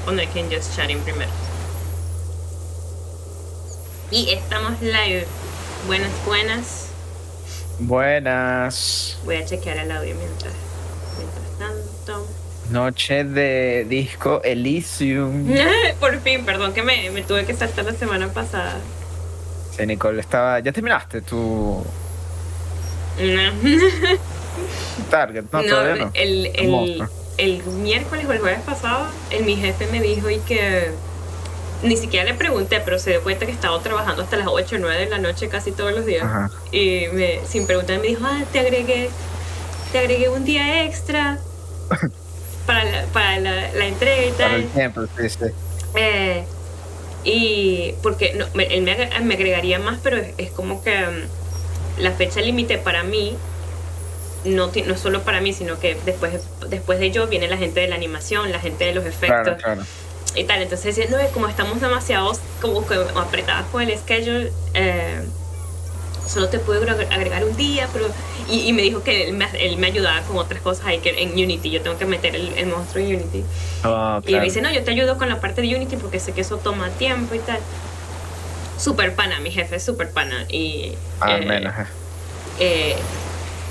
poner que en Just Chatting primero. Y estamos live. Buenas, buenas. Buenas. Voy a chequear el audio mientras tanto. Noche de disco Elysium. Por fin, perdón que me tuve que saltar la semana pasada. Sí, Nicole, ¿ya terminaste tu No, target? No, no todavía no. el, Un el, monstruo. el miércoles o el jueves pasado, mi jefe me dijo y que ni siquiera le pregunté, pero se dio cuenta que estaba trabajando hasta las 8 o 9 de la noche casi todos los días. Ajá. Y sin preguntar me dijo, te agregué un día extra para la entrega y tal. Para el tiempo, sí, sí. Y porque no, él me agregaría más, pero es como que la fecha límite para mí no solo para mí, sino que después de yo viene la gente de la animación, la gente de los efectos. Claro. Y tal, entonces no, como estamos demasiado como que apretadas con el schedule, solo te puedo agregar un día, pero y me dijo que él me ayudaba con otras cosas ahí que en Unity, yo tengo que meter el monstruo en Unity. Oh, y él me dice, no, yo te ayudo con la parte de Unity porque sé que eso toma tiempo y tal. Super pana, mi jefe es super pana. Y menos.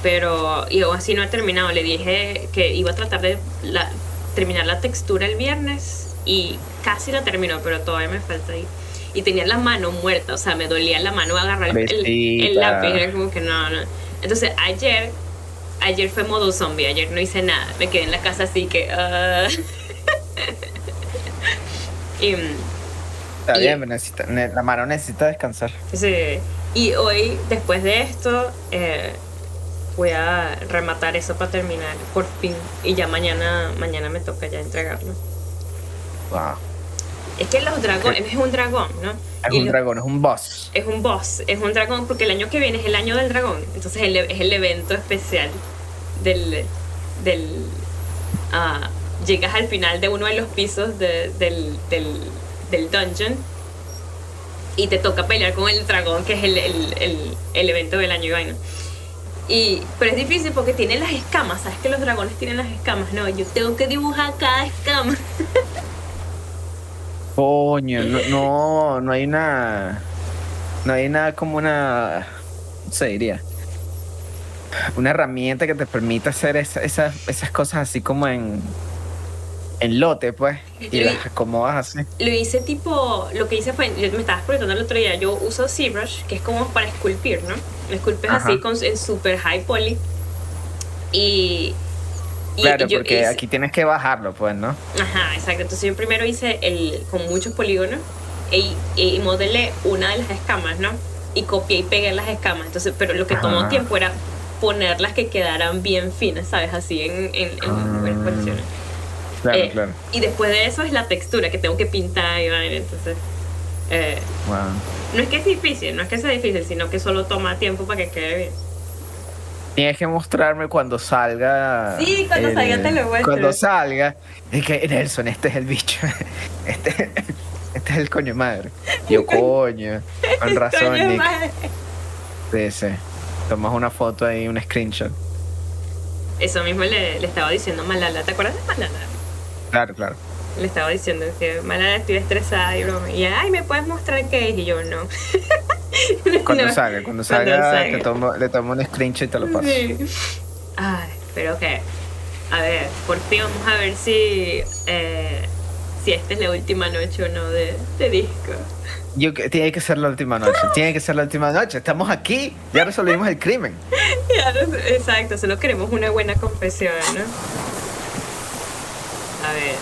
pero y aún así no he terminado. Le dije que iba a tratar de terminar la textura el viernes y casi la terminó, pero todavía me falta ahí. Y tenía la mano muerta, o sea, me dolía la mano agarrar el lápiz, era como que no. Entonces ayer fue modo zombie, ayer no hice nada, me quedé en la casa así que Está bien, la mano necesita descansar. Sí, y hoy, después de esto, voy a rematar eso para terminar, por fin. Y ya mañana me toca ya entregarlo. Wow. Es que los dragones, es un dragón, ¿no? Es un dragón, es un boss. Es un boss, es un dragón, porque el año que viene es el año del dragón. Entonces es el evento especial del llegas al final de uno de los pisos del dungeon y te toca pelear con el dragón, que es el evento del año y vaina. Pero es difícil porque tiene las escamas. ¿Sabes que los dragones tienen las escamas? No, yo tengo que dibujar cada escama. Coño, no hay una. No hay nada como una. ¿Cómo se diría? Una herramienta que te permita hacer esas cosas así como en lote, pues. Y las acomodas así. Lo hice tipo. Lo que hice fue. Yo me estabas preguntando el otro día. Yo uso ZBrush, que es como para esculpir, ¿no? Esculpes así en super high poly. Claro, porque aquí tienes que bajarlo, pues, ¿no? Ajá, exacto. Entonces yo primero hice con muchos polígonos y modelé una de las escamas, ¿no? Y copié y pegué las escamas. Entonces, pero lo que tomó tiempo era ponerlas que quedaran bien finas, ¿sabes? Así en buenas condiciones. Claro. Y después de eso es la textura que tengo que pintar y vaina. Entonces, no es que es difícil, no es que sea difícil, sino que solo toma tiempo para que quede bien. Tienes que mostrarme cuando salga. Sí, cuando salga te lo muestro. Cuando salga. Es que, Nelson, este es el bicho. Este es el coño madre. Yo, coño. Con razón, Nick. Sí. Tomas una foto ahí, un screenshot. Eso mismo le estaba diciendo a Malala. ¿Te acuerdas de Malala? Claro. Le estaba diciendo que Malala, estoy estresada y broma. Y ¿me puedes mostrar qué es? Y yo, no. Cuando salga le tomo un screenshot y te lo paso. Sí. Ay, pero que, a ver, por fin vamos a ver si esta es la última noche o no de disco. Tiene que ser la última noche. Estamos aquí, ya resolvimos el crimen. Exacto, solo queremos una buena confesión, ¿no? A ver,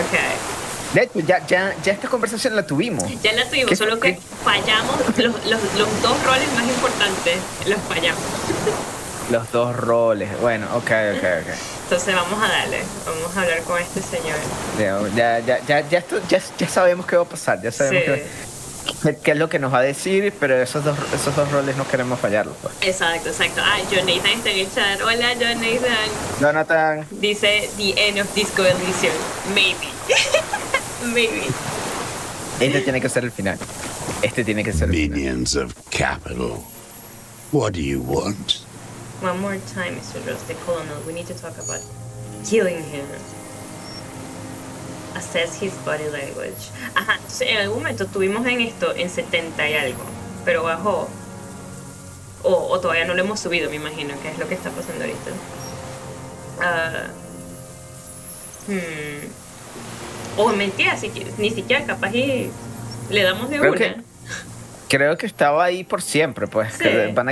ok. De hecho, ya esta conversación la tuvimos. Ya la tuvimos, solo que fallamos los dos roles más importantes, los fallamos. Los dos roles, bueno, ok. Entonces vamos a vamos a hablar con este señor. Ya sabemos qué va a pasar, ya sabemos qué es lo que nos va a decir, pero esos dos roles no queremos fallarlos, pues. Exacto. Jonathan está en el chat. Hola, Jonathan. Dice The End of Disco Elysium. Maybe. Este tiene que ser el final. Minions of Capital. What do you want? One more time, Mr. Ross, the colonel. We need to talk about killing him. Assess his body language. Ajá, entonces en algún momento estuvimos en esto en 70 y algo, pero bajó. O todavía no lo hemos subido, me imagino, que es lo que está pasando ahorita. O mentira, ni siquiera capaz y le damos de una. Creo que estaba ahí por siempre, pues. Sí.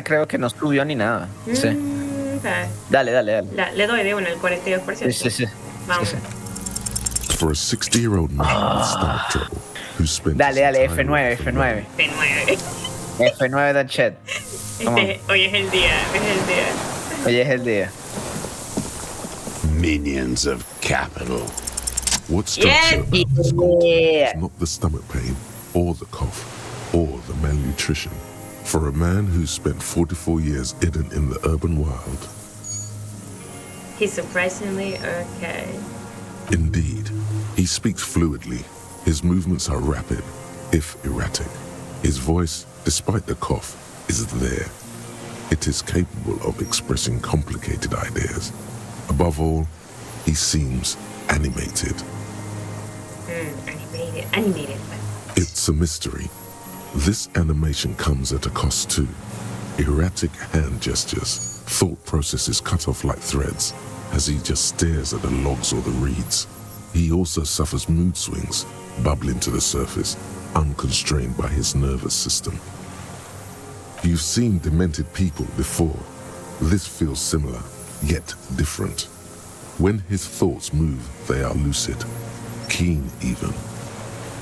Creo que no subió ni nada. Sí. Okay. Dale. Le doy de una, el 42%. Sí. Vamos. Sí. For a 60-year-old man with stomach trouble who spent Dale, his entire F9. life De 9. F9 that shit. Hoy es el día. Hoy es el día. Minions of capital. What strikes you about this cold Yeah. is not the stomach pain or the cough or the malnutrition. For a man who spent 44 years hidden in the urban wild, He's surprisingly okay. indeed, he speaks fluidly. His movements are rapid, if erratic. His voice, despite the cough, is there. It is capable of expressing complicated ideas. Above all, he seems animated. Animated. It's a mystery. This animation comes at a cost too. Erratic hand gestures, thought processes cut off like threads as he just stares at the logs or the reeds. He also suffers mood swings, bubbling to the surface, unconstrained by his nervous system. You've seen demented people before. This feels similar, yet different. When his thoughts move, they are lucid, keen even,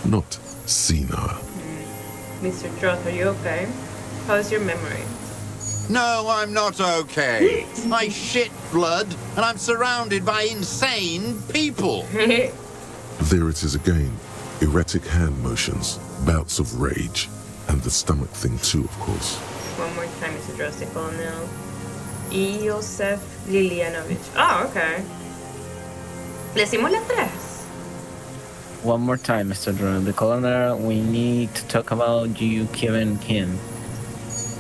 not senile. Mr. Droth, are you okay? How's your memory? No, I'm not okay. I shit blood, and I'm surrounded by insane people. There it is again, erratic hand motions, bouts of rage, and the stomach thing too, of course. One more time, Mr. Droth, they call now. Josef Lilianovich. Oh, okay. ¿Le decimos las 3? One more time, Mr. Drone. The coroner, we need to talk about you, Kevin Kim.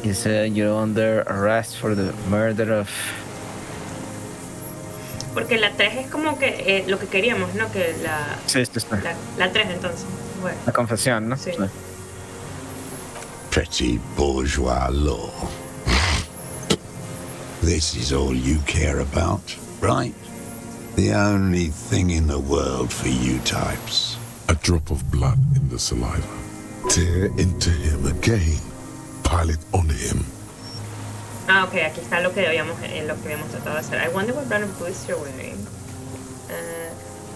You said you're under arrest for the murder of... Porque la 3 es como que lo que queríamos, ¿no? Que la... Sí. La 3 entonces. Bueno. La confesión, ¿no? Sí. Petty bourgeois law. This is all you care about, right? The only thing in the world for you types. A drop of blood in the saliva. Tear into him again. Pile it on him. Ah, ok, aquí está lo que habíamos tratado de hacer. I wonder what brand of boots you're wearing.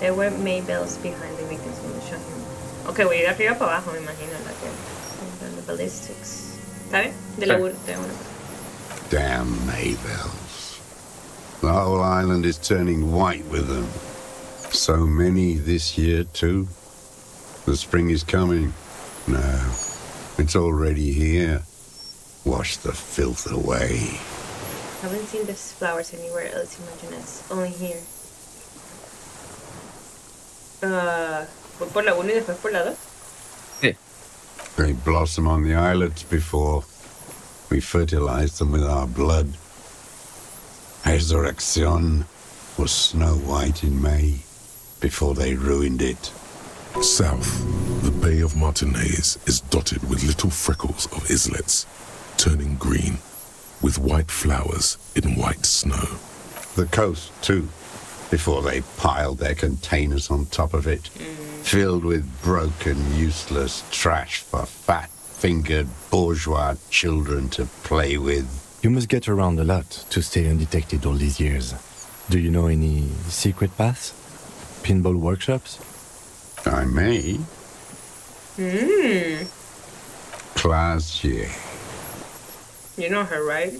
There were Maybells behind the weekends when you shot him. Ok, voy a ir de arriba para abajo, me imagino, la que... The ballistics. ¿Está bien? De la Damn Maybells. The whole island is turning white with them. So many this year, too. The spring is coming. No, it's already here. Wash the filth away. Haven't seen these flowers anywhere else in Unanse. Only here. Voy por la 1 y después por la 2. Sí. They blossom on the islets before we fertilize them with our blood. Resurrection was snow white in May before they ruined it. South, the Bay of Martinez is dotted with little freckles of islets, turning green, with white flowers in white snow. The coast, too, before they piled their containers on top of it, filled with broken, useless trash for fat-fingered bourgeois children to play with. You must get around a lot to stay undetected all these years. Do you know any secret paths? Pinball workshops? I may. Classier. You know her, right?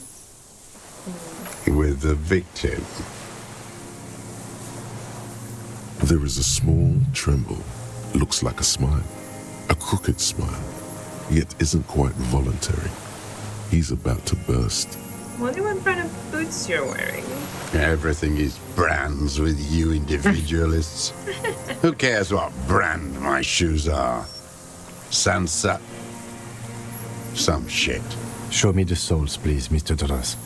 With the victim. There is a small tremble, looks like a smile, a crooked smile, yet isn't quite voluntary. He's about to burst. Wonder what brand of boots you're wearing. Everything is brands with you individualists. Who cares what brand my shoes are? Sansa. Some shit. Show me the soles, please, Mr. Doras.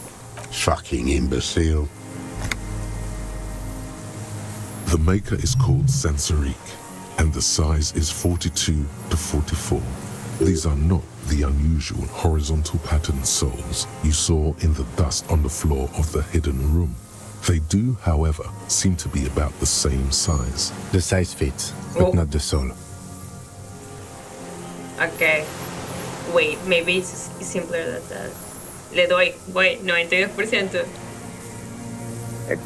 Fucking imbecile. The maker is called Sansarique, and the size is 42 to 44. These are not the unusual horizontal patterned souls you saw in the dust on the floor of the hidden room. They do, however, seem to be about the same size. The size fits, but not the soul. Okay. Wait, maybe it's simpler than that. Le doy, voy, 92%.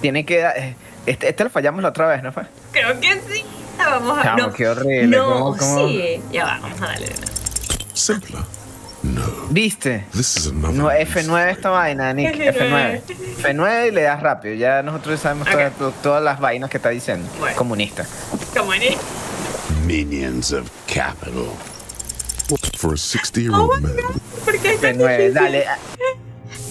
Tiene que... Este lo fallamos la otra vez, ¿no fue? Creo que sí. Vamos a... Chamo, No, qué horrible. no, ¿Cómo? sí. Ya va, vamos a darle. Simpler? No. ¿Viste? This is another No, easy F9 way. esta vaina, Nick. F9. F9 y le das rápido. Ya nosotros sabemos todas las vainas que está diciendo. Bueno. Comunista. Come on in. Minions of capital. For a 60-year-old man, ¿Por qué es tan F9, difícil? dale.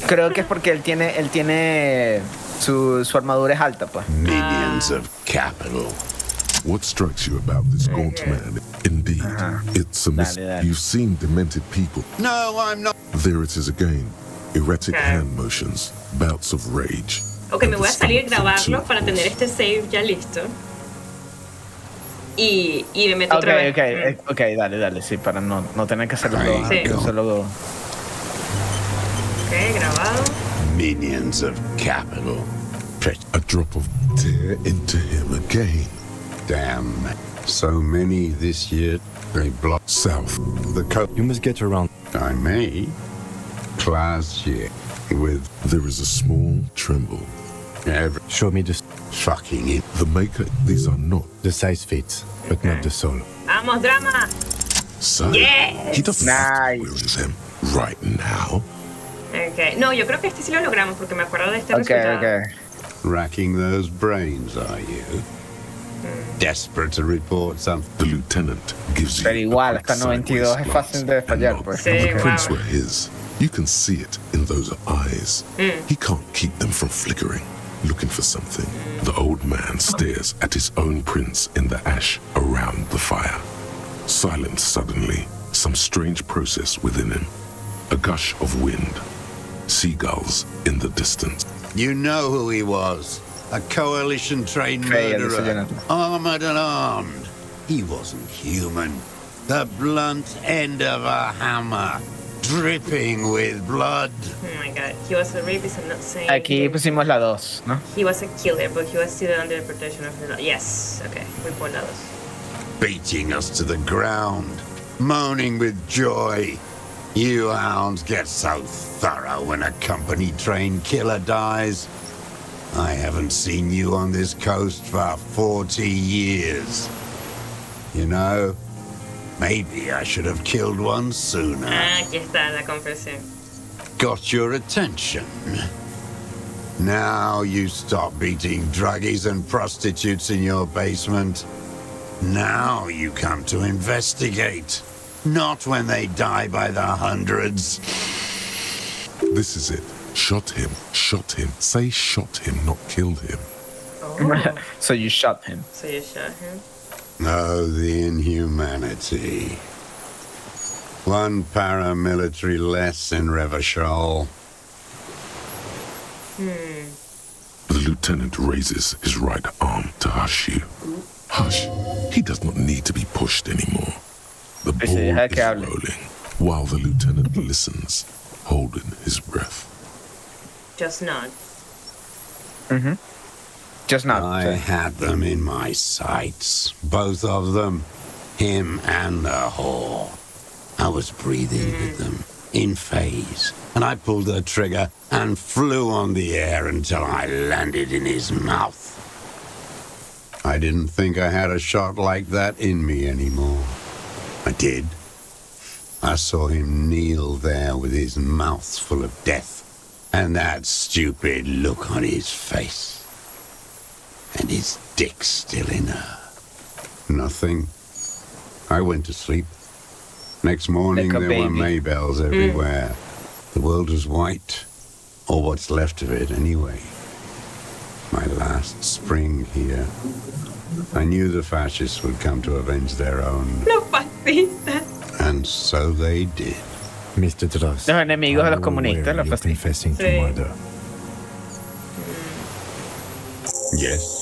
Creo que es porque él tiene su armadura es alta, pues. Minions of capital. what strikes you about this gaunt man? Indeed, it's a Dale. You've seen demented people. No, I'm not. There it is again. Erratic Okay. hand motions, bouts of rage. Ok, and me the voy a salir y stomach for grabarlo two para tener hours. este save ya listo. Y me meto Ok, otra vez. ok, dale, sí, para no tener que hacerlo Ahí. todo. Sí. Solo... Ok, grabado. Minions of capital. A drop of tear into him again. Damn. So many this year. They block South. the coast. You must get around. I may. Class year. With There is a small tremble. every Show me the fucking it. The maker, these are not size fits, but not the soul. Vamos, drama. size. Yes! He doesn't have to Nice. wear them right now. Ok, no, yo creo que este sí lo logramos porque me acuerdo de este Ok, resultado. ok. Racking those brains, are you? Desperate to report something. The lieutenant gives you Pero igual, a quick hasta 92 es sideways fácil de glance and fallar, nod. pues. Sí, The prints wow. were his. You can see it in those eyes. He can't keep them from flickering, looking for something. The old man stares at his own prints in the ash around the fire. Silent suddenly, some strange process within him. A gush of wind. Seagulls in the distance. You know who he was. A coalition-trained Okay, murderer. Jonathan. Armored and armed. He wasn't human. The blunt end of a hammer. Dripping with blood. Oh my god, he was a rapist, I'm not saying. Aquí pusimos la 2, ¿no? He was a killer, but he was still under the protection of the law. Yes, okay, we pon la 2. Beating us to the ground. Moaning with joy. You hounds get so thorough when a company-trained killer dies. I haven't seen you on this coast for 40 years. You know, maybe I should have killed one sooner. Ah, aquí está la confesión. Got your attention. Now you stop beating druggies and prostitutes in your basement. Now you come to investigate. Not when they die by the hundreds. This is it. Shot him. Shot him. Say shot him, not killed him. Oh, So you shot him. so you shot him? Oh, the inhumanity. One paramilitary less in Revachol. The lieutenant raises his right arm to hush you. Hush. He does not need to be pushed anymore. The Sí, ball deja que is hable. rolling, while the lieutenant listens, holding his breath. Just not. Just not. I had them in my sights. Both of them. Him and the whore. I was breathing with them, in phase. And I pulled the trigger and flew on the air until I landed in his mouth. I didn't think I had a shot like that in me anymore. I did. I saw him kneel there with his mouth full of death. And that stupid look on his face. And his dick still in her. Nothing. I went to sleep. Next morning Like a there were baby. Maybells everywhere. The world was white. Or what's left of it anyway. My last spring here. I knew the fascists would come to avenge their own. Los fascistas. And so they did. Mr. Dross, Los enemigos de los are you comunistas, aware los you're fascistas. confessing to Sí. murder. Yes.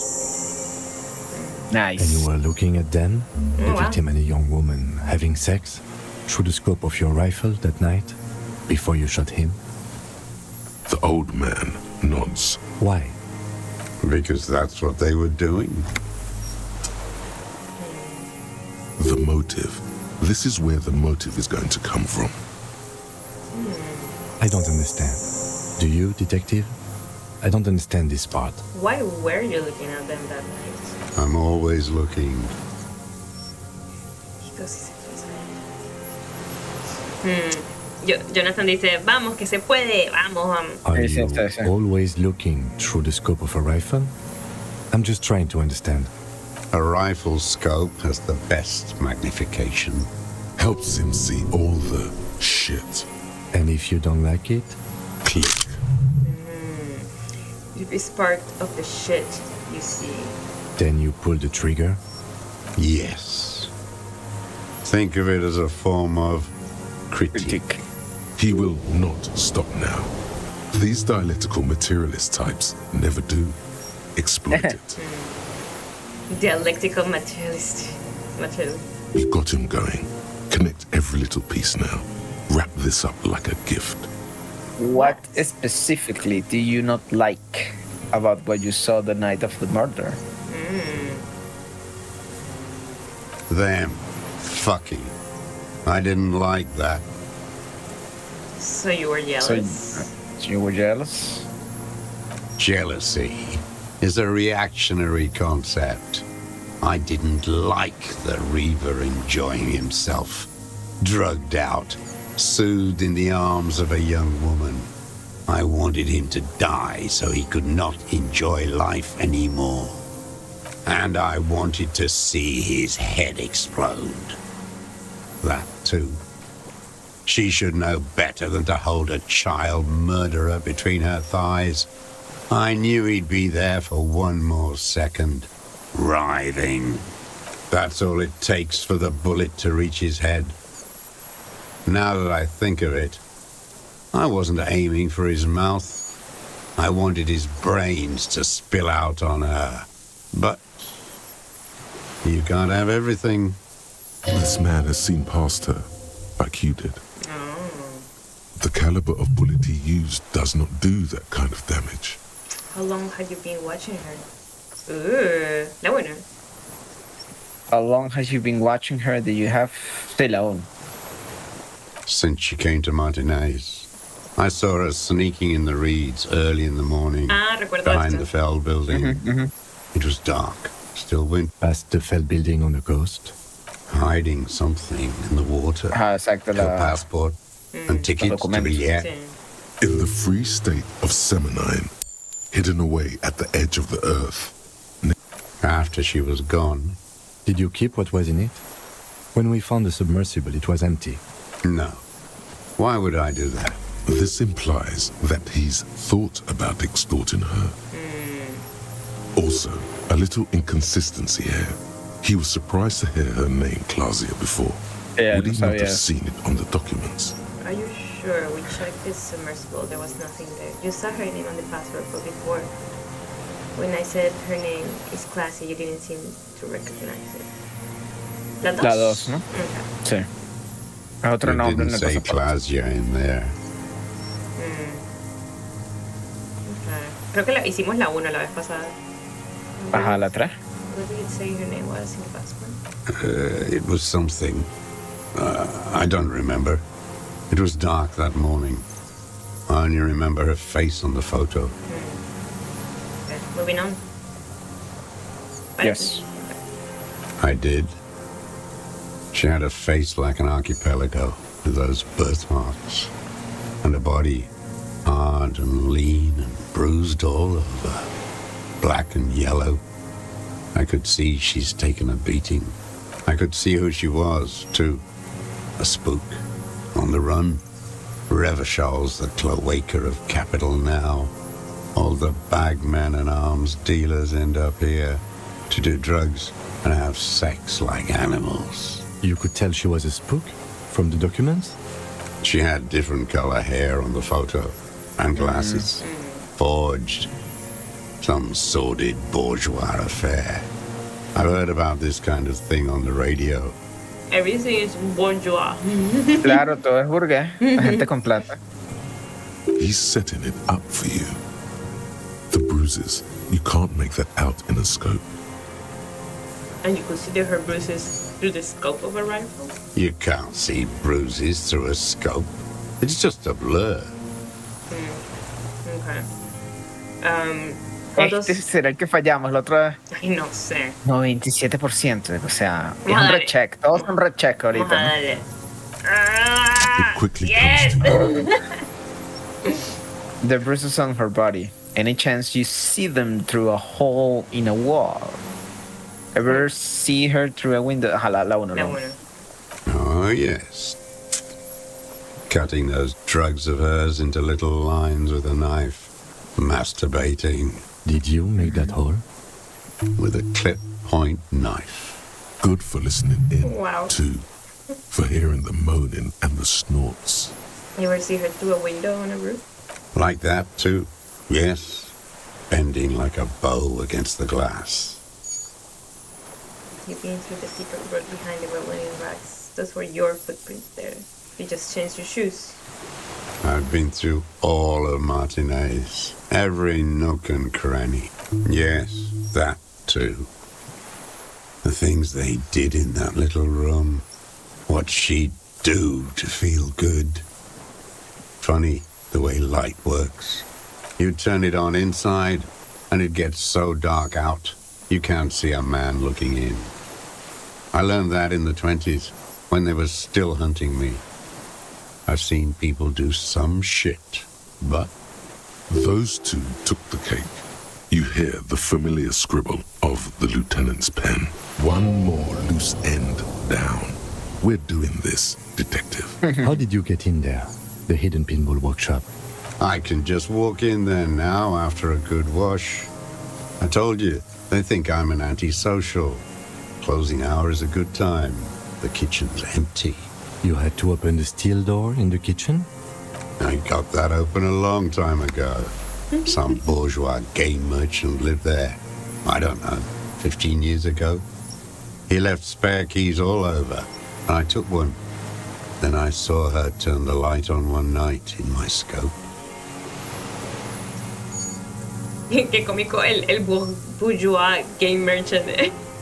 Nice. And you were looking at them, Oh, the wow. victim and a young woman having sex, through the scope of your rifle that night, before you shot him? The old man nods. Why? Because that's what they were doing. The motive. This is where the motive is going to come from. I don't understand. Do you, detective? I don't understand this part. Why were you looking at them that night? I'm always looking. He goes, "Sí se puede." Jonathan dice, vamos, que se puede, vamos, vamos. Are Yes, you yes, yes. always looking through the scope of a rifle? I'm just trying to understand. A rifle scope has the best magnification. Helps him see all the shit. And if you don't like it? Click. If it's part of the shit you see. Then you pull the trigger? Yes. Think of it as a form of critique. Critique. He will not stop now. These dialectical materialist types never do. Exploit it. Dialectical materialist. You've got him going. Connect every little piece now. Wrap this up like a gift. What specifically do you not like about what you saw the night of the murder? Them fucking. I didn't like that. So you were jealous. So you were jealous? Jealousy is a reactionary concept. I didn't like the Reaver enjoying himself, drugged out, soothed in the arms of a young woman. I wanted him to die so he could not enjoy life anymore. And I wanted to see his head explode. That too. She should know better than to hold a child murderer between her thighs. I knew he'd be there for one more second, writhing. That's all it takes for the bullet to reach his head. Now that I think of it, I wasn't aiming for his mouth. I wanted his brains to spill out on her. But you can't have everything. This man has seen past her, like you did. The caliber of bullet he used does not do that kind of damage. How long had you been watching her? Ooh, la buena. How long has you been watching her? Do you have still own? Since she came to Martinez, I saw her sneaking in the reeds early in the morning Recuerdo behind esto. the Fell building. It was dark, still winter, Past the Fell building on the coast? hiding something in the water. Ajá, exacto. Her La, passport and tickets to documentos. Riviere. Sí. In the free state of Seminine, hidden away at the edge of the earth. After she was gone, Did you keep what was in it? When we found the submersible, it was empty. no. Why would I do that? This implies that he's thought about extorting her. Also, a little inconsistency here. He was surprised to hear her name Clausia before. Yeah, Would he so not have yeah. seen it on the documents? Are you sure? We checked this submersible. There was nothing there. You saw her name on the passport, but before, when I said her name is Classy, you didn't seem to recognize it. La dos. La dos, ¿no? Okay. Sí. Otro You nombre en didn't el say pasaporte. Clausia in there. Okay. Creo que hicimos la 1 la vez pasada. Ajá, la 3. What did it say her name was in the passport? It was something. I don't remember. It was dark that morning. I only remember her face on the photo. Okay. Moving on. Yes. I did. She had a face like an archipelago with those birthmarks, and a body hard and lean and bruised all over, black and yellow. I could see she's taken a beating. I could see who she was, too. A spook, on the run. Revachol's the cloaca of capital now. All the bagmen and arms dealers end up here to do drugs and have sex like animals. You could tell she was a spook from the documents? She had different color hair on the photo and glasses. Forged. Some sordid bourgeois affair. I've heard about this kind of thing on the radio. Everything is bourgeois. Claro, todo es burgués, la gente con plata. He's setting it up for you. The bruises, you can't make that out in a scope. And you consider her bruises through the scope of a rifle? You can't see bruises through a scope. It's just a blur. Okay. ¿Cuántos? Será el que fallamos la otra vez. Ay, no sé. No, 27%. O sea, es un Madre. red check. Todos son red check ahorita. ¿no? Madre. It quickly Yes! comes to you. The bruises on her body. Any chance you see them through a hole in a wall? Ever see her through a window? Ajá, la uno. La La uno. uno. Oh, yes. Cutting those drugs of hers into little lines with a knife. Masturbating Did you make that hole? with a clip point knife. Good for listening in, Wow. too. For hearing the moaning and the snorts. You ever see her through a window on a roof? Like that, too. Yes. Bending like a bow against the glass. You've been through the secret road behind the Babylonian racks. Those were your footprints there. You just changed your shoes. I've been through all of Martinez. Every nook and cranny. Yes, that too. The things they did in that little room. What she'd do to feel good. Funny the way light works. You turn it on inside, and it gets so dark out, you can't see a man looking in. I learned that in the 20s, when they were still hunting me. I've seen people do some shit, but Those two took the cake. You hear the familiar scribble of the lieutenant's pen. One more loose end down. We're doing this, detective. How did you get in there? The hidden pinball workshop. I can just walk in there now after a good wash. I told you, they think I'm an antisocial. Closing hour is a good time. The kitchen's empty. You had to open the steel door in the kitchen? I got that open a long time ago. Some bourgeois game merchant lived there. I don't know, 15 years ago. He left spare keys all over, and I took one. Then I saw her turn the light on one night in my scope. Qué cómico el bourgeois game merchant.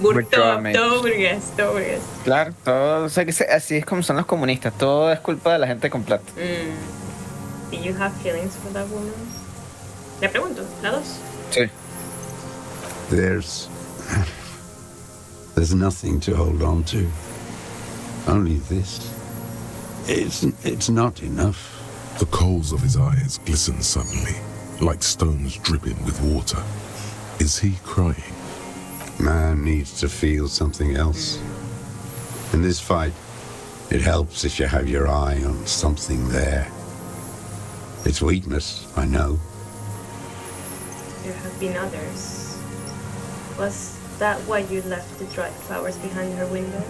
Bourgeois merchant. Todo burgués, todo burgués. Claro, todo, o sea, así es como son los comunistas. Todo es culpa de la gente con plata. Do you have feelings for that woman? Le pregunto, la dos. Sí. There's nothing to hold on to. Only this. It's not enough. The coals of his eyes glisten suddenly, like stones dripping with water. Is he crying? Man needs to feel something else. In this fight, it helps if you have your eye on something there. It's weakness, I know. There have been others. Was that why you left the dried flowers behind her window?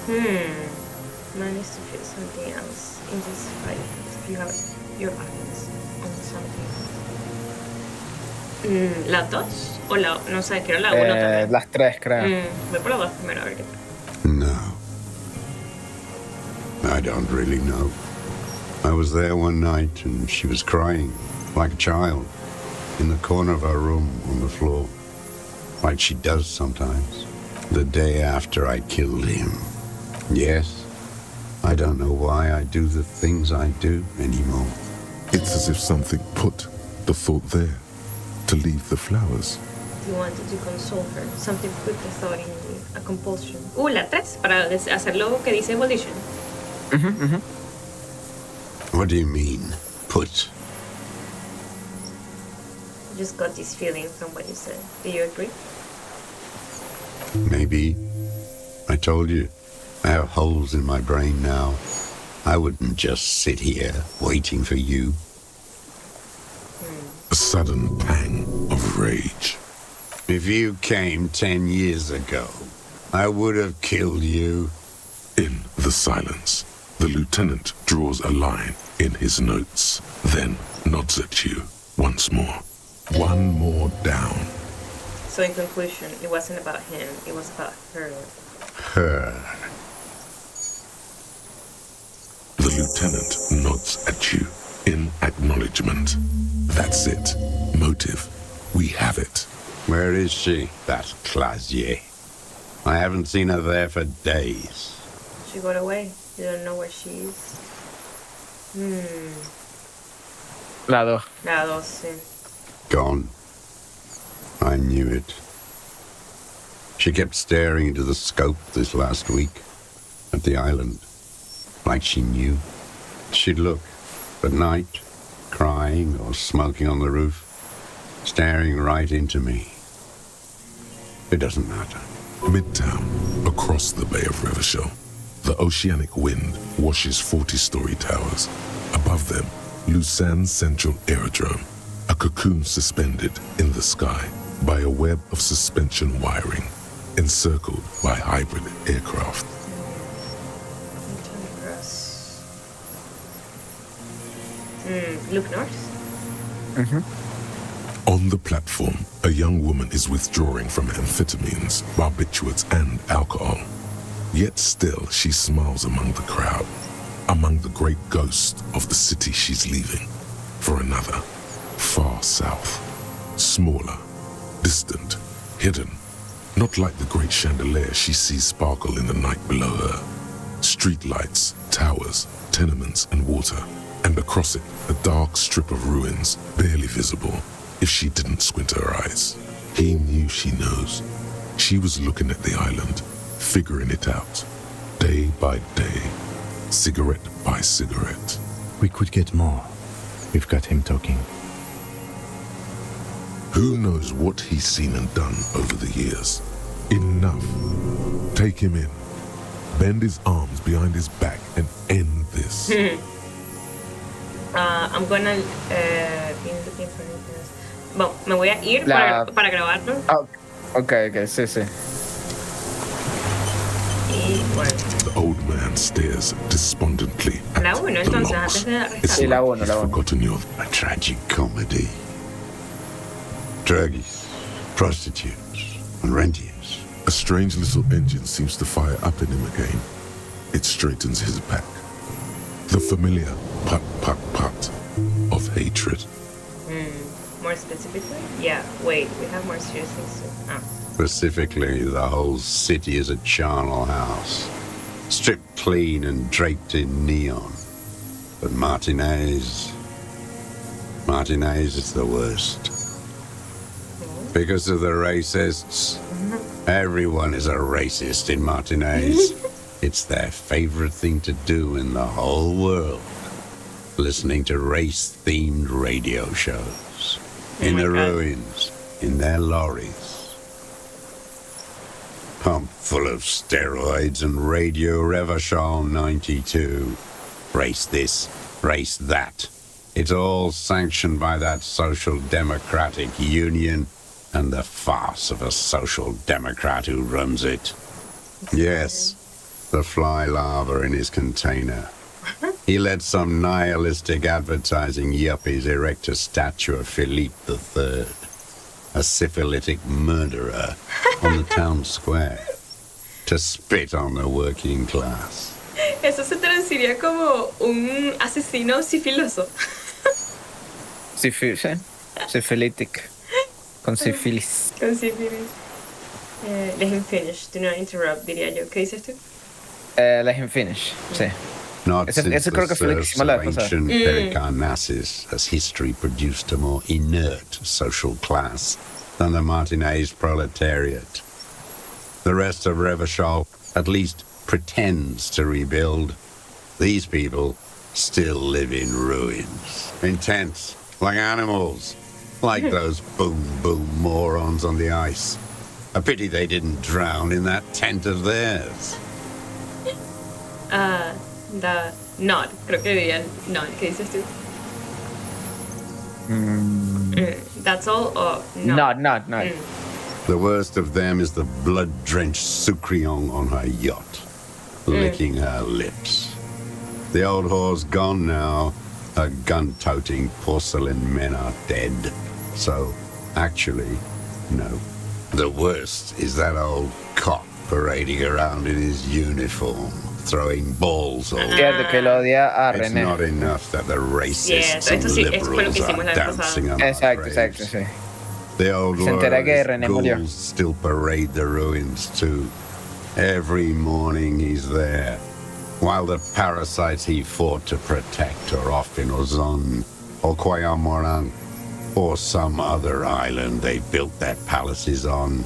Man needs to feel something else in this fight. If you have your eyes on something. ¿La dos? O la, no sé, quiero la uno también. Las tres, creo. Voy por la dos primero, a ver qué tal. No. I don't really know. I was there one night and she was crying, like a child, in the corner of her room on the floor, like she does sometimes, the day after I killed him. Yes, I don't know why I do the things I do anymore. It's as if something put the thought there, to leave the flowers. You wanted to console her. Something put the thought in you. A compulsion. La tres, para hacer lo que dice volition. What do you mean, put? Just got this feeling from what you said. Do you agree? Maybe. I told you, I have holes in my brain now. I wouldn't just sit here waiting for you. A sudden pang of rage. If you came 10 years ago, I would have killed you. In the silence, the lieutenant draws a line in his notes, then nods at you once more. One more down. So in conclusion, it wasn't about him, it was about her. Her. The lieutenant nods at you in acknowledgement. That's it. Motive. We have it. Where is she, that Clasier? I haven't seen her there for days. She got away. You don't know where she is. La dos. La 12. Gone. I knew it. She kept staring into the scope this last week at the island, like she knew. She'd look at night, crying or smoking on the roof, staring right into me. It doesn't matter. Midtown, across the Bay of Revachol, the oceanic wind washes 40-story towers. Above them, Lausanne's Central Aerodrome, a cocoon suspended in the sky by a web of suspension wiring, encircled by hybrid aircraft. Look north. On the platform, a young woman is withdrawing from amphetamines, barbiturates, and alcohol. Yet still, she smiles among the crowd, among the great ghosts of the city she's leaving, for another, far south, smaller, distant, hidden, not like the great chandelier she sees sparkle in the night below her. Streetlights, towers, tenements, and water, and across it, a dark strip of ruins, barely visible, if she didn't squint her eyes. He knew she knows. She was looking at the island, figuring it out, day by day, cigarette by cigarette. We could get more. We've got him talking. Who knows what he's seen and done over the years? Enough. Take him in. Bend his arms behind his back and end this. I'm gonna been looking for anything else. Bueno, me voy a ir para grabarlo. Ok, sí, sí. Y bueno. The old man stares despondently at La 1 the entonces, logs. antes de It's Sí, la like uno, he's la uno. forgotten your... A tragic comedy. Druggies, prostitutes, and rentiers. A strange little engine seems to fire up in him again. It straightens his back. The familiar put, put, put of hatred. More specifically? Yeah, wait, we have more serious things to... Specifically, the whole city is a charnel house, stripped clean and draped in neon. But Martinez is the worst. Because of the racists. Everyone is a racist in Martinez. It's their favorite thing to do in the whole world. Listening to race-themed radio shows. In the ruins, in their lorries. Pumped full of steroids and Radio Revachol 92. Race this, race that. It's all sanctioned by that Social Democratic Union and the farce of a Social Democrat who runs it. Yes, the fly larva in his container. He let some nihilistic advertising yuppies erect a statue of Philippe III, a syphilitic murderer, on the town square, to spit on the working class. Eso se traduciría como un asesino sifiloso. Syphilitic. Con sífilis. Con sífilis. Let him finish. Do not interrupt, diría yo. ¿Qué dices tú? Let him finish. Sí. Not Ese since creo the que fue lo que serfs hicimos la of vez pasada. ancient Pericarnassus has history produced a more inert social class than the Martinez proletariat. The rest of Revachol at least pretends to rebuild. These people still live in ruins, in tents, like animals, like those boom morons on the ice. A pity they didn't drown in that tent of theirs. The nod. Creo que dirían nod. ¿Qué dices tú? That's all or no? No. The worst of them is the blood-drenched Sucrion on her yacht, licking her lips. The old whore's gone now. Her gun-toting porcelain men are dead. So, actually, no. The worst is that old cop parading around in his uniform, throwing balls all Cierto que lo odia a It's René. not enough that the racists Cierto, and esto sí, esto fue lo liberals que hicimos la are vez dancing pasada. on our Exacto, graves. sí. The old Se entera que loyalist René murió. ghouls still parade the ruins too. Every morning he's there, while the parasites he fought to protect are off in Ozon or Quayamoran or some other island they built their palaces on,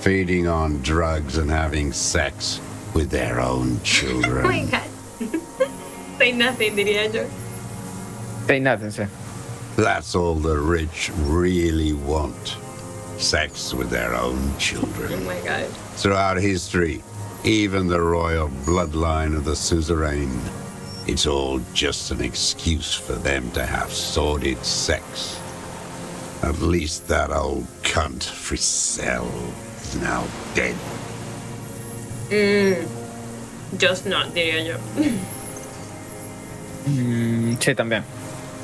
feeding on drugs and having sex with their own children. Oh my god. Say nothing, diría yo. Say nothing, sí. That's all the rich really want. Sex with their own Oh children. my god. Throughout history, even the royal bloodline of the suzerain, it's all just an excuse for them to have sordid sex. At least that old cunt Frisell is now dead. Just not, diría yo. Sí, también.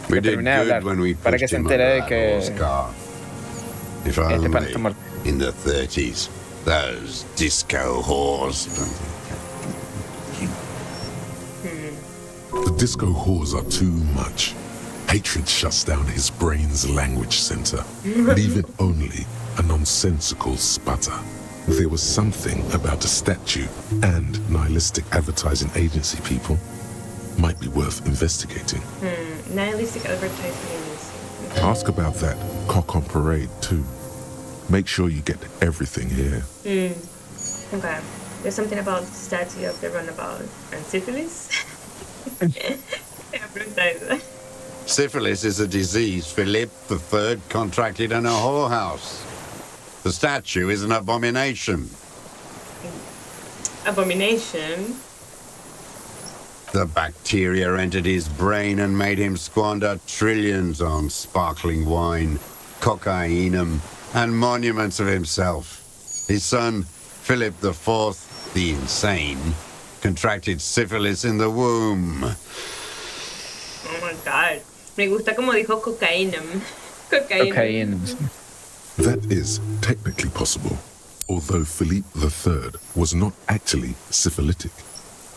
We Que did termine de hablar, good when we para que pushed se him entere under de that que horse car. If este pana only está muerto. in the 30s, those disco whores. The disco whores are too much. Hatred shuts down his brain's language center, leaving only a nonsensical sputter. There was something about a statue and nihilistic advertising agency people might be worth investigating. Nihilistic advertising agency. Ask about that cock on parade too. Make sure you get everything here. Okay. There's something about the statue of the runabout and syphilis. Syphilis is a disease Philip III contracted in a whorehouse. The statue is an abomination. Abomination. The bacteria entered his brain and made him squander trillions on sparkling wine, cocainum, and monuments of himself. His son, Philip IV, the insane, contracted syphilis in the womb. Oh my god. Me gusta como dijo cocainum. Cocainum. Cocaine. That is technically possible, although Philippe III was not actually syphilitic.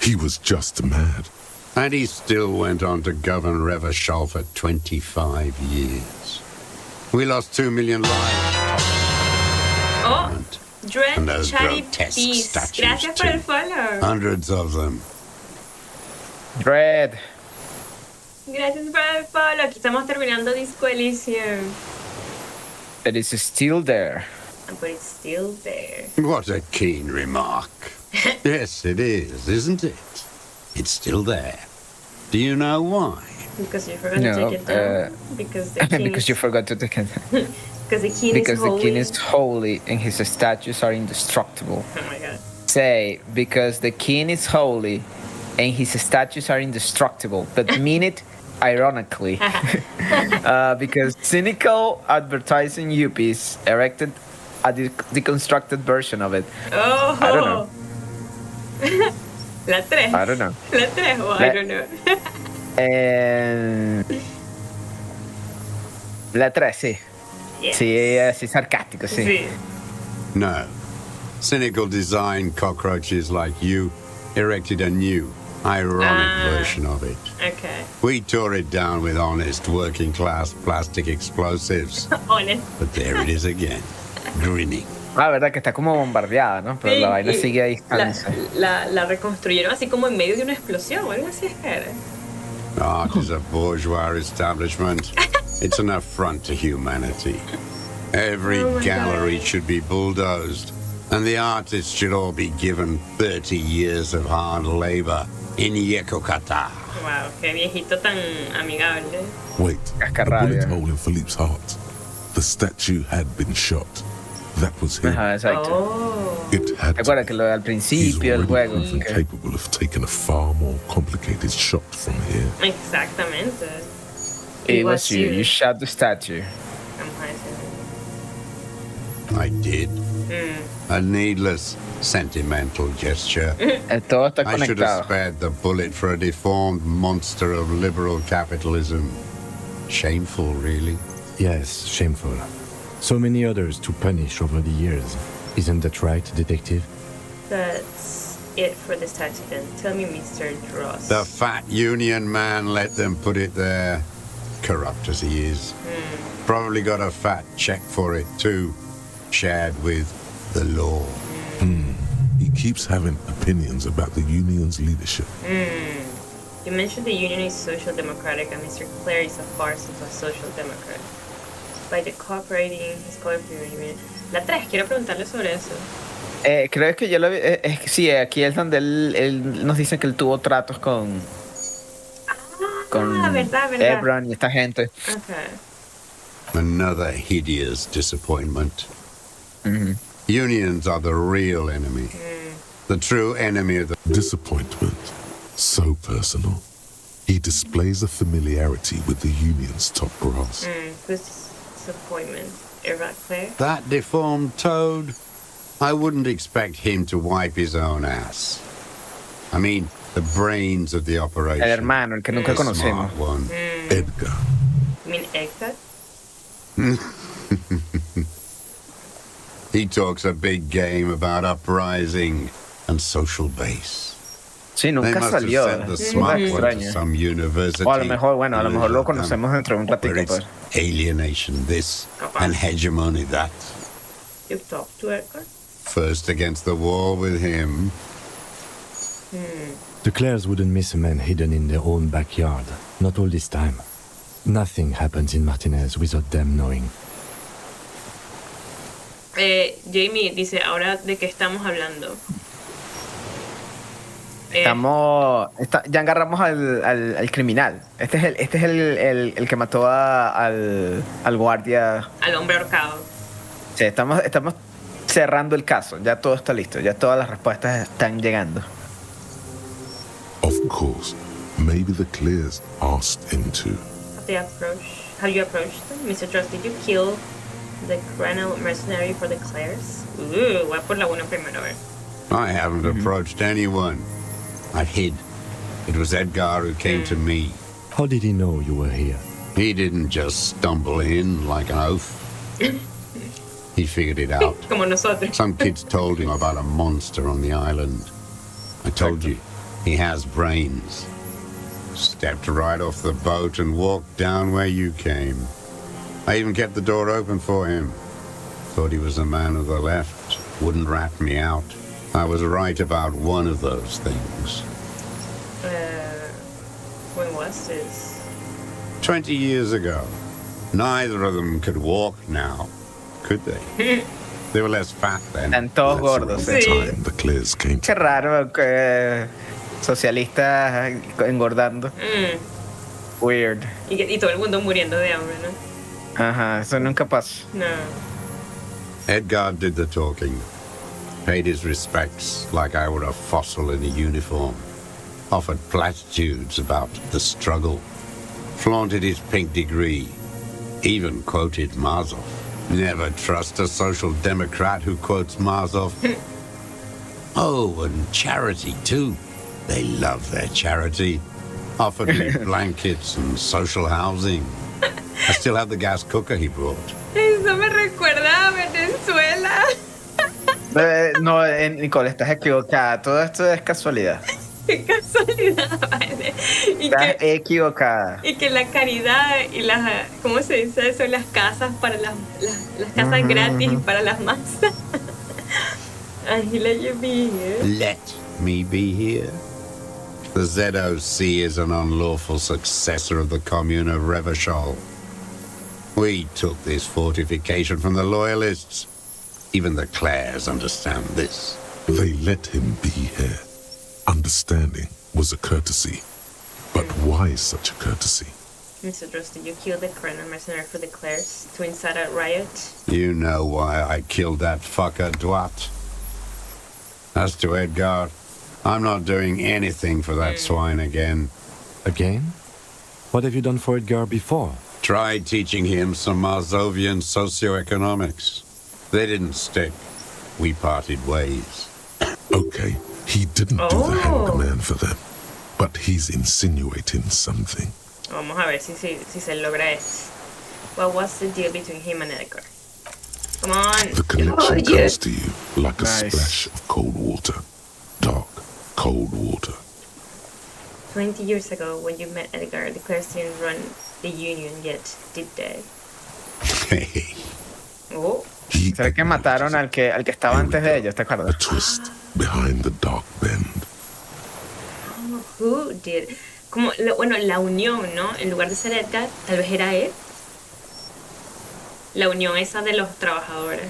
He was just mad. And he still went on to govern Revachol for 25 years. We lost 2 million lives. Oh, Dread And those Chatty grotesque Peace. statues, Gracias por el too. follow. Hundreds of them. Red. Gracias por el follow. Aquí estamos terminando Disco Elysium. It is still there. But it's still there. What a keen remark. Yes, it is, isn't it? It's still there. Do you know why? Because you forgot No, to take it down. Because the king Because you forgot to take it. Because the king Because is the holy. king is holy and his statues are indestructible. Oh my god. Say, because the king is holy and his statues are indestructible, but mean it ironically. Because cynical advertising yuppies erected a deconstructed version of it. Oh. I don't know. La 3. I don't know. La 3 o I don't know. La 3, sí. Yes. Sí, así sarcástico, sí. Sí. No. Cynical design cockroaches like you erected a new, ironic version of it. Okay. We tore it down with honest working class plastic explosives. Honest. But there it is again, grinning. Ah, verdad que está como bombardeada, ¿no? Pero la vaina y sigue ahí. la reconstruyeron así como en medio de una explosión o algo así. Art is a bourgeois establishment. It's an affront to humanity. Every Oh my gallery God. should be bulldozed, and the artists should all be given 30 years of hard labor in Yekokata. Wow, qué viejito tan amigable. Wait, the Cascarrabia. bullet hole in Philippe's heart. The statue had been shot. That was him. Ajá, exacto. Oh. It had ¿Te acuerdas que lo al He's principio del already juego? proven que- capable of taking a far more complicated shot from here. Exactamente. It was you. You shot the statue. Vamos a decir. I did. A needless, sentimental gesture. Todo está I should have conectado. spared the bullet for a deformed monster of liberal capitalism. Shameful, really. Yes, shameful. So many others to punish over the years. Isn't that right, detective? That's it for this taxi then. Tell me, Mr. Dross. The fat union man let them put it there. Corrupt as he is. Probably got a fat check for it too. Shared with the law. He keeps having opinions about the union's leadership. You mentioned the union is social democratic and Mr. Clare is a farce of a social democrat. By the cooperating, his union. La 3, quiero preguntarle sobre eso. Creo que yo lo vi. Sí, aquí es donde él nos dice que él tuvo tratos con verdad. Ebron y esta gente. Okay. Another hideous disappointment. Unions are the real enemy. The true enemy of the... Disappointment. So personal. He displays a familiarity with the union's top brass. Who's disappointment? Iraq Claire? That deformed toad? I wouldn't expect him to wipe his own ass. I mean, the brains of the operation. El hermano, el que nunca conocemos. Smart one. Edgar. You mean Edgar? He talks a big game about uprising and social base. Sí, They nunca must have salió. sent the smart one to Extraño. some university. O a lo mejor, bueno, a lo mejor lo Where conocemos dentro de un ratito. it's Pues. alienation this Capaz. and hegemony that. You talked to Edgar? First against the wall with him. The Clares wouldn't miss a man hidden in their own backyard. Not all this time. Nothing happens in Martinez without them knowing. Jamie dice, ahora de qué estamos hablando. Ya agarramos al criminal. Este es el que mató al guardia. Al hombre ahorcado. Sí, estamos cerrando el caso. Ya todo está listo. Ya todas las respuestas están llegando. Of course, maybe the Clears asked him to. Have you approached them? Mr. Trust, did you kill the criminal mercenary for the Clares? Voy a por la 1 primero, a ver. I haven't approached anyone. I hid. It was Edgar who came to me. How did he know you were here? He didn't just stumble in like an oaf. He figured it out. Como nosotros. Some kids told him about a monster on the island. I told you, he has brains. Stepped right off the boat and walked down where you came. I even kept the door open for him. Thought he was a man of the left. Wouldn't rat me out. I was right about one of those things. When was this? 20 years ago. Neither of them could walk now, could they? They were less fat then. Están todos gordos. The Sí. time the Clears came to. Qué raro que socialistas engordando. Weird. Y todo el mundo muriendo de hambre, ¿no? Ajá, eso nunca pasa. No. Edgar did the talking. Paid his respects like I were a fossil in a uniform. Offered platitudes about the struggle. Flaunted his pink degree. Even quoted Marzov. Never trust a social democrat who quotes Marzov. Oh, and charity too. They love their charity. Offered me blankets and social housing. I still have the gas cooker he brought. Eso me recuerda a Venezuela. No, Nicole, estás equivocada. Todo esto es casualidad. Qué casualidad, vale. Estás equivocada. Y que la caridad y las, ¿cómo se dice eso? Las casas para las casas gratis para las masas. He let you be here. Let me be here? The ZOC is an unlawful successor of the Commune of Revachol. We took this fortification from the Loyalists. Even the Clares understand this. They let him be here. Understanding was a courtesy. But why such a courtesy? Mr. Dross, did you kill the criminal mercenary for the Clares to incite a riot? You know why I killed that fucker, Dwat. As to Edgar, I'm not doing anything for that swine again. Again? What have you done for Edgar before? Tried teaching him some Marzovian socioeconomics. They didn't stick. We parted ways. Okay, he didn't do the hand command for them. But he's insinuating something. Vamos a ver si se logra esto. What was the deal between him and Edgar? Come on. The connection Oh, yes. comes to you like a Nice. splash of cold water. Dark, cold water. 20 years ago, when you met Edgar, the clerics didn't run the Union yet, did they? Oh, He ¿Será que mataron al que estaba Here we antes de go. ellos? ¿Te A acuerdas? twist behind the dark bend. who did? Como, bueno, la unión, ¿no? En lugar de ser Edgar, tal vez era él. La unión esa de los trabajadores.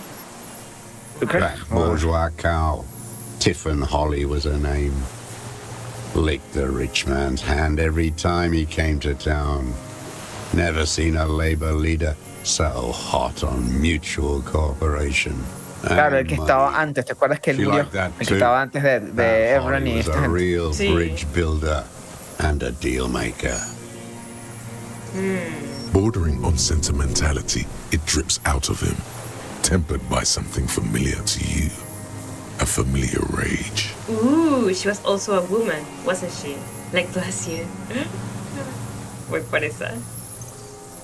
¿Tú crees? That bourgeois cow, Tiffin Holly was her name. Licked the rich man's hand every time he came to town. Never seen a labor leader so hot on mutual cooperation. Claro, el and que money. estaba antes, ¿te acuerdas que él She murió? liked that El que too. estaba antes de That Ebron y Holly was esta a gente. real Sí. bridge builder and a deal maker. Bordering on sentimentality, it drips out of him, tempered by something familiar to you. A familiar rage. Ooh, she was also a woman, wasn't she? Like Glacier. Voy por esa.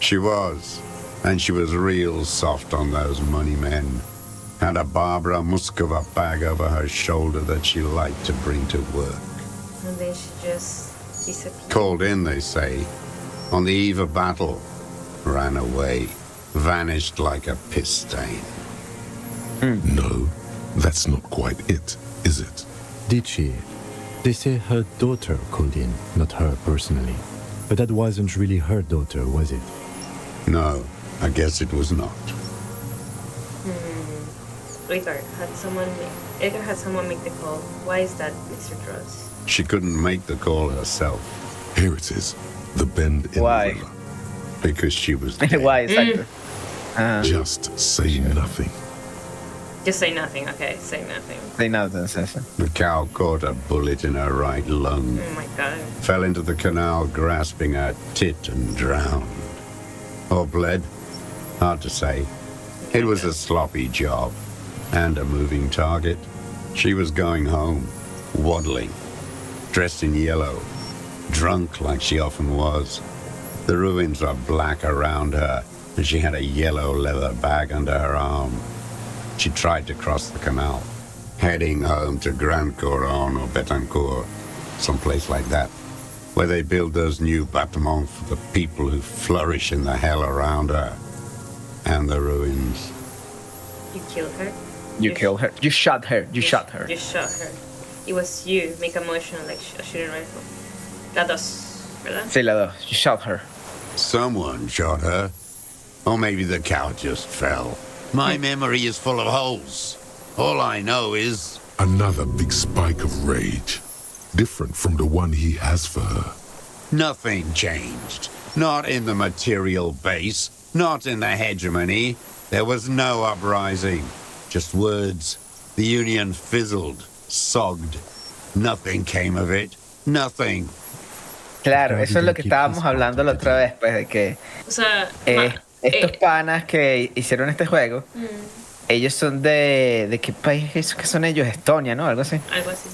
She was, and she was real soft on those money men. Had a Barbara Muscova bag over her shoulder that she liked to bring to work. And then she just disappeared. Called in, they say, on the eve of battle. Ran away, vanished like a piss stain. No, that's not quite it, is it? Did she? They say her daughter called in, not her personally. But that wasn't really her daughter, was it? No, I guess it was not. Edgar had someone make the call. Why is that, Mr. Dross? She couldn't make the call herself Here it is, the bend in Why? the river. because she was dead. Guay, exacto. Ah, Just say nothing. Just say nothing, okay? Say nothing. sí, no, entonces, The cow caught a bullet in her right lung, Oh my god. fell into the canal grasping her tit and drowned. Or bled? Hard to say. It was a sloppy job and a moving target. She was going home, waddling, dressed in yellow, drunk like she often was. The ruins were black around her, and she had a yellow leather bag under her arm. She tried to cross the canal, heading home to Grand Couronne or Betancourt, someplace like that, where they build those new bâtiments for the people who flourish in the hell around her and the ruins. You killed her? you killed her. You shot her. You shot her. You shot her. It was you. Make a motion like a shooting rifle. La dos, ¿verdad? Sí, la dos. You shot her. Someone shot her. Or maybe the cow just fell. My memory is full of holes. All I know is Another big spike of rage, different from the one he has for her. nothing changed. Not in the material base, not in the hegemony. There was no uprising. Just words. The Union fizzled, sogged. Nothing came of it. Nothing. Claro, Pero eso es lo didn't que keep estábamos his hablando la part otra vez, pues, de que O sea, estos panas que hicieron este juego, ellos son de qué país es que son ellos, Estonia, ¿no? Algo así. algo así.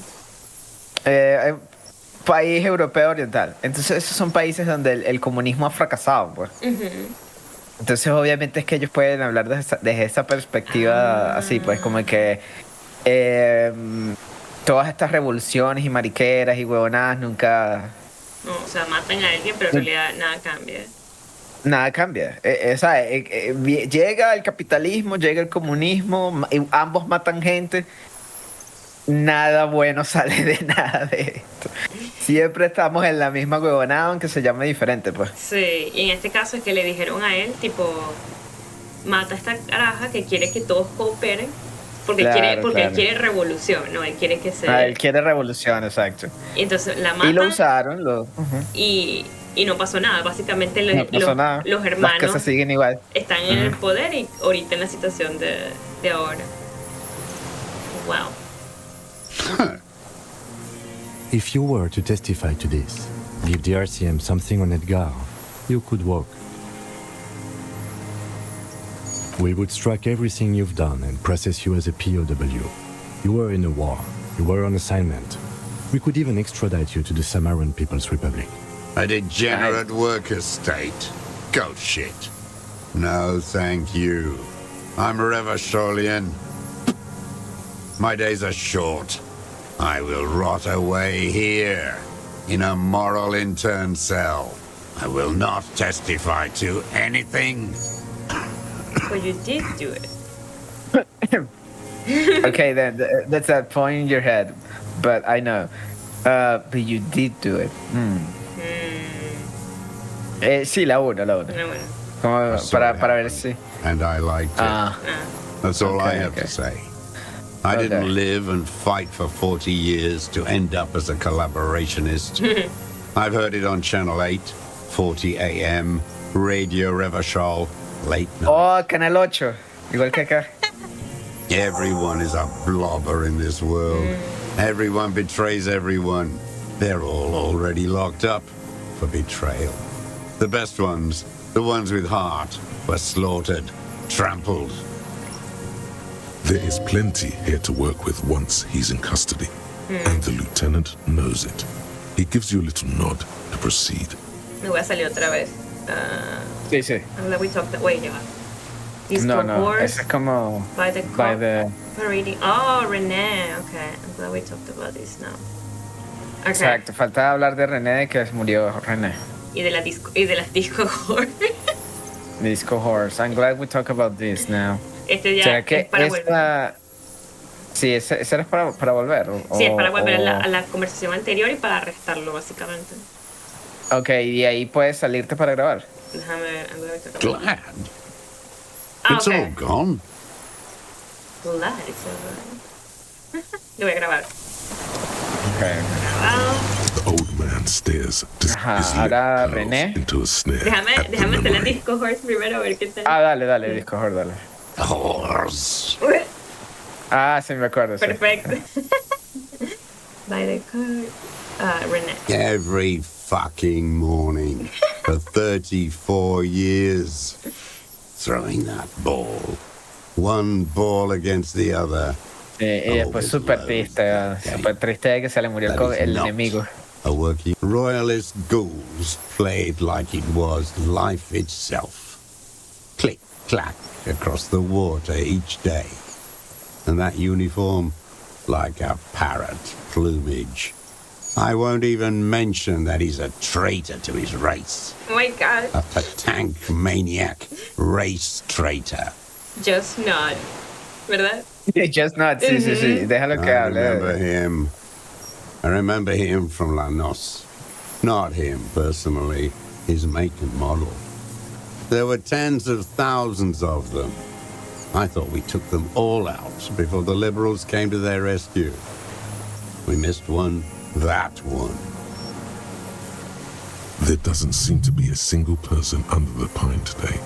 País europeo oriental. Entonces esos son países donde el comunismo ha fracasado, pues. Entonces obviamente es que ellos pueden hablar desde esa perspectiva así, pues como que todas estas revoluciones y mariqueras y huevonadas nunca... No, o sea, matan a alguien, pero en realidad nada cambia. Nada cambia. Llega el capitalismo, llega el comunismo, y ambos matan gente. Nada bueno sale de nada de esto. Siempre estamos en la misma huevonada, aunque se llame diferente, pues. Sí, y en este caso es que le dijeron a él, tipo, mata a esta caraja que quiere que todos cooperen, porque, Claro, él quiere revolución, ¿no? Él quiere que se... Él quiere revolución, exacto. Y entonces la matan Y lo usaron, y no pasó nada. Básicamente no pasó nada. los Las hermanos cosas siguen igual. están en el poder y ahorita en la situación de ahora. Wow. If you were to testify to this, give the RCM something on Edgar, you could walk. We would strike everything you've done and process you as a POW. You were in a war. You were on assignment. We could even extradite you to the Samaran People's Republic. A degenerate worker state. Go shit. No, thank you. I'm Revacholian. My days are short. I will rot away here, in a moral intern cell. I will not testify to anything. But you did do it. Okay, then that's that point in your head, but I know. But you did do it. Sí, la uno. No, bueno. Como para ver si. And I liked it. Ah. That's all I Okay, have okay. to say. I Okay. didn't live and fight for 40 years to end up as a collaborationist. I've heard it on Channel 8, 40 a.m., Radio Revachol, late night. Oh, Canal 8. Igual que acá. Everyone is a blobber in this world. Everyone betrays everyone. They're all already locked up for betrayal. The best ones, the ones with heart, were slaughtered, trampled. There is plenty here to work with once he's in custody, and the lieutenant knows it. He gives you a little nod to proceed. Me voy a salir otra vez. Sí, sí. I'm glad we talked that way, ya va. No, Disco no. Horse Ese es como. by the By cop the. parading. Oh, Renee. Okay, I'm glad we talked about this now. Okay. Exacto. Faltaba hablar de René, de que murió René. Y de las disco horse. Disco Horse. I'm glad we talk about this now. Este ya ¿Será que es para volver. esta. Sí, ese era para volver. Sí, es para volver o- a la conversación anterior y para arrestarlo, básicamente. Ok, y ahí puedes salirte para grabar. Déjame ver. I'm glad we talked about Glad. Ah, It's okay. all gone. Glad it's over. Lo voy a grabar. Ok. Grabado. The old man stares his Ajá, lip ahora curls René. into a snare. Déjame at the hacer la memory. Disco Horse primero a ver qué tal. Ah, dale, Disco Horse, dale. Horse. Ah, sí, me acuerdo. Sí. Perfecto. By the car. Renee. Every fucking morning for 34 years. Throwing that ball. One ball against the other. Sí, y después súper triste de que se le murió That is el not enemigo. A working royalist ghouls played like it was life itself. Click, clack across the water each day. And that uniform, like a parrot plumage. I won't even mention that he's a traitor to his race. Oh my god. A tank maniac race traitor. Just not. ¿Verdad? Just not, sí, sí. Déjalo que I hable. remember him. I remember him from Lanos. Not him personally, his make and model. There were tens of thousands of them. I thought we took them all out before the liberals came to their rescue. We missed one, that one. There doesn't seem to be a single person under the pine today.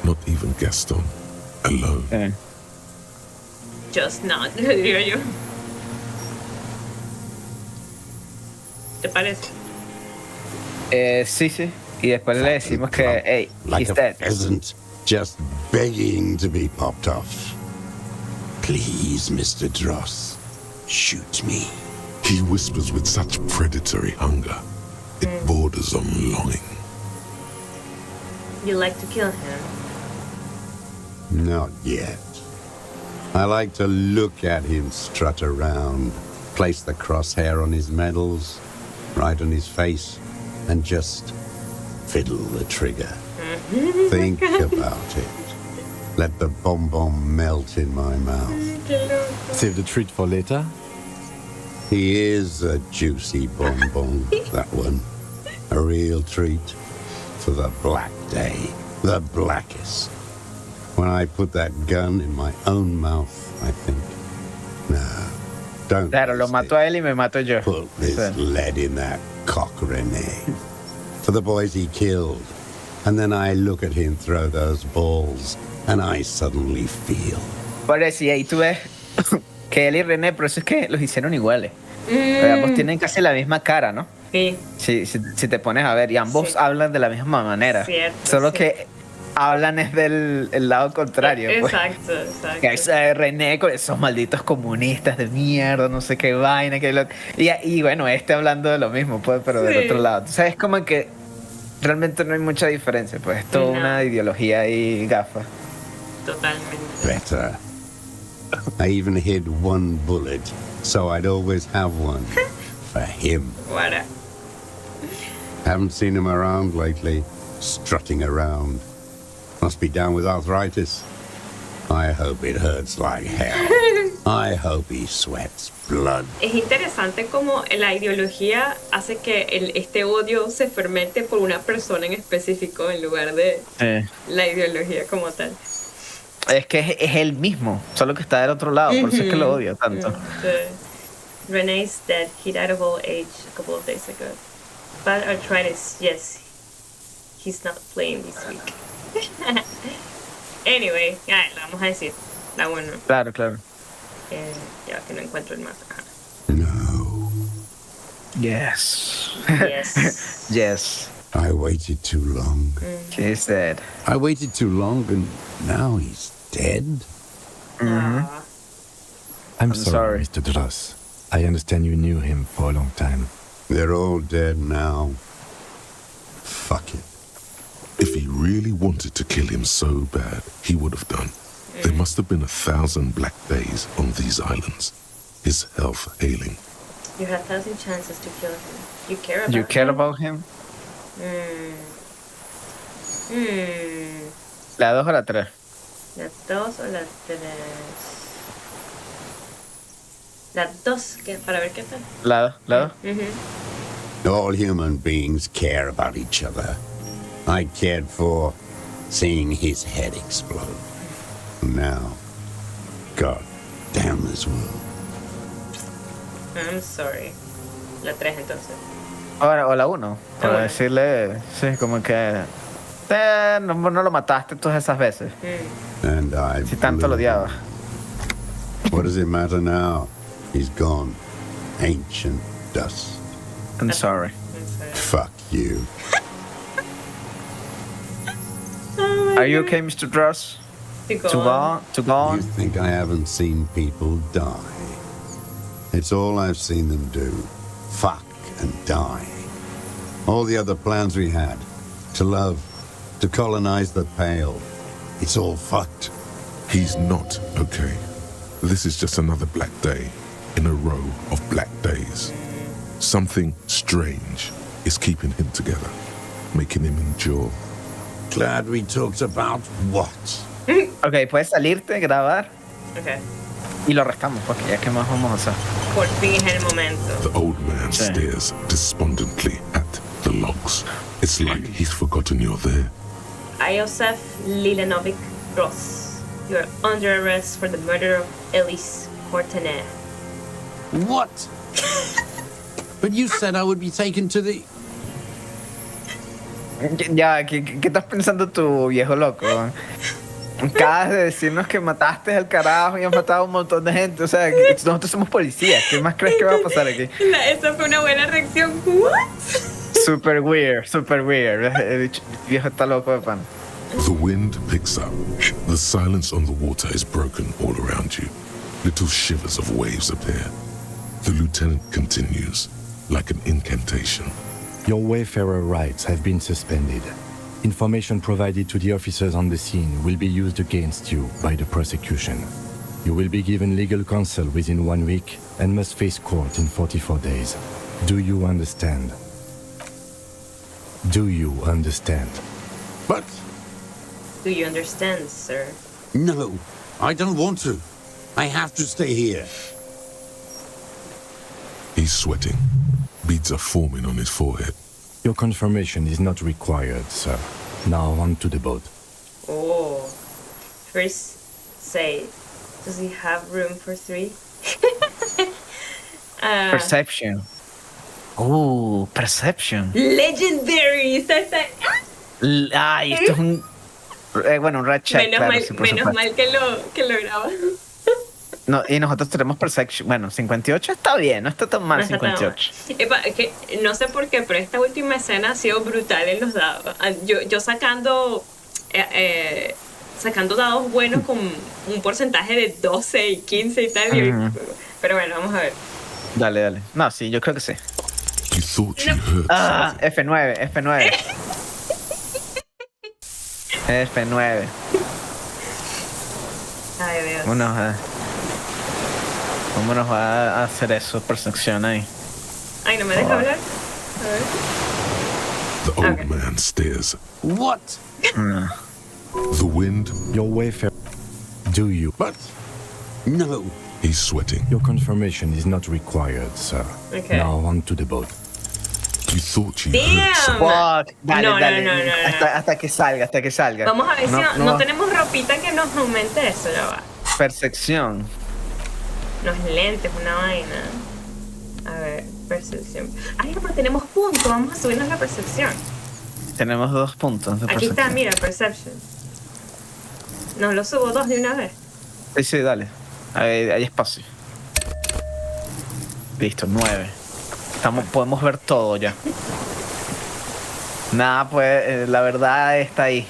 Not even Gaston. Alone. Sí. Just not, digo yo. ¿Te parece? Sí. Y después le decimos que, hey, Like he's a dead. pheasant just begging to be popped off. Please, Mr. Dross, shoot me. He whispers with such predatory hunger. It borders on longing. You like to kill him. Not yet. I like to look at him strut around, place the crosshair on his medals, right on his face, and just fiddle the trigger. Think about it. Let the bomb melt in my mouth. Qué loco. Save the treat for later. He is a juicy bonbon, that one. A real treat for the black day, the blackest. When I put that gun in my own mouth, I think, no, don't. Claro, lo waste mato a él y me mato yo. it. Put this Sí. lead in that cock, Rene. For the boys he killed. And then I look at him throw those balls, and I suddenly feel. Por eso, y ahí tú ves que él y René, por eso es que los hicieron iguales. Ambos tienen casi la misma cara, ¿no? Sí, Si te pones a ver, y ambos Sí. hablan de la misma manera. Cierto, Solo sí. que hablan es del el lado contrario. Pues. exacto. Que es René con esos malditos comunistas de mierda, no sé qué vaina, y bueno, hablando de lo mismo, pues, pero del Sí. otro lado. O sea, es como que realmente no hay mucha diferencia, pues es toda No. una ideología y gafa. Totalmente. Better. I even hid one bullet, so I'd always have one. For him. Guara. Haven't seen him around lately. Strutting around. Must be down with arthritis. I hope it hurts like hell. I hope he sweats blood. Es interesante cómo la ideología hace que este odio se fermente por una persona en específico en lugar de la ideología como tal. Es que es él mismo, solo que está del otro lado, por eso es que lo odio tanto. Renee's dead. He died of old age a couple of days ago. Bad arthritis, yes. He's not playing this week. Anyway, la vamos a decir. La bueno. Claro. Ya que no encuentro el más. No. Yes. Yes. Yes. I waited too long. He's dead. I waited too long and now he's dead? Ah. I'm sorry. sorry, Mr. Dross. I understand you knew him for a long time. They're all dead now. Fuck it. If he really wanted to kill him so bad, he would have done. There must have been 1,000 black days on these islands. His health ailing. You had 1,000 chances to kill him. You care about him? You care about him? ¿La 2 o la 3? ¿La 2 o la 3? La 2, para ver qué tal. La 2. All human beings care about each other. I cared for seeing his head explode. Now, God damn this world. I'm sorry. La 3 entonces. Ahora, o la 1, para bueno. decirle, sí, como que no lo mataste todas esas veces. And I Si tanto lo blew him. odiaba. What does it matter now? He's gone. Ancient dust. I'm sorry. I'm sorry. Fuck you. Are you okay, Mr. Dross? To go To on. go You on? think I haven't seen people die? It's all I've seen them do. Fuck and die. All the other plans we had. To love. To colonize the Pale. It's all fucked. He's not okay. This is just another black day in a row of black days. Something strange is keeping him together, making him endure. Glad we talked about what? Ok, puedes salirte, grabar Ok. y lo restamos, porque ya que más vamos a hacer. Por fin es el momento. The old man stares despondently at the logs. It's like he's forgotten you're there. Iosef Lilanovic Ross. You are under arrest for the murder of Elise Cortenet. What? But you said I would be taken to the... Ya, ¿qué estás pensando tú, viejo loco? Acabas de decirnos que mataste al carajo y has matado a un montón de gente. O sea, que nosotros somos policías. ¿Qué más crees que va a pasar aquí? Esa fue una buena reacción. ¿What? Super weird, super weird. El viejo está loco de pan. The wind picks up. The silence on the water is broken all around you. Little shivers of waves appear. The lieutenant continues, like an incantation. Your wayfarer rights have been suspended. Information provided to the officers on the scene will be used against you by the prosecution. You will be given legal counsel within 1 week and must face court in 44 days. Do you understand? Do you understand? But... Do you understand, sir? No, I don't want to. I have to stay here. He's sweating. Beads are forming on his forehead. Your confirmation is not required, sir. Now on to the boat. Oh. First, say, does he have room for 3? Perception. Perception. Legendary. Ay, esto es un... bueno, un red check, Menos, claro, mal, sí, por menos supuesto. mal que lo grabas. No, y nosotros tenemos perception. Bueno, 58 está bien, no está tan mal No está tan 58. Epa, es que no sé por qué, pero esta última escena ha sido brutal en los dados. Yo sacando dados buenos con un porcentaje de 12 y 15 y tal. Pero bueno, vamos a ver. Dale. No, sí, yo creo que sí. You thought you heard something. F9. Ay, Dios. Vámonos a hacer eso, percepción ahí. Ay, no me deja hablar. A ver. The old Okay. man stares. What? No. The wind, Your wayfarer. Do you? But no. he's sweating. Your confirmation is not required, sir. Okay. Now on to the boat. You thought you Damn. heard something. Fuck. Dale, No, no, dale. no, no, no. Hasta que salga. Vamos a ver si no tenemos ropita que nos aumente eso, ya va. Percepción. Los lentes, una vaina. A ver, percepción. Ay, pero tenemos puntos, vamos a subirnos la percepción. Tenemos 2 puntos de Aquí está, percepción. mira, perception. No, lo subo 2 de una vez. Sí, dale. Hay espacio. Listo, 9. Podemos ver todo ya. Nada, pues la verdad está ahí.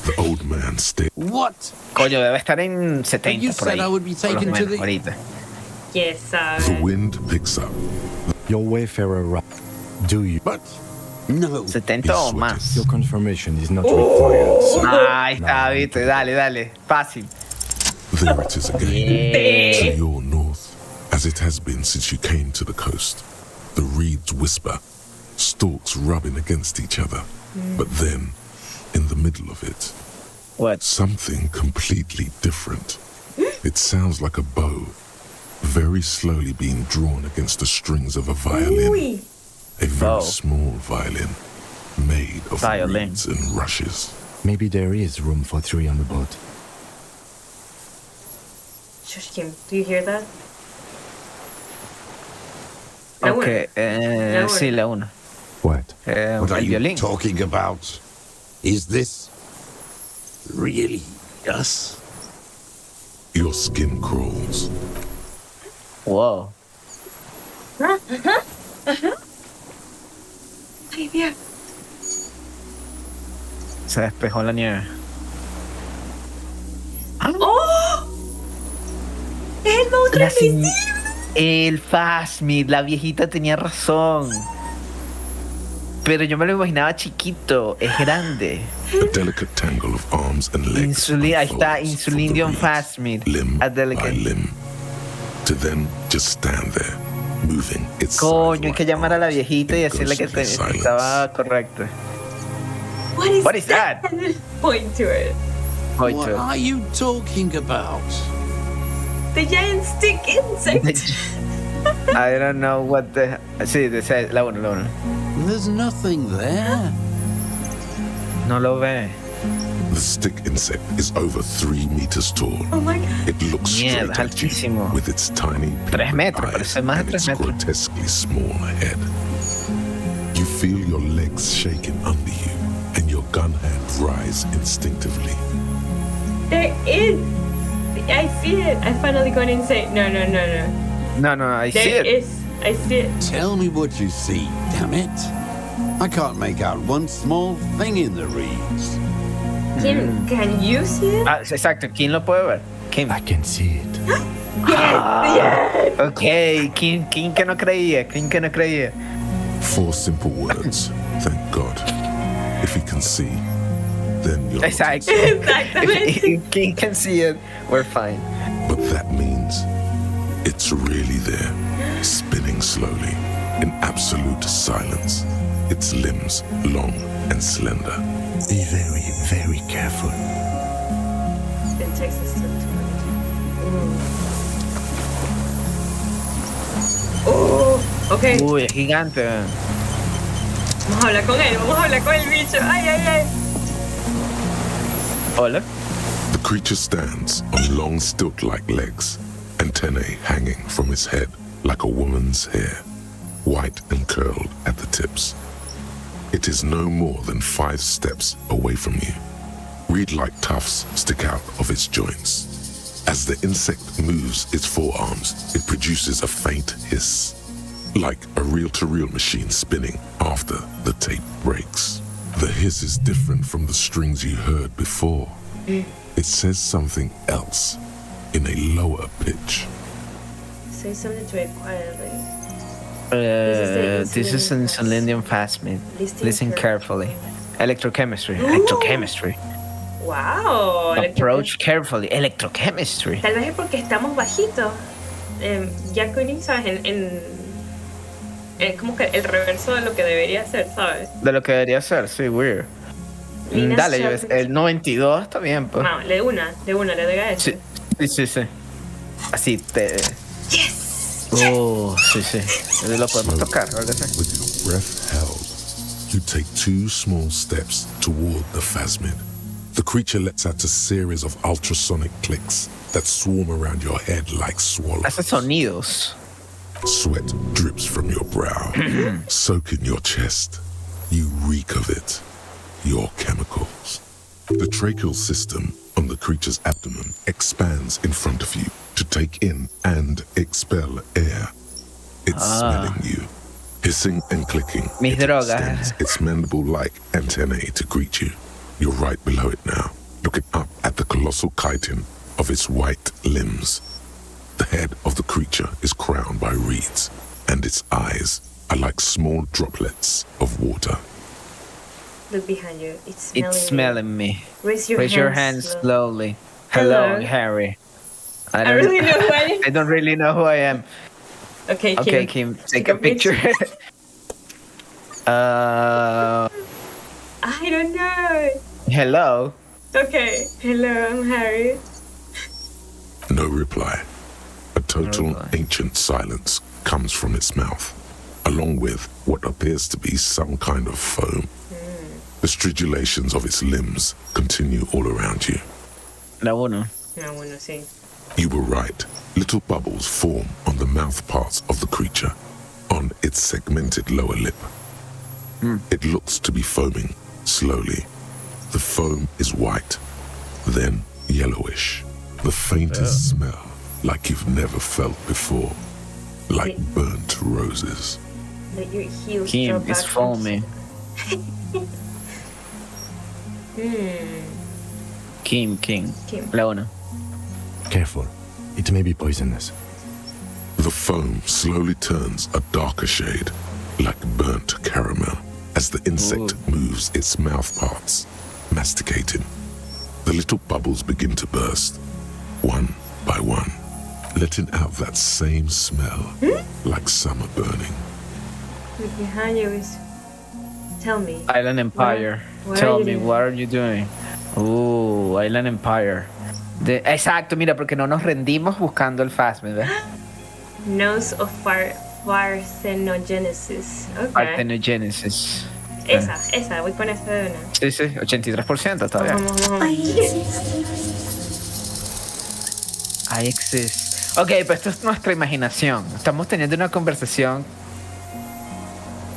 The old man stares. What? Coño, debe estar en 70 You por ahí. said I would be por lo taken to menos, the- ahorita. Yes, The sabe. wind picks up. Your wayfarer. Do you? But no. 70 o más. Your confirmation is not required, sir. Ahí está, viste. Dale. Fácil. There it is again. Yeah. To your north, as it has been since you came to the coast. The reeds whisper, stalks rubbing against each other. But then, in the middle of it, What? something completely different. It sounds like a bow, very slowly being drawn against the strings of a violin. Uy. A very Bow. small violin, made of Violin. reeds and rushes. Maybe there is room for 3 on the boat. Shush, Kim, do you hear that? La Ok, una. sí, la 1. What? What are El you violín. talking about? Is this really us? Your skin crawls. Wow. Ay, Dios. Se despejó la nieve. ¡Oh! ¡Es el monstruo La sin- invisible! El Phasmid, la viejita tenía razón. Pero yo me lo imaginaba chiquito, es grande. A delicate tangle of arms and legs. Ahí está, unfolds Insulindium from the reeds, Phasmid. limb A by delicate. limb, to then just stand there, moving its Coño, hay que side-like llamar a la arms viejita y in decirle que ghostly silence. estaba correcto. What is that? Point to it. Voy What to- are you talking about? The giant stick insect. I don't know what the... Sí, la 1. There's nothing there. No lo ve. The stick insect is over 3 meters tall. Oh my god. It looks Mierda, straight at you altísimo. with its tiny 3 metros, pink eyes parece más de and 3 its metros. grotesquely small head. You feel your legs shaking under you and your gun hand rise instinctively. There is. I see it. I finally gone insane. No. No, I see There it. is. I see it. Tell me what you see, damn it. I can't make out one small thing in the reeds. Kim, can you see it? Ah, exacto, ¿quién lo puede ver? Kim. I can see it. Ok, ¿quién que no creía? 4 simple words. Thank God. If he can see, then you're not Exacto. Exactamente. If King can see it, we're fine. But that means it's really there, spinning slowly, in absolute silence, its limbs long and slender. Be very, very careful. Then Texas took 20. Ok. Uy, es gigante. Vamos a hablar con él, el bicho. Ay. Hola. The creature stands on long stilt-like legs, antennae hanging from its head like a woman's hair, white and curled at the tips. It is no more than 5 steps away from you. Reed-like tufts stick out of its joints. As the insect moves its forearms, it produces a faint hiss, like a reel-to-reel machine spinning after the tape breaks. The hiss is different from the strings you heard before. It says something else in a lower pitch. Say something to it quietly. This is an Insulindium Phasmid. Listen carefully. Electrochemistry. Wow. Approach carefully. Electrochemistry. Tal vez es porque estamos bajitos. Ya Kuning, ¿sabes? Es como que el reverso de lo que debería ser, ¿sabes? De lo que debería ser, sí, weird. Dale, yo, el 92 está bien, pues. No, le doy a ese. Sí. Así te. Yes. Sí. Lo podemos tocar, ¿verdad? With your breath held, you take 2 small steps toward the phasmid. The creature lets out a series of ultrasonic clicks that swarm around your head like swallows. Hace sonidos. Sweat drips from your brow, soaking your chest. You reek of it. Your chemicals. The tracheal system on the creature's abdomen expands in front of you to take in and expel air. It's smelling you. Hissing and clicking, Mis it drogas. extends its mandible-like antennae to greet you. You're right below it now, looking up at the colossal chitin of its white limbs. The head of the creature is crowned by reeds, and its eyes are like small droplets of water. Look behind you. It's smelling me. Raise your hands slowly. Hello. Hello, Harry. I really know who I am. I don't really know who I am. Okay, Kim, take a picture. I don't know. Hello. Okay, hello, I'm Harry. No reply. A total ancient silence comes from its mouth, along with what appears to be some kind of foam. The stridulations of its limbs continue all around you. La uno. No, bueno, sí. You were right. Little bubbles form on the mouth parts of the creature, on its segmented lower lip. It looks to be foaming slowly. The foam is white, then yellowish. The faintest smell like you've never felt before, like burnt roses. Let your heels Kim drop is back. foaming. Kim. La uno. Careful. It may be poisonous. The foam slowly turns a darker shade, like burnt caramel, as the insect moves its mouth parts, masticating. The little bubbles begin to burst, one by one, letting out that same smell, like summer burning. Look behind you is... Tell me. Island Empire. What are Tell you me, doing? what are you doing? Island Empire. Exacto, mira, porque no nos rendimos buscando el phasmid, ¿ves? Nose of Parthenogenesis. Okay. Parthenogenesis. Esa, voy con esa de una. Sí, 83% todavía. Vamos. I exist. Ok, pues esto es nuestra imaginación. Estamos teniendo una conversación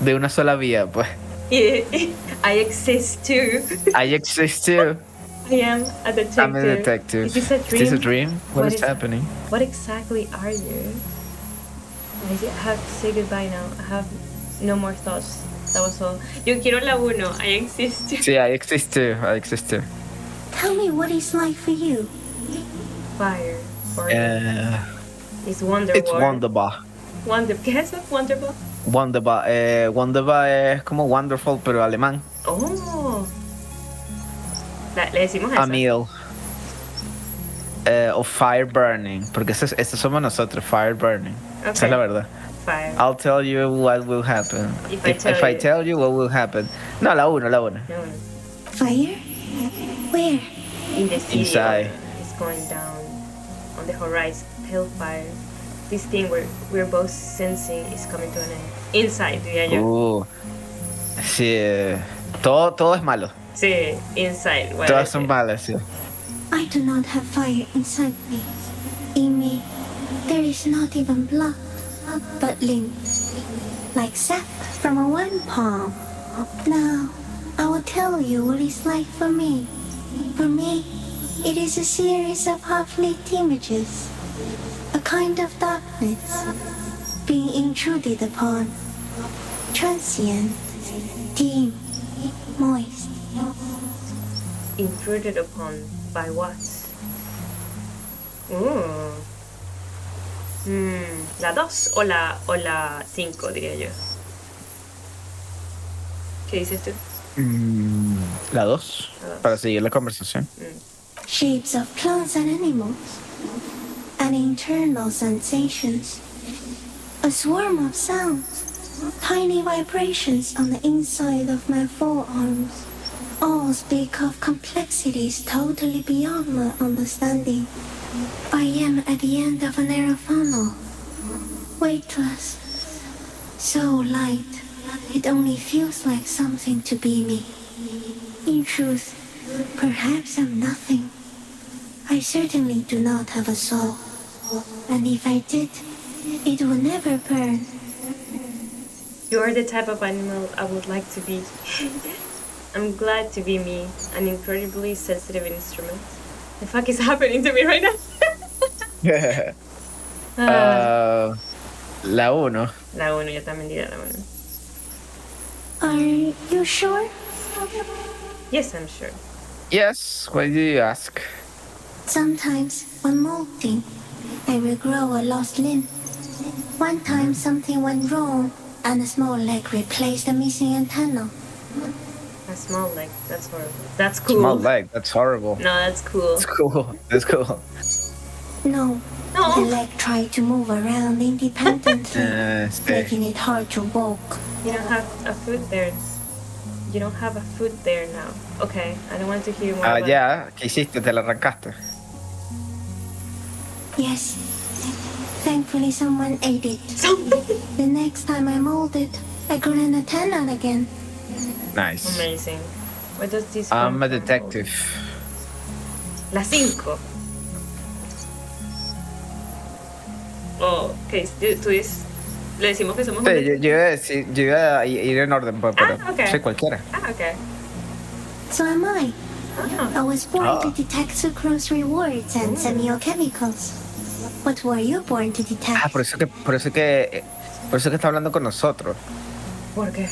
de una sola vía, pues. I exist too. I exist too. I am a detective. I'm a detective. Is this a dream? Is this a dream? What is happening? What exactly are you? I have to say goodbye now. I have no more thoughts. That was all. Yo quiero la uno. I exist too. Sí, I exist too. I exist too. Tell me what it's like for you. Fire. Or it's It's Wonderbar. Wonderbar. ¿Qué es eso? Wonderbar. Wonderbar. Wonderbar es como wonderful, pero alemán. Oh. Le decimos eso. A meal. O fire burning. Porque eso somos nosotros, fire burning. Okay. Esa es la verdad. Fire. I'll tell you what will happen. If I tell you what will happen. No, la uno. No. Fire? Where? In the city. Inside. It's going down on the horizon. Hellfire. This thing we're both sensing is coming to an end. Inside, diría yo. Sí. Todo es malo. Sí, inside. What Todas is son it? malas, sí. I do not have fire inside me. In me, there is not even blood, but lymph, like sap from a one palm. Now, I will tell you what it's like for me. For me, it is a series of half-lit images, a kind of darkness, being intruded upon, transient, dim, moist. Intruded upon by what? ¿La 2 o la 5, diría yo? ¿Qué dices tú? La 2, para seguir la conversación. Shapes of plants and animals, and internal sensations. A swarm of sounds, tiny vibrations on the inside of my forearms. All speak of complexities totally beyond my understanding. I am at the end of a narrow funnel, weightless, so light, it only feels like something to be me. In truth, perhaps I'm nothing. I certainly do not have a soul, and if I did, it would never burn. You are the type of animal I would like to be. I'm glad to be me, an incredibly sensitive instrument. The fuck is happening to me right now? La 1. La 1, yo también diría la 1. Are you sure? Yes, I'm sure. Yes, why do you ask? Sometimes, when molting, I will grow a lost limb. One time something went wrong, and a small leg replaced a missing antenna. A small leg, that's horrible. That's cool. Small leg, that's horrible. No, that's cool. That's cool. That's cool. No, No. the leg tried to move around independently, making it hard to walk. You don't have a foot there. You don't have a foot there now. Okay, I don't want to hear more about Ya, ¿qué hiciste? ¿Te la arrancaste? Yes, thankfully someone ate it. The next time I molded, I grew an antenna again. Nice. Amazing. Where does this I'm come a from? detective. La 5. Oh, ok. Tú dices... Le decimos que somos... Sí, yo iba a ir en orden, pues, pero okay. sí, cualquiera. Okay. So am I. Ah. I was born to detect sucrose rewards and semiochemicals. What were you born to detect? Por eso que está hablando con nosotros. ¿Por qué?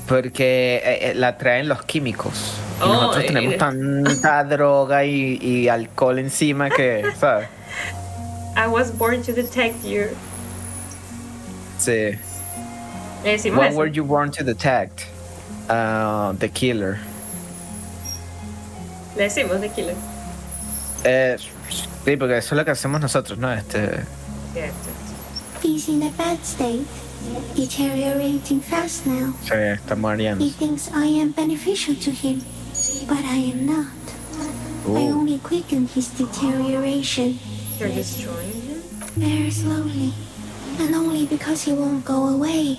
Porque la traen los químicos. Y Oh, nosotros tenemos tanta droga y alcohol encima que, ¿sabes? I was born to detect you. Sí. Le decimos When eso. were you born to detect? The killer. Le decimos de killer. Sí, porque eso es lo que hacemos nosotros, ¿no? Cierto. He's in a bad state, deteriorating fast now. Sí, estamos arianos. He thinks I am beneficial to him, but I am not. I only quicken his deterioration You're destroying him? very slowly, and only because he won't go away.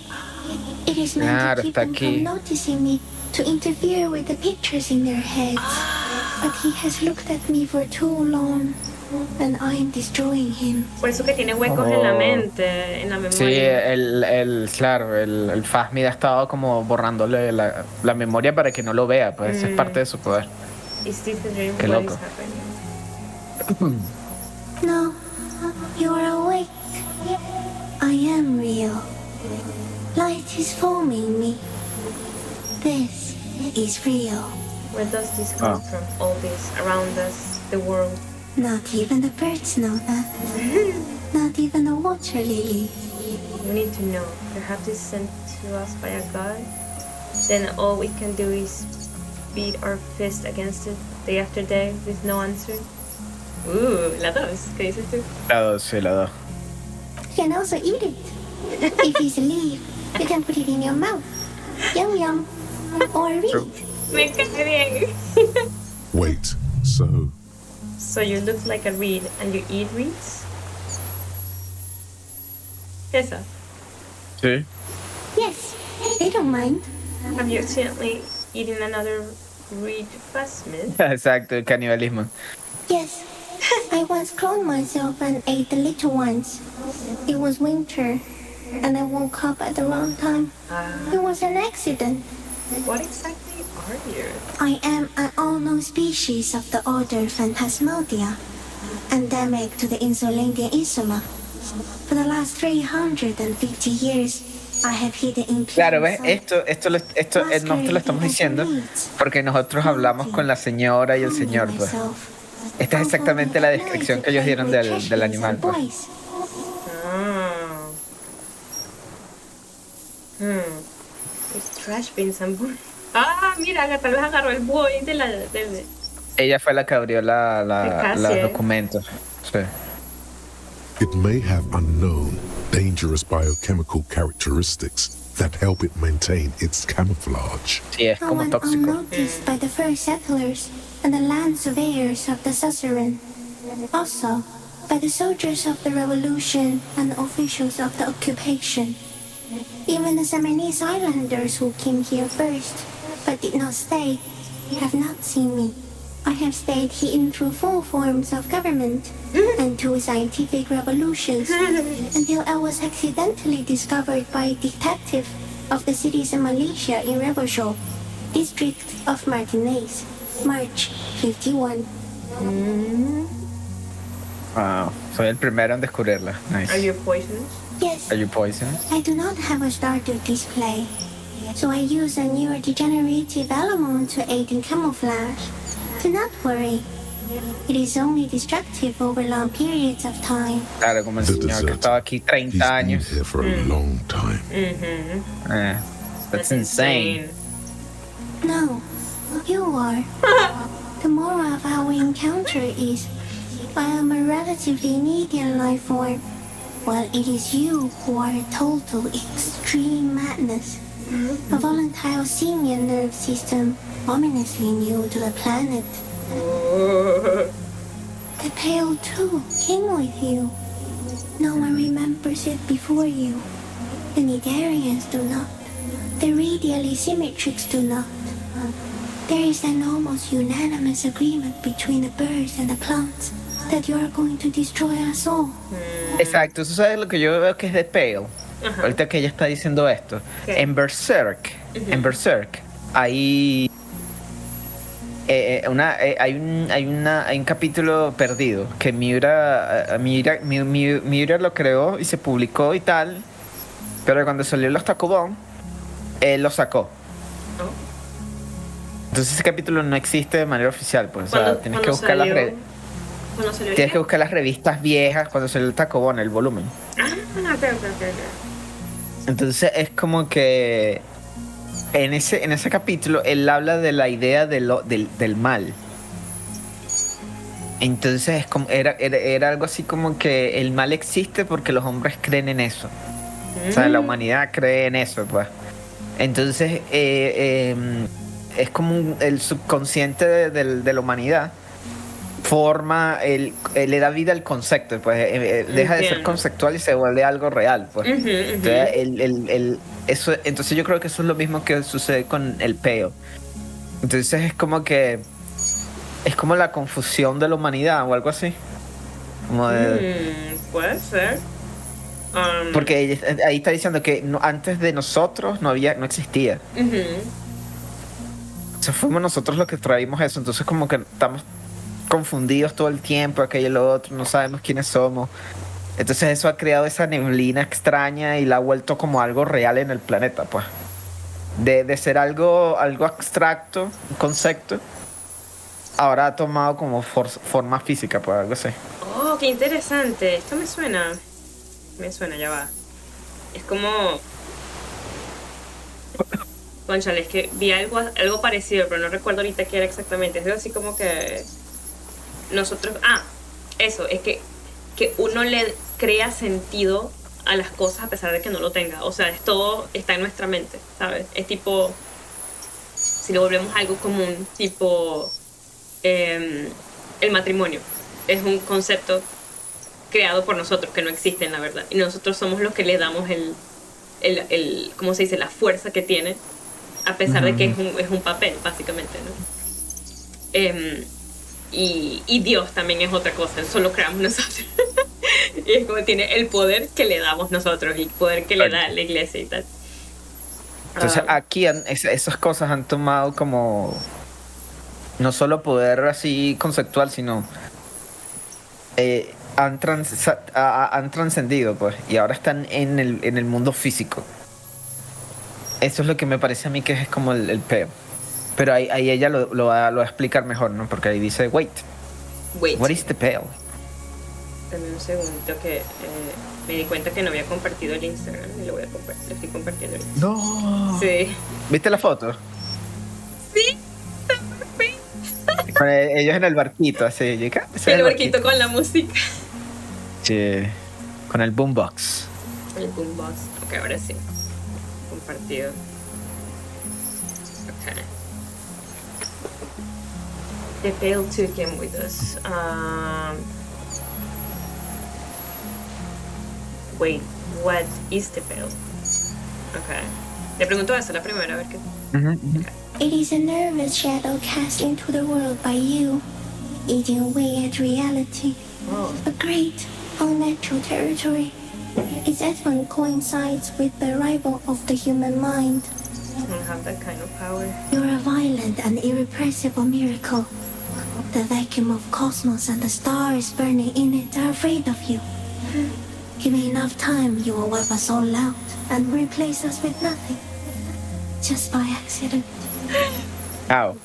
It is meant Claro, to keep está them aquí. from noticing me, to interfere with the pictures in their heads. But he has looked at me for too long, and I am destroying him. Por eso que tiene huecos en la mente, en la Sí, memoria. claro, el Phasmid ha estado como borrándole la memoria para que no lo vea, pues esa es parte de su poder. Is this the dream? Qué What loco. is happening? No, you are awake. I am real. Light is forming me. This is real. Where does this come from? All this around us, the world. Not even the birds know that. Not even the water lily. We need to know. Perhaps it's sent to us by a god. Then all we can do is beat our fist against it day after day with no answer. La 2. ¿Qué dices tú? La 2, sí, la 2. You can also eat it. If it's a leaf, you can put it in your mouth. Yum yum. Or read. Me cae bien. Wait, so So you look like a reed and you eat reeds? Esa. Sí. Yes, they don't mind. Have you accidentally eaten another reed Phasmid? Exacto, el canibalismo. Yes, I once cloned myself and ate the little ones. It was winter, and I woke up at the wrong time. It was an accident. What exactly are you? I am an unknown species of the order Phantasmodia, endemic to the Insulindian Insula. For the last 350 years, I have hidden in Claro, ¿ves? plain sight. Esto no te lo estamos diciendo porque nosotros hablamos con la señora y el señor, pues. Esta es exactamente la descripción que ellos dieron del animal, pues. It's trash bins and boys. Ah, mira, tal vez agarró el buey de la... Ella fue la que abrió los Gracias. documentos. Sí. It may have unknown, dangerous biochemical characteristics that help it maintain its camouflage. Sí, es No como one tóxico. unnoticed by the first settlers and the land surveyors of the suzerain. Also, by the soldiers of the revolution and officials of the occupation. Even the Semana islanders who came here first, but did not stay, have not seen me. I have stayed hidden through 4 forms of government and 2 scientific revolutions until I was accidentally discovered by a detective of the citizen militia in Rebelshaw, district of Martinez, March 51. Wow. Soy el primero en descubrirla. Nice. Are you poisonous? Yes, Are you poisoned? I do not have a starter display, so I use a neurodegenerative element to aid in camouflage. Do not worry. It is only destructive over long periods of time. Claro, como el The señor que deserter. estaba aquí He's 30 been años. here for a long time. That's insane. No, you are. The moral of our encounter is I am a relatively medium life form, while it is you who are a total extreme madness. A volatile senior nerve system ominously new to the planet. The Pale too came with you. No one remembers it before you. The Nidarians do not. The radially symmetrics do not. There is an almost unanimous agreement between the birds and the plants that you are going to destroy us all. Exacto, eso es lo que yo veo que es de Pale. Ahorita que ella está diciendo esto. ¿Qué? En Berserk, hay hay un capítulo perdido que Miura lo creó y se publicó y tal, pero cuando salió los Takubon, él lo sacó. Entonces ese capítulo no existe de manera oficial, pues, o sea, tienes que buscar ¿Cuándo salió tienes qué? que buscar las revistas viejas cuando salió el Takubon, el volumen. Ok. Entonces es como que en ese capítulo él habla de la idea del mal. Entonces es como, era algo así como que el mal existe porque los hombres creen en eso. O sea, la humanidad cree en eso, pues. Entonces es como el subconsciente de la humanidad forma, le da vida al concepto, pues deja de ser Entiendo. conceptual y se vuelve algo real, pues. Entonces, entonces yo creo que eso es lo mismo que sucede con el peo. Entonces es como que es como la confusión de la humanidad o algo así. Como Puede ser. porque ahí está diciendo que antes de nosotros no existía. O sea, fuimos nosotros los que traímos eso. Entonces como que estamos confundidos todo el tiempo, aquello y lo otro, no sabemos quiénes somos. Entonces eso ha creado esa neblina extraña y la ha vuelto como algo real en el planeta, pues. De ser algo abstracto, un concepto, ahora ha tomado como forma física, pues, algo así. Oh, qué interesante. Esto me suena, ya va. Es como... Cónchale, es que vi algo parecido, pero no recuerdo ahorita qué era exactamente. Es algo así como que nosotros... eso, es que uno le crea sentido a las cosas a pesar de que no lo tenga. O sea, todo está en nuestra mente, ¿sabes? Es tipo... Si lo volvemos algo común, tipo... el matrimonio. Es un concepto creado por nosotros, que no existe en la verdad. Y nosotros somos los que le damos el ¿cómo se dice? La fuerza que tiene, a pesar de que es un papel, básicamente, ¿no? Y Dios también es otra cosa, eso lo creamos nosotros. Y es como tiene el poder que le damos nosotros y el poder que le da la iglesia y tal. Entonces aquí esas cosas han tomado como no solo poder así conceptual, sino han trascendido, pues, y ahora están en el mundo físico. Eso es lo que me parece a mí que es como el peo. Pero ahí ella lo va a explicar mejor, ¿no? Porque ahí dice, wait, what is the pale? Dame un segundito que me di cuenta que no había compartido el Instagram y lo estoy compartiendo ahorita. No. Sí. ¿Viste la foto? Con ellos en el barquito, así. El barquito con la música. Sí, con el boombox. El boombox. Ok, ahora sí. Compartido. Ok. The Pale 2 came with us. Wait, what is the Pale? Okay. Le pregunto eso la primera, a ver qué. Okay. It is a nervous shadow cast into the world by you, eating away at reality. Oh. A great, unnatural territory. Its advent coincides with the arrival of the human mind. I don't have that kind of power. You're a violent and irrepressible miracle. The vacuum of cosmos and the stars burning in it are afraid of you. Give me enough time, you will wipe us all out and replace us with nothing. Just by accident. Ow.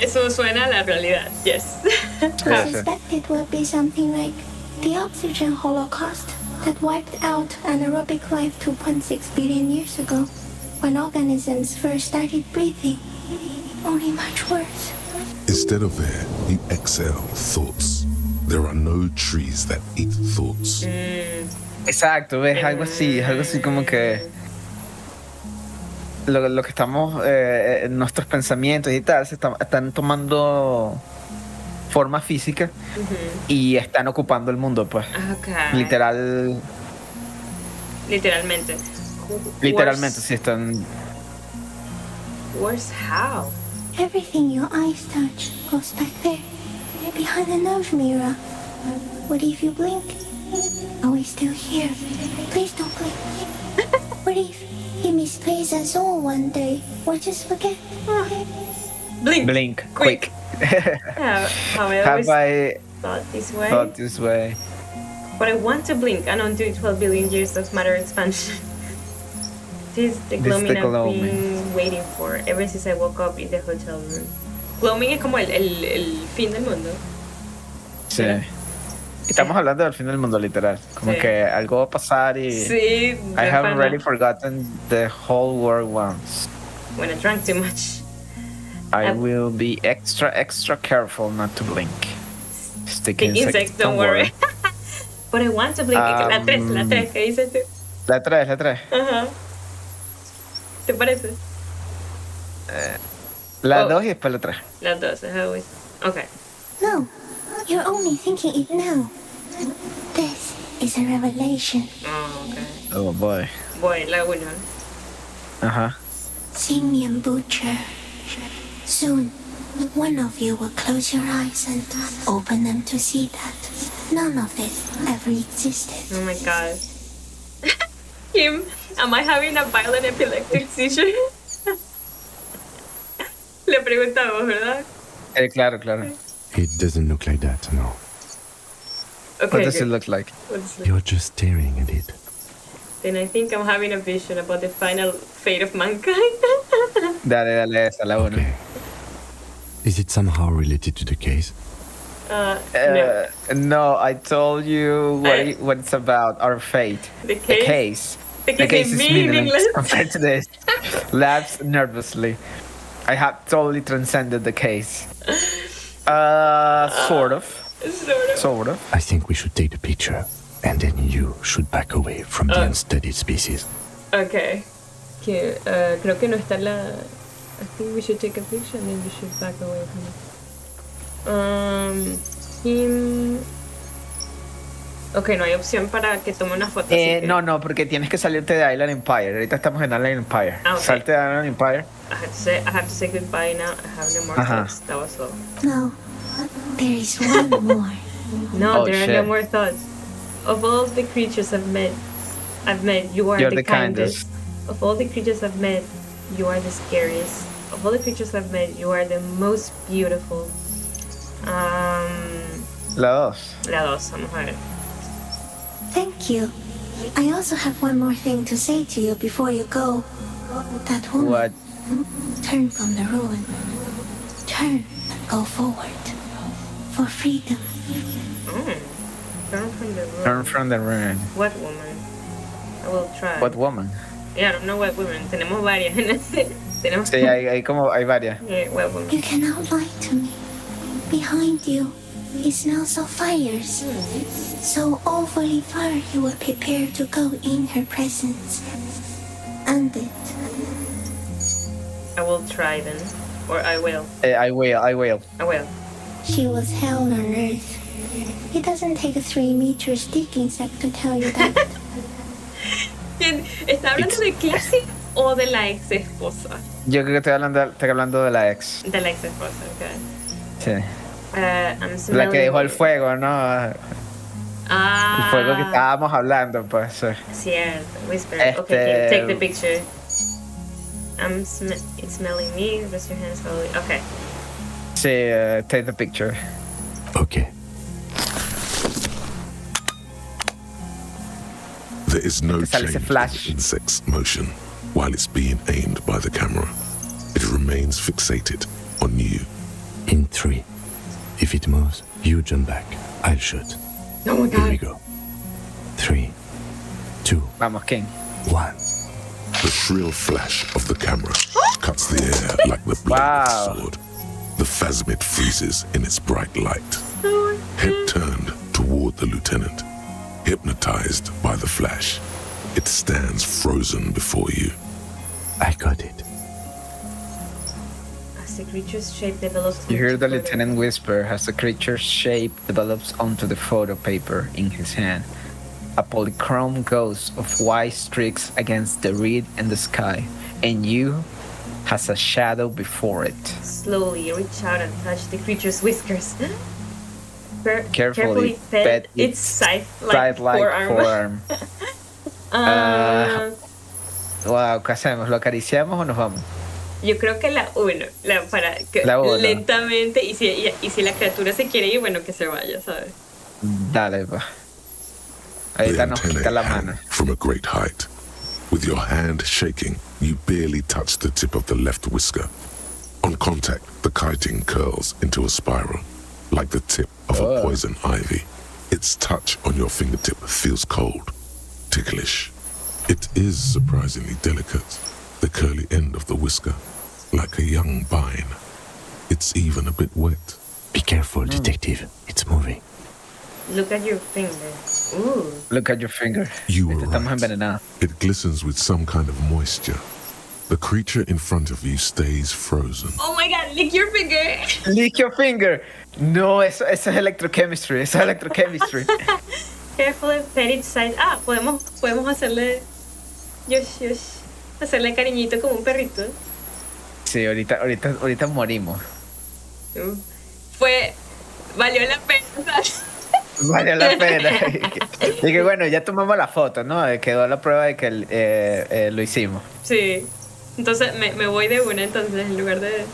Eso suena a la realidad, yes. I suspect it will be something like the oxygen holocaust that wiped out anaerobic life 2.6 billion years ago, when organisms first started breathing. Only much worse. Instead of air, you exhale thoughts. There are no trees that eat thoughts. Exacto, es algo así como que lo que estamos, nuestros pensamientos y tal, están tomando forma física y están ocupando el mundo, pues. Okay. Literalmente. Literalmente, sí están. Worse how? Everything your eyes touch goes back there, behind the nose mirror. What if you blink? Are we still here? Please don't blink. What if he misplaces us all one day? Or just forget? Blink. Quick. How I always thought this way. But I want to blink and undo 12 billion years of matter expansion. This is the gloaming I've been waiting for ever since I woke up in the hotel room. Gloaming es como el fin del mundo. Sí. Estamos hablando del fin del mundo, literal. Como que algo va a pasar y... Sí. I have already forgotten the whole world once. When I drank too much. I will be extra careful not to blink. Sticky insects, don't worry. But I want to blink. La 3, ¿qué dices tú? La 3. Ajá. ¿Te parece? La 2 y después la 3. La 2, always. Okay. No, you're only thinking it now. This is a revelation. Oh, okay. Oh boy. Boy, la 1. Ajá. Simian Butcher. Soon, one of you will close your eyes and open them to see that none of it ever existed. Oh my god. Kim, am I having a violent epileptic seizure? Le preguntamos, ¿verdad? Claro. It doesn't look like that, no. Okay, What does it look like? You're just staring at it. Then I think I'm having a vision about the final fate of mankind. Dale, esa la 1. Okay. Is it somehow related to the case? No. No, I told you what it's about, our fate. The case? The case is meaningless compared to this. Laughs nervously. I have totally transcended the case. Sort of. I think we should take the picture, and then you should back away from the unstudied species. Okay. Creo que no está la... I think we should take a picture and then you should back away from it. Okay, no hay opción para que tome una foto. No, porque tienes que salirte de Island Empire. Ahorita estamos en Island Empire. Ah, okay. Salte de Island Empire. I have to say goodbye now. I have no more thoughts. That was all. No, there is one more. No, there are no more thoughts. Of all the creatures I've met, you are the kindest. Of all the creatures I've met, you are the scariest. Of all the creatures I've met, you are the most beautiful. La 2. La 2, vamos a ver. Thank you. I also have one more thing to say to you before you go. That woman. What? Turn from the ruin. Turn and go forward. For freedom. Turn from the ruin. Turn from the ruin. What woman? I will try. What woman? Yeah, I don't know what woman. Tenemos varias. Sí, hay varias. Yeah, what woman? You cannot lie to me. behind you, he smells of fires. So overly far you will prepare to go in her presence. And it. I will try then. Or I will. I will. I will. She was hell on earth. It doesn't take a 3 meters dick insect to tell you that. Bien, ¿está hablando de clase o de la ex esposa? Yo creo que estoy hablando de la ex. De la ex esposa, ok. Sí. I'm La smelling... que dejó el fuego, ¿no? El fuego que estábamos hablando, pues. Cierto, whisper. Okay, take the picture. It's smelling me. Rest your hands slowly. Okay. Sí, take the picture. Okay. There is no Sale change ese in flash. the insect's motion while it's being aimed by the camera. It remains fixated on you. In 3. If it moves, you jump back. I'll shoot. Oh my Here we god. go. 3, 2, Vamos, King. 1. The shrill flash of the camera cuts the air like the blade Wow. of a sword. The phasmid freezes in its bright light. Head turned toward the lieutenant, hypnotized by the flash. It stands frozen before you. I got it. As the creature's shape develops... You hear the into lieutenant whisper as the creature's shape develops onto the photo paper in his hand. A polychrome ghost of white streaks against the red and the sky, and you has a shadow before it. Slowly reach out and touch the creature's whiskers. Carefully pet pet its scythe-like Side-like forearm. Wow, ¿qué hacemos? ¿Lo acariciamos o nos vamos? Yo creo que la 1, para que La uno. lentamente, y si la criatura se quiere ir, bueno, que se vaya, ¿sabes? Dale, pa. The Ahorita nos quita antennae la hang mano. from a great height. With your hand shaking, you barely touch the tip of the left whisker. On contact, the kiting curls into a spiral, like the tip of a poison ivy. Its touch on your fingertip feels cold, ticklish. It is surprisingly delicate, the curly end of the whisker, like a young vine. It's even a bit wet. Be careful, detective. It's moving. Look at your finger. Ooh. Look at your finger. You were Estamos right. envenenados. It glistens with some kind of moisture. The creature in front of you stays frozen. Oh my god, lick your finger. Lick your finger. No, eso es electrochemistry. Eso es electrochemistry. Careful and pet its side. Podemos hacerle... Hacerle cariñito como un perrito. Sí, ahorita morimos. Valió la pena, ¿sabes? Vale la pena. Y que bueno, ya tomamos la foto, ¿no? Quedó la prueba de que lo hicimos. Sí. Entonces me voy de una entonces en lugar de...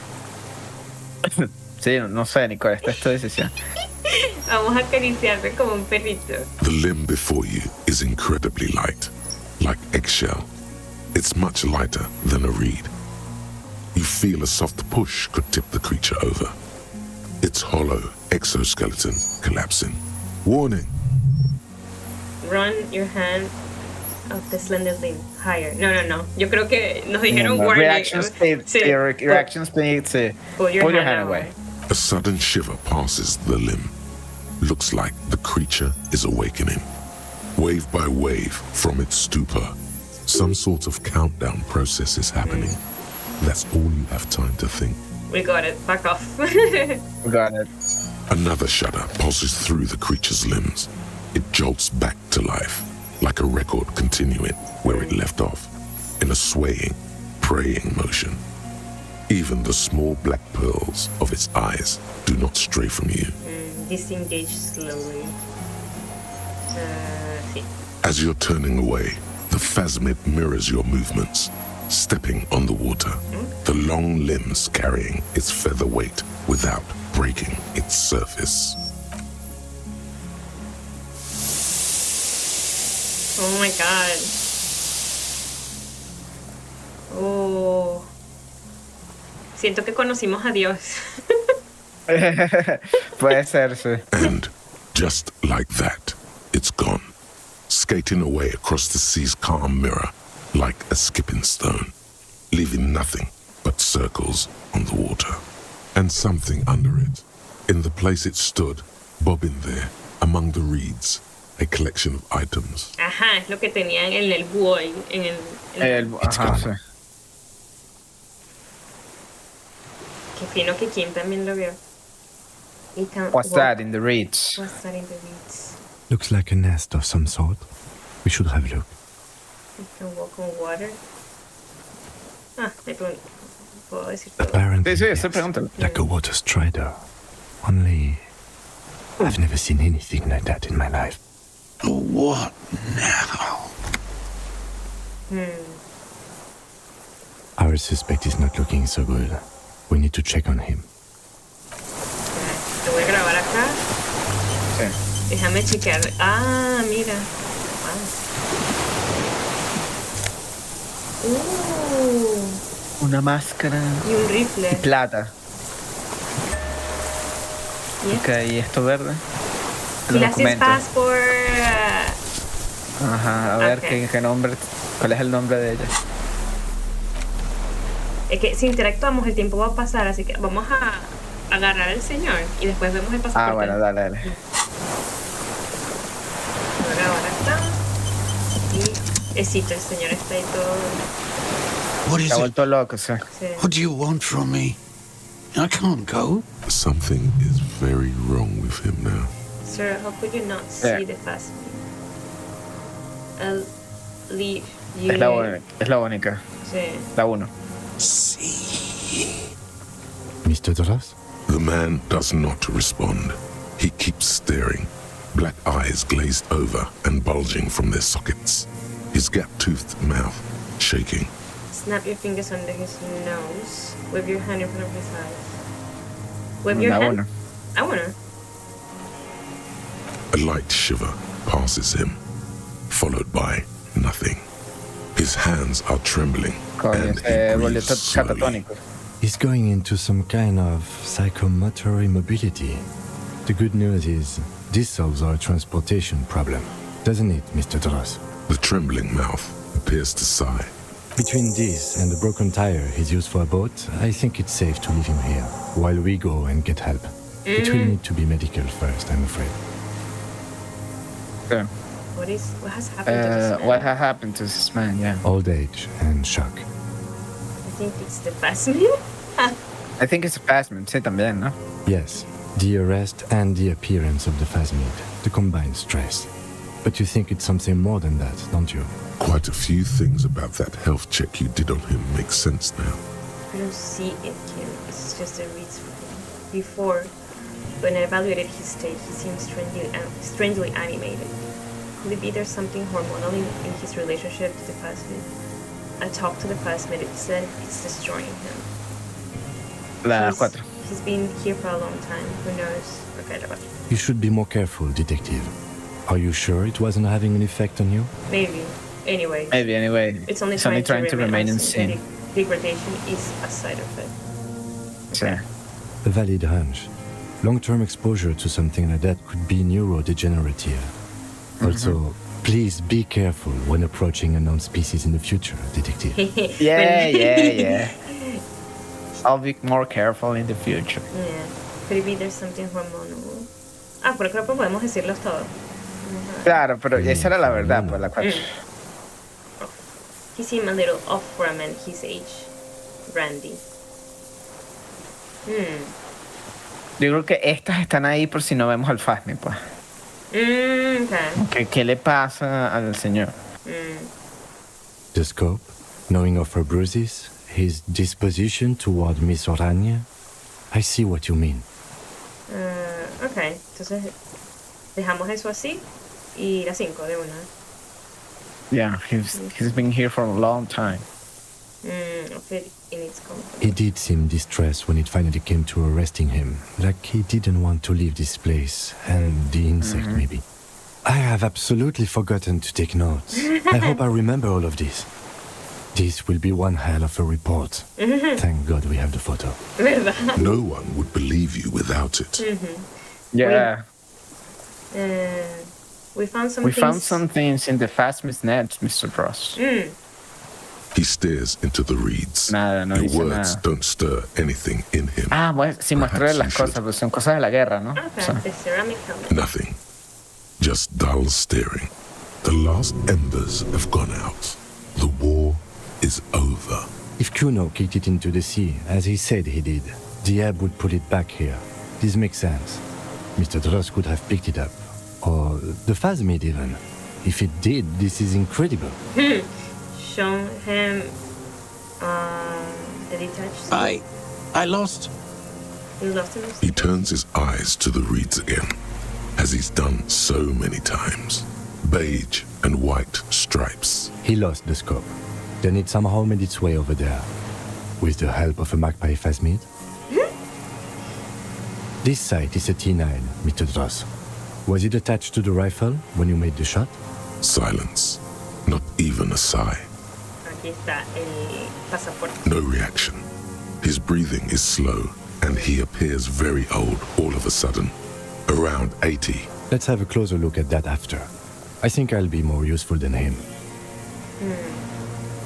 Sí, no sé, Nicole, esta es tu decisión. Vamos a acariciarme como un perrito. The limb before you is incredibly light, like eggshell. It's much lighter than a reed. You feel a soft push could tip the creature over. Its hollow exoskeleton collapsing. Warning! Run your hand of the slender limb higher. No. Yo creo que nos dijeron warning. Reaction speed. Sí. Reaction speed. Sí. Pull your hand away. A sudden shiver passes the limb. Looks like the creature is awakening. Wave by wave from its stupor. Some sort of countdown process is happening. That's all you have time to think. We got it. Back off. We got it. Another shudder pulses through the creature's limbs. It jolts back to life, like a record continuing where it left off, in a swaying, praying motion. Even the small black pearls of its eyes do not stray from you. Disengage slowly. Sí. As you're turning away, the phasmid mirrors your movements, stepping on the water, the long limbs carrying its feather weight without breaking its surface. Oh my god. Oh. Siento que conocimos a Dios. Puede ser, sí. And just like that, it's gone, skating away across the sea's calm mirror like a skipping stone, leaving nothing but circles on the water. And something under it, In the place it stood, bobbing there, among the reeds, a collection of items. Ajá, es lo que tenían en el búho, en el... It's Ajá, gone. sí. Qué fino que Kim también lo vio. He can What's walk- that in the reeds? What's that in the reeds? Looks like a nest of some sort. We should have a look. He can walk on water. Ah, me puedo decir todo. Apparently, Sí, sí, yes, sí, pregúntalo. like a water strider. Only I've never seen anything like that in my life. What now? Our suspect is not looking so good. We need to check on him. Te voy a grabar acá. Sí. Déjame chequear. Ah, mira. Wow. Una máscara. Y un rifle. Plata. Yeah. Ok, ¿y esto verde? He lost his documentos. passport. Ajá, a ver Ok. qué nombre, cuál es el nombre de ella. Es que si interactuamos el tiempo va a pasar, así que vamos a agarrar al señor y después vemos el pasaporte. Ah, bueno, dale, dale. Ahora está. Y Esito, el señor está ahí todo. What is Se ha it? vuelto loco, sí. Sí. What do you want from me? I can't go. Something is very wrong with him now. Sir, how could you not see Yeah. the fast I'll leave you. Es la única. Sí. La uno. See. Mr. Doras? The man does not respond. He keeps staring, black eyes glazed over and bulging from their sockets, his gap-toothed mouth shaking. Snap your fingers under his nose. Wave your hand in front of his eyes. Wave your La hand. uno. I wanna. A light shiver passes him, followed by nothing. His hands are trembling, Coño, and se he volvió breathes slowly. catatónico. He's going into some kind of psychomotor immobility. The good news is, this solves our transportation problem, doesn't it, Mr. Doras? The trembling mouth appears to sigh. Between this and the broken tire he's used for a boat, I think it's safe to leave him here, while we go and get help. It will need to be medical first, I'm afraid. Sí. What has happened to this man? What has happened to this man? Yeah. Old age and shock. I think it's the fast meal. I think it's a passment, sí, también, ¿no? Yes, the arrest and the appearance of the phasmid, the combined stress. But you think it's something more than that, don't you? Quite a few things about that health check you did on him make sense now. I don't see it, Kim. It's just a reads for him. Before, when I evaluated his state, he seemed strangely animated. Could it be there's something hormonal in his relationship to the plasmid? I talked to the plasmid. It said it's destroying him. La He's- 4. He's been here for a long time. Who knows? Okay, about You should be more careful, detective. Are you sure it wasn't having an effect on you? maybe. Anyway, Maybe, anyway. it's only trying trying to remain in synthetic. sync. Degradation is a side effect. Sí. A valid hunch. Long-term exposure to something like that could be neurodegenerative. Also, please be careful when approaching unknown species in the future, detective. Yeah, yeah. I'll be more careful in the future. Yeah. Could it be there's something hormonal? Ah, por creo que podemos decirlos todos. Claro, pero esa era la verdad, pues la 4. He seemed a little off for a man his age. Randy. Yo creo que estas están ahí por si no vemos al Fasmi, pues. Okay. ¿Qué le pasa al señor? The scope, knowing of her bruises, his disposition toward Miss Orania. I see what you mean. Okay. Entonces, dejamos eso así y las 5 de una. Yeah, he's been here for a long time. Okay, in its comfort. He did seem distressed when it finally came to arresting him, like he didn't want to leave this place, and the insect maybe. I have absolutely forgotten to take notes. I hope I remember all of this. This will be one hell of a report. Thank God we have the photo. ¿Verdad? No one would believe you without it. Yeah, We found some we things. found some things in the Fasmi's net, Mr. Frost. He stares into the reeds. Nada, no Your dice words nada. don't stir anything in him. Ah, bueno, sí, mostrarle las Perhaps you cosas, pues son cosas de la guerra, ¿no? Okay, O sea, the ceramic helmet. Nothing. Just dull staring. The last embers have gone out. The war is over. If Kuno kicked it into the sea, as he said he did, the ebb would put it back here. This makes sense. Mr. Dross could have picked it up. Or the Phasmid even. If it did, this is incredible. Show him the detached. I lost. You lost him. He turns his eyes to the reeds again, as he's done so many times. Beige and white stripes. He lost the scope. Then it somehow made its way over there. With the help of a magpie Phasmid. This sight is a T9, Mr. Dross. Was it attached to the rifle when you made the shot? Silence. Not even a sigh. Aquí está el pasaporte. No reaction. His breathing is slow, and he appears very old all of a sudden. Around 80. Let's have a closer look at that after. I think I'll be more useful than him.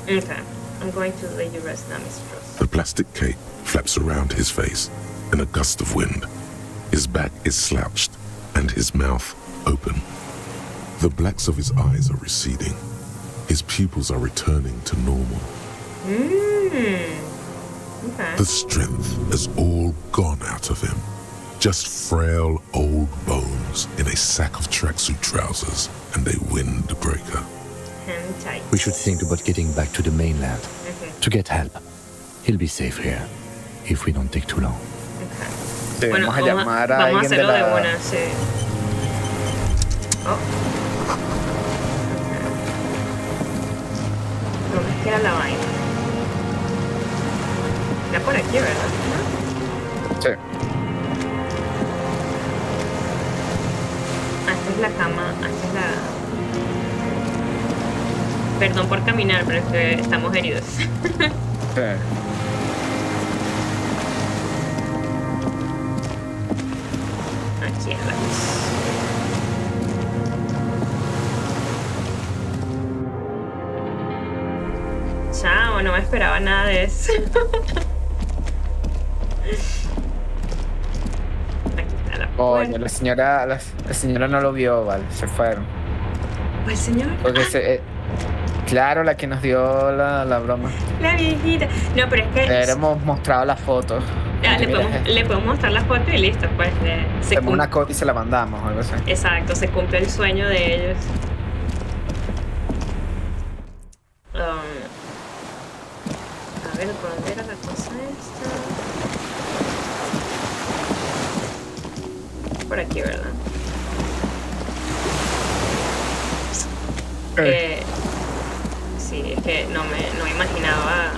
Okay, I'm going to let you rest now, Mr. Dross. The plastic cape flaps around his face in a gust of wind. His back is slouched, and his mouth open. The blacks of his eyes are receding. His pupils are returning to normal. Okay. The strength has all gone out of him. Just frail old bones in a sack of tracksuit trousers and a windbreaker. Hang tight. We should think about getting back to the mainland. To get help. He'll be safe here. If we don't take too long. Okay. debemos a llamar a vamos a alguien de hacerlo de la... una, sí. Oh. ¿Dónde es que era la vaina? Era por aquí, ¿verdad? Sí. Esta es la cama, esta es la... Perdón por caminar, pero es que estamos heridos. Sí. Aquí es la luz. Chao, no me esperaba nada de eso. Aquí está la Oye, puerta. la señora no lo vio, vale, se fueron. ¿Cuál señor? Porque claro, la que nos dio la broma. La viejita. No, pero es que... Le hemos mostrado la foto. le podemos mostrar la foto y listo, pues. Hacemos una copia y se la mandamos o algo así. Exacto, se cumple el sueño de ellos. A ver, ¿por dónde era la cosa esta? Por aquí, ¿verdad? Sí, es que no me imaginaba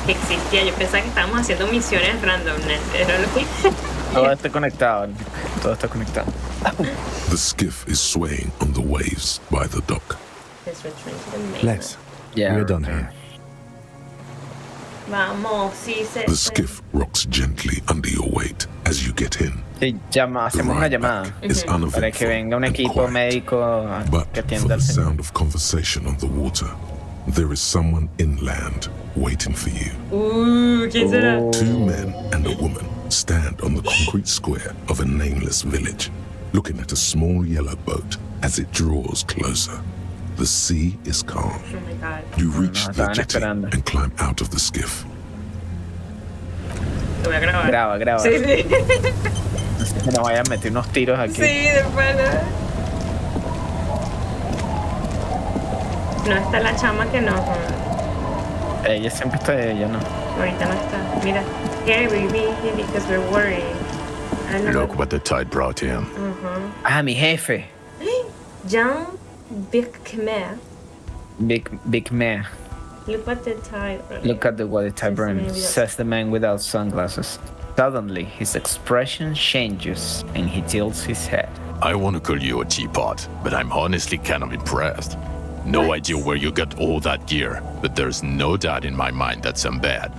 que existía. Yo pensaba que estábamos haciendo misiones random. Era lo que... Todo está conectado. Todo está conectado. The skiff is swaying on the waves by the dock. Let's return to the mainland. Let's. Yeah, We're done here. Vamos, sí, The skiff rocks gently under your weight as you get in. Sí, hacemos una llamada Is para uneventful que venga un and equipo quiet. médico But que for atienda the al señor. sound of conversation on the water, there is someone inland waiting for you. ¿Quién será? Two men and a woman stand on the concrete square of a nameless village, looking at a small yellow boat as it draws closer. The sea is calm. Oh my god. You reach No, the estaban jetty esperando. and climb out of the skiff. Lo voy a grabar. Graba. Sí, sí. Que nos vayan a meter unos tiros aquí. Sí, de pana. No está la chama que no. Ella siempre está ella, ¿no? Ahorita no está. Mira. Here we be here because we're worried. I don't know Look what the tide brought him. Ah, mi jefe. Jean Big Khmer. Big man. Look what the tide. Look at what the tide Says the man brings, without- says the man without sunglasses. Suddenly, his expression changes and he tilts his head. I want to call you a teapot, but I'm honestly kind of impressed. No idea where you got all that gear, but there's no doubt in my mind that some bad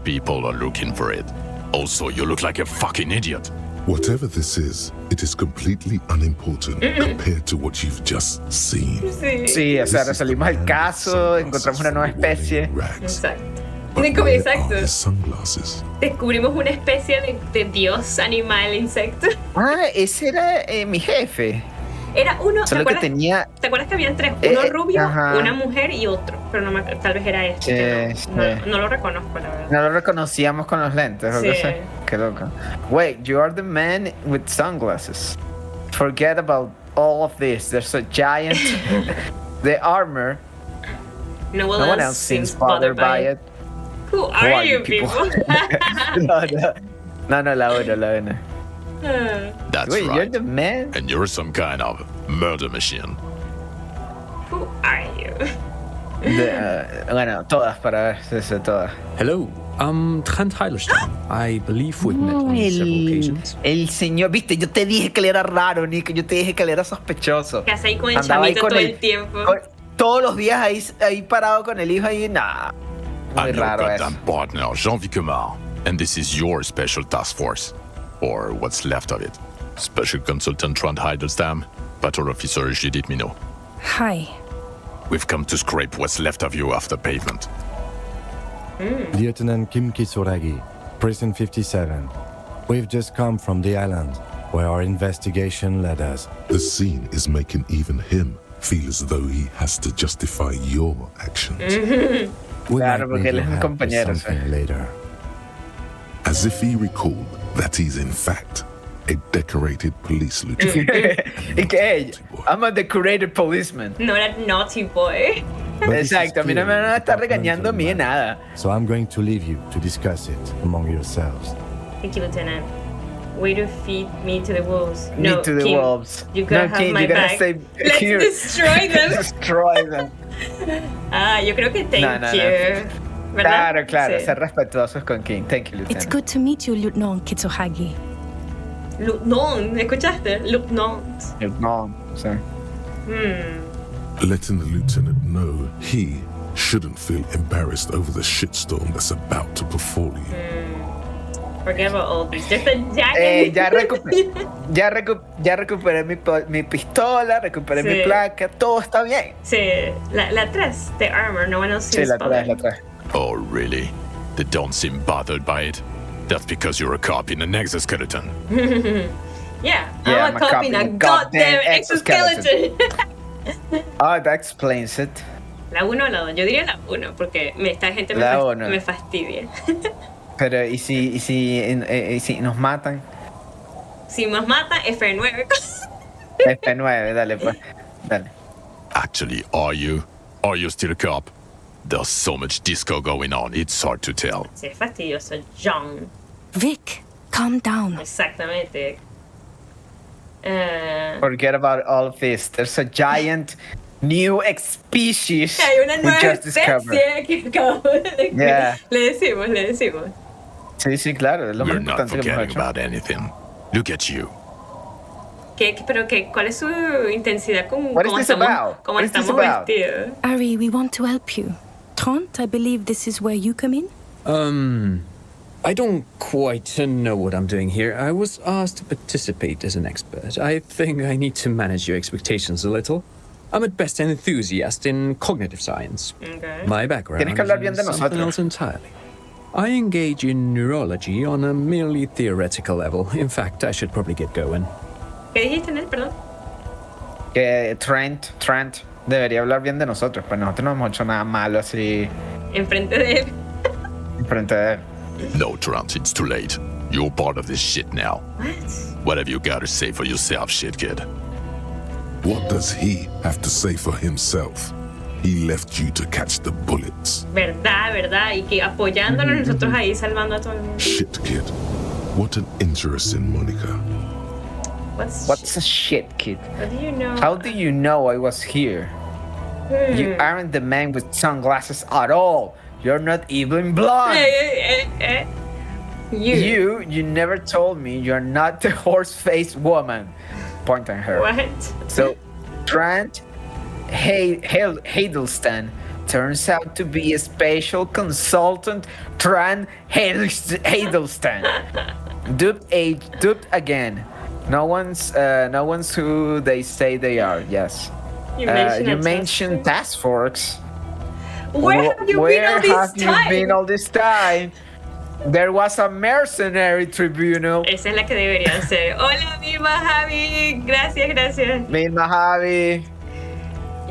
people are looking for it. Also, you look like a fucking idiot. Whatever this is, it is completely unimportant compared to what you've just seen. Sí. Sí, o sea, This is the resolvimos el man caso, with encontramos una sunglasses nueva from the especie. wearing rags. Exacto. But Como- where exacto. are his sunglasses? Descubrimos una especie de dios, animal, insecto. Ah, ese era mi jefe. Era uno, ¿te Solo que acuerdas? tenía... ¿Te acuerdas que habían tres? Uno rubio, ajá. una mujer y otro. Pero no me, tal vez era este. Sí, que sí. no lo reconozco, la verdad. No lo reconocíamos con los lentes, ¿o qué Sí. sé? Qué loco. Wait, you are the man with sunglasses. Forget about all of this. There's a giant... the armor. No No one else seems bothered by it. Who Who are you people? No, la uno. That's Wait, you're right. the man? And you're some kind of murder machine. Who are you? Bueno, todas para ver, sí, todas. Hello, I'm Trent Heilerstein. I believe we've met on several occasions. El señor, viste, yo te dije que él era raro, Nick, yo te dije que él era sospechoso. Que hace ahí con el Andaba ahí chamito todo con el tiempo. todos los días ahí parado con el hijo ahí, nah. Muy I'm your raro eso. goddamn partner, Jean-Vic Kumar, and this is your special task force. Or what's left of it. Special Consultant Trond Heidelstam, Patrol Officer Judith Minot. Hi. We've come to scrape what's left of you off the pavement. Lieutenant Kim Kisuragi, Prison 57. We've just come from the island, where our investigation led us. The scene is making even him feel as though he has to justify your actions. We Claro, might porque need él es your un help with compañero, something later. As if he recalled that he's in fact a decorated police lieutenant. Y que I'm a decorated policeman. No era naughty boy. But this is Exacto, a mí no me van a estar clearly regañando a mí de nada. So I'm going to leave you to discuss it among yourselves. Thank you, Lieutenant. Way to feed me to the wolves. Me No, to the Kim, wolves. You gotta No, have Kim, my you gotta back. stay Let's here. destroy them. Destroy them. Yo creo que thank No. you. ¿Verdad? Claro, Sí. ser respetuosos con King. Thank you, It's Lieutenant. good to meet you, Lieutenant Kitsuhagi. Lieutenant, ¿escuchaste? Lieutenant. No, sí. Letting the lieutenant know he shouldn't feel embarrassed over the shitstorm that's about to befall you. Forget about all this. Just a jacket. Ya recuperé mi pistola, recuperé mi Sí. placa, todo está bien. Sí, la 3, the armor, no one else Sí, seems la bothered. traes. Oh, really? They don't seem bothered by it? That's because you're a cop in an exoskeleton. Yeah, Yeah, I'm a cop in a goddamn exoskeleton. Oh, that explains it. La 1 o la 2, yo diría la 1 porque esta gente La uno. me fastidia. Pero, ¿y si nos matan? Si nos mata, F9. F9, dale, pues. Dale. Actually, are you? Are you still a cop? There's so much disco going on, it's hard to tell. Sí, es fastidioso, John. Vic, calm down. Exactamente. Forget about all of this. There's a giant new species Hay una we nueva just discovered. especie que acabo de... Yeah. Le decimos. Sí, claro, es lo más We're not importante que hemos forgetting hecho. about anything. Look at you. ¿Cuál es su intensidad con What is cómo this estamos, about? cómo What is this estamos about? vestidos? Ari, we want to help you. Trent, I believe this is where you come in? I don't quite know what I'm doing here. I was asked to participate as an expert. I think I need to manage your expectations a little. I'm at best an enthusiast in cognitive science. Okay. My background Tienes que hablar bien de is something nosotros. else entirely. I engage in neurology on a merely theoretical level. In fact, I should probably get going. ¿Qué dijiste, Nel? Perdón. Que Trent debería hablar bien de nosotros, pues nosotros no hemos hecho nada malo así Enfrente de él. enfrente de él. No, Trent, it's too late. You're part of this shit now. What? What have you got to say for yourself, shit kid? What does he have to say for himself? He left you to catch the bullets. Verdad. Y que apoyándonos nosotros ahí, salvando a todo el mundo. Shit, kid. What an interesting Monica. What's a shit, kid? What do you know? How do you know I was here? You aren't the man with sunglasses at all. You're not even blind. You never told me you're not the horse-faced woman. Point at her. What? So, Trent Hiddleston turns out to be a special consultant, Trent Hiddleston. Duped again. No one's who they say they are. Yes. You You mentioned mentioned task force. Where have you been all this time? Where have you been all this time? There was a mercenary tribunal. Esa es la que debería ser. Hola, misma Javi. Gracias. Misma Javi.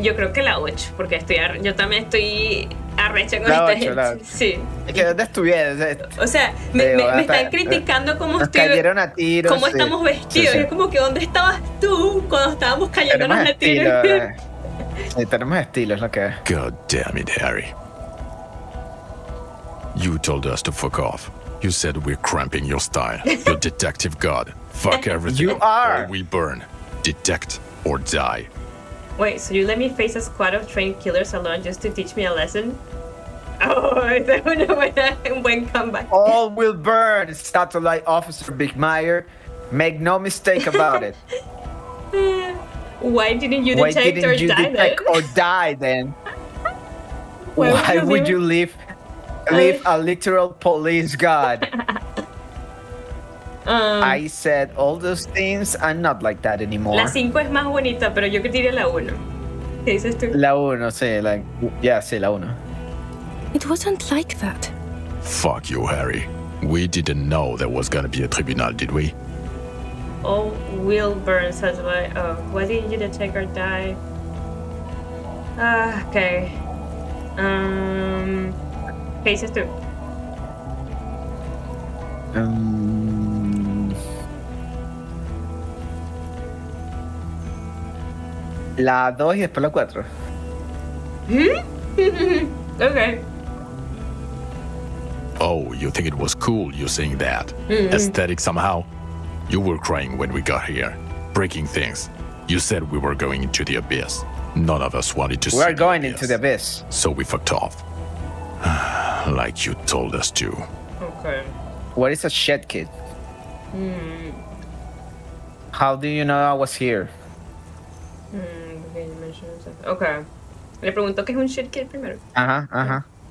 Yo creo que la 8, porque yo también estoy arrecha con La esta 8, la gente. 8. Sí. Es que ¿dónde estuvieras? O sea, me están criticando cómo cayeron a tiros. cómo estamos vestidos. Sí. Es como que ¿dónde estabas tú cuando estábamos cayéndonos a tiros? Sí, tenemos estilo, es lo que es. God damn it, Harry. You told us to fuck off. You said we're cramping your style. You're detective god. Fuck everything. You are. Or we burn. Detect or die. Wait, so you let me face a squad of trained killers alone just to teach me a lesson? Oh, esa es un buen comeback. All will burn, Satellite Officer Big Meyer. Make no mistake about it. Why didn't you detect or die then? Why would you leave a literal police god? I said all those things. I'm not like that anymore. La 5 es más bonita, pero yo que tiré la 1. ¿Qué dices tú? La 1, sí, sí, la 1. It wasn't like that. Fuck you, Harry. We didn't know there was gonna be a tribunal, did we? All will burn satellite. Oh, why didn't you detect or die? Okay. ¿Qué dices tú? La 2 y después la 4. Okay. Oh, you think it was cool you saying that? Aesthetic somehow? You were crying when we got here, breaking things. You said we were going into the abyss. None of us wanted to see We're going into the abyss. So we fucked off. Like you told us to. Okay. What is a shed kid? How do you know I was here? Okay. Le pregunto qué es un shit kid primero.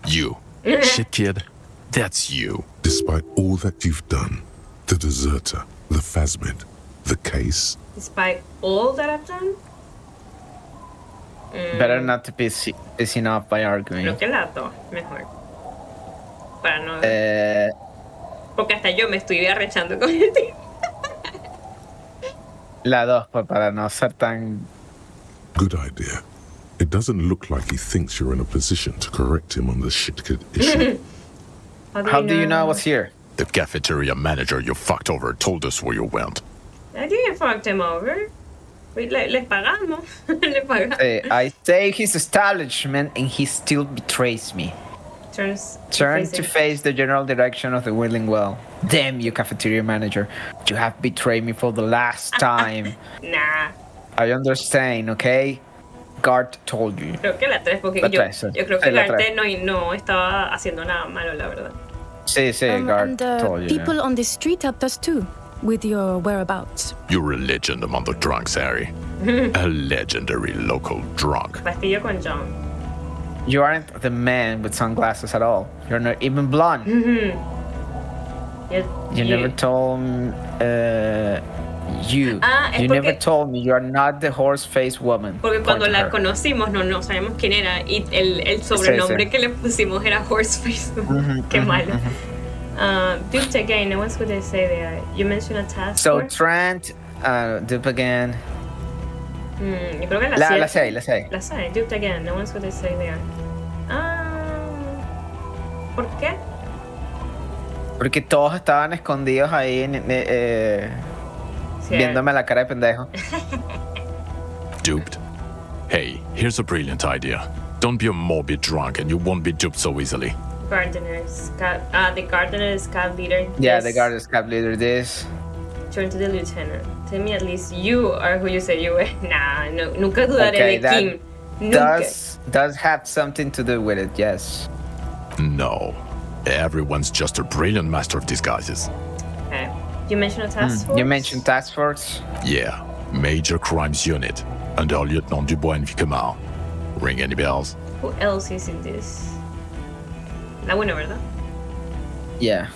You. Shit kid. That's you. Despite all that you've done, the deserter, the phasmid, the case. Despite all that I've done? Better not to be pissing off by arguing. Creo que la 2, mejor. Para no... Porque hasta yo me estoy arrechando con el tío. La 2, pues, para no ser tan... Good idea. It doesn't look like he thinks you're in a position to correct him on the shit kid issue. How do you know I was here? The cafeteria manager you fucked over told us where you went. I didn't fuck him over. Les pagamos. Le pagamos. I take his establishment and he still betrays me. Turn to face the general direction of the Whirling Well. Damn you, cafeteria manager. You have betrayed me for the last time. Nah. I understand, okay? Guard told you. Creo que la 3, porque yo creo que Garte no estaba haciendo nada malo, la verdad. Sí, Guard told you. People on the street helped us too, with your whereabouts. You're a legend among the drunks, Harry. A legendary local drunk. Pastillo con John. You aren't the man with sunglasses at all. You're not even blonde. You never told me... You never told me you are not the horse-faced woman. Porque cuando la conocimos no sabíamos quién era y el sobrenombre que le pusimos era horse-faced woman. Qué malo. Dupe again, no one's going to say that. You mentioned a task force. So Trent, dupe again. Yo creo que la 6. La 6, dupe again, no one's going to say that. ¿Por qué? Porque todos estaban escondidos ahí viéndome la cara de pendejo. Duped? Hey, here's a brilliant idea. Don't be a morbid drunk and you won't be duped so easily. The gardener is scout leader. Yeah, the gardener is scout leader. This. Turn to the lieutenant. Tell me at least you are who you say you were. Nah, no, nunca dudaré de Kim. Does have something to do with it, yes. No. Everyone's just a brilliant master of disguises. Okay. You mentioned a task force? You mentioned task force? Yeah. Major Crimes Unit. Under Lieutenant Dubois and Vicomar. Ring any bells? Who else is in this? La 1, ¿verdad? Yeah.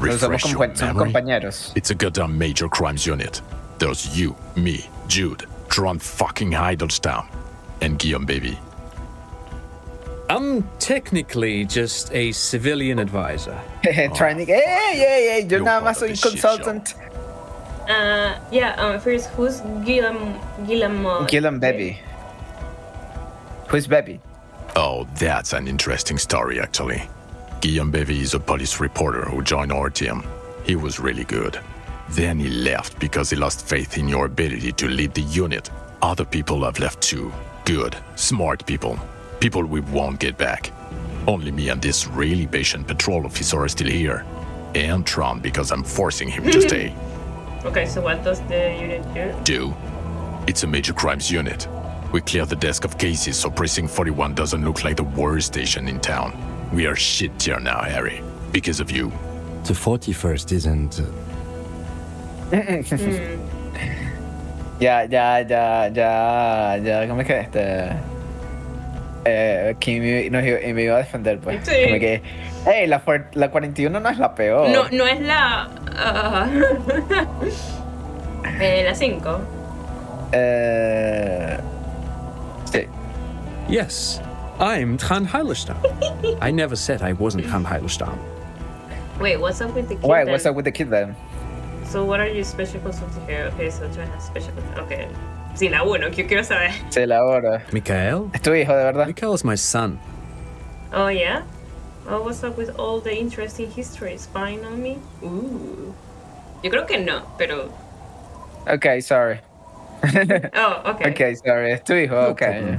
Los somos Refresh your son memory. compañeros. It's a goddamn major crimes unit. There's you, me, Jude, Tron fucking Heidelstein, and Guillaume baby. I'm technically just a civilian advisor. Trying to... Hey, yo You're nada part más of soy un this shit consultant. First, who's Guillermo? Guillaume baby. Who's baby? Oh, that's an interesting story, actually. Guillaume Bevy is a police reporter who joined our team. He was really good. Then he left because he lost faith in your ability to lead the unit. Other people have left too. Good, smart people. People we won't get back. Only me and this really patient patrol officer are still here. And Tron because I'm forcing him to stay. Okay, so what does the unit do? It's a major crimes unit. We clear the desk of cases so Precinct 41 doesn't look like the worst station in town. We are shit tier now, Harry. Because of you. The 41st isn't... Ya, ¿cómo es que aquí me iba a defender, pues. Sí. Como que, hey, la 41 no es la peor. No es la... la 5. Sí. Yes, I'm Tran Heilerstein. I never said I wasn't Tran Heilerstein. Wait, what's up with the kid Why, then? what's up with the kid then? So what are you special consulting here? Okay, so Tran has special okay. Sí, la 1, que yo quiero saber. Sí, la hora. Mikael? Es tu hijo, de verdad. Mikael is my son. Oh, yeah? Oh, what's up with all the interesting history? Spying on me? Ooh. Yo creo que no, pero... Okay, sorry. Oh, okay. Okay, sorry. Es tu hijo, No okay.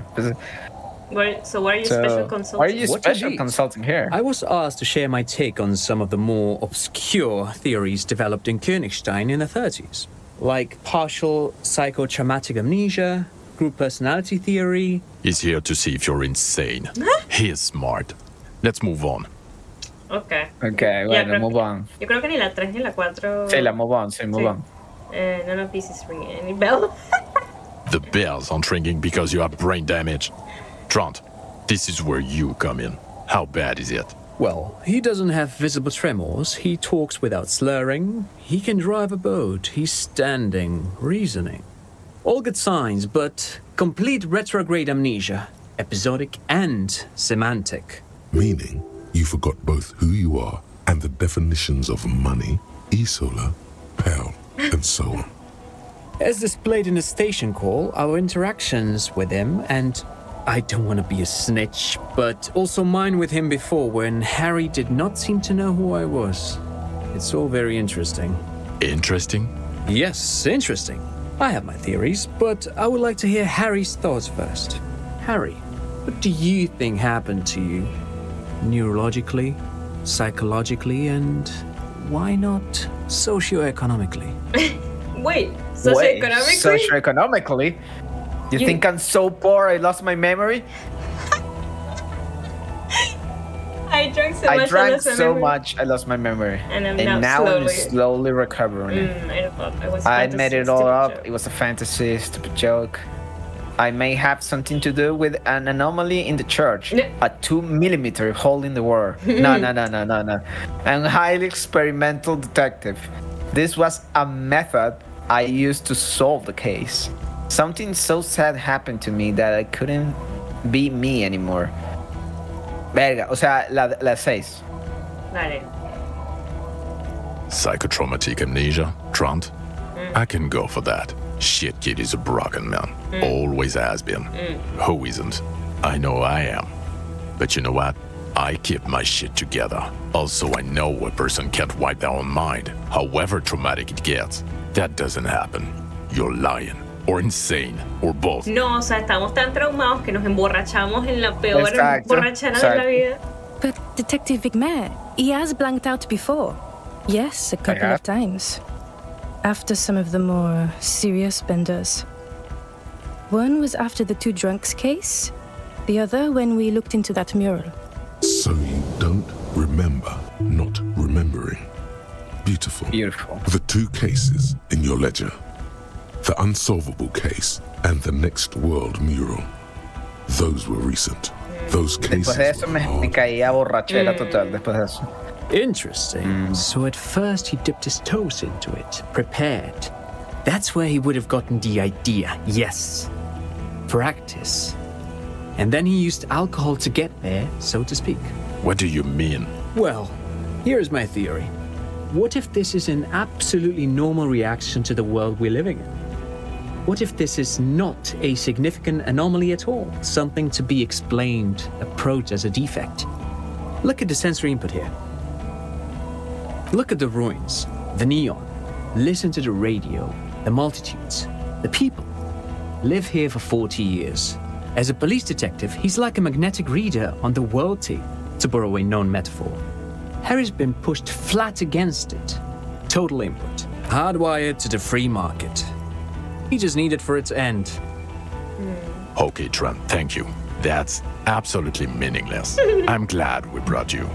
So what are you special consulting? Why are you What special indeed? consulting here? I was asked to share my take on some of the more obscure theories developed in Königstein in the 30s, like partial psychotraumatic amnesia, group personality theory. He's here to see if you're insane. He is smart. Let's move on. Okay. Okay, Ya, bueno, move on. Yo creo que ni la 3 ni la 4... Sí, move on, move on. None of these is ringing any bell. The bells aren't ringing because you have brain damage. Trant, this is where you come in. How bad is it? Well, he doesn't have visible tremors, he talks without slurring, he can drive a boat, he's standing, reasoning. All good signs, but complete retrograde amnesia, episodic and semantic. Meaning, you forgot both who you are and the definitions of money, Isola, Pearl, and so on. As displayed in the station call, our interactions with him, and I don't want to be a snitch, but also mine with him before when Harry did not seem to know who I was. It's all very interesting. Interesting? Yes, interesting. I have my theories, but I would like to hear Harry's thoughts first. Harry, what do you think happened to you? Neurologically, psychologically, and why not socioeconomically? Wait, socioeconomically? Socioeconomically? You think I'm so poor I lost my memory? I drank so I much. drank so much I lost my memory. And I'm now I'm slowly... slowly recovering. I thought it was I fantasy, made it all stupid up. joke. It was a fantasy, stupid joke. I may have something to do with an anomaly in the church. No. A 2mm hole in the wall. No. I'm a highly experimental detective. This was a method I used to solve the case. Something so sad happened to me that I couldn't be me anymore. Verga, o sea, la 6. Vale. Psychotraumatic amnesia, Trant? I can go for that. Shit kid is a broken man. Always has been. Who isn't? I know I am. But you know what? I keep my shit together. Also, I know a person can't wipe their own mind, however traumatic it gets. That doesn't happen. You're lying. Or insane. Or both. No, o sea, estamos tan traumados que nos emborrachamos en la peor Exacto, borrachera de la vida. But Detective Vigmer, he has blanked out before. Yes, a couple have? of times. After some of the more serious benders. One was after the two drunks case, the other when we looked into that mural. So you don't remember not remembering. Beautiful. Beautiful. The two cases in your ledger. The unsolvable case and the next world mural. Those were recent. Those cases Después de eso were me hard. caía borrachera total. Después de eso. Interesting. So at first he dipped his toes into it, prepared. That's where he would have gotten the idea, yes. Practice. And then he used alcohol to get there, so to speak. What do you mean? Well, here's my theory. What if this is an absolutely normal reaction to the world we're living in? What if this is not a significant anomaly at all? Something to be explained, approached as a defect? Look at the sensory input here. Look at the ruins, the neon. Listen to the radio, the multitudes, the people. Live here for 40 years. As a police detective, he's like a magnetic reader on the world tape, to borrow a known metaphor. Harry's been pushed flat against it. Total input. Hardwired to the free market. He just needed for it to end. Okay, Trent, thank you. That's absolutely meaningless. I'm glad we brought you.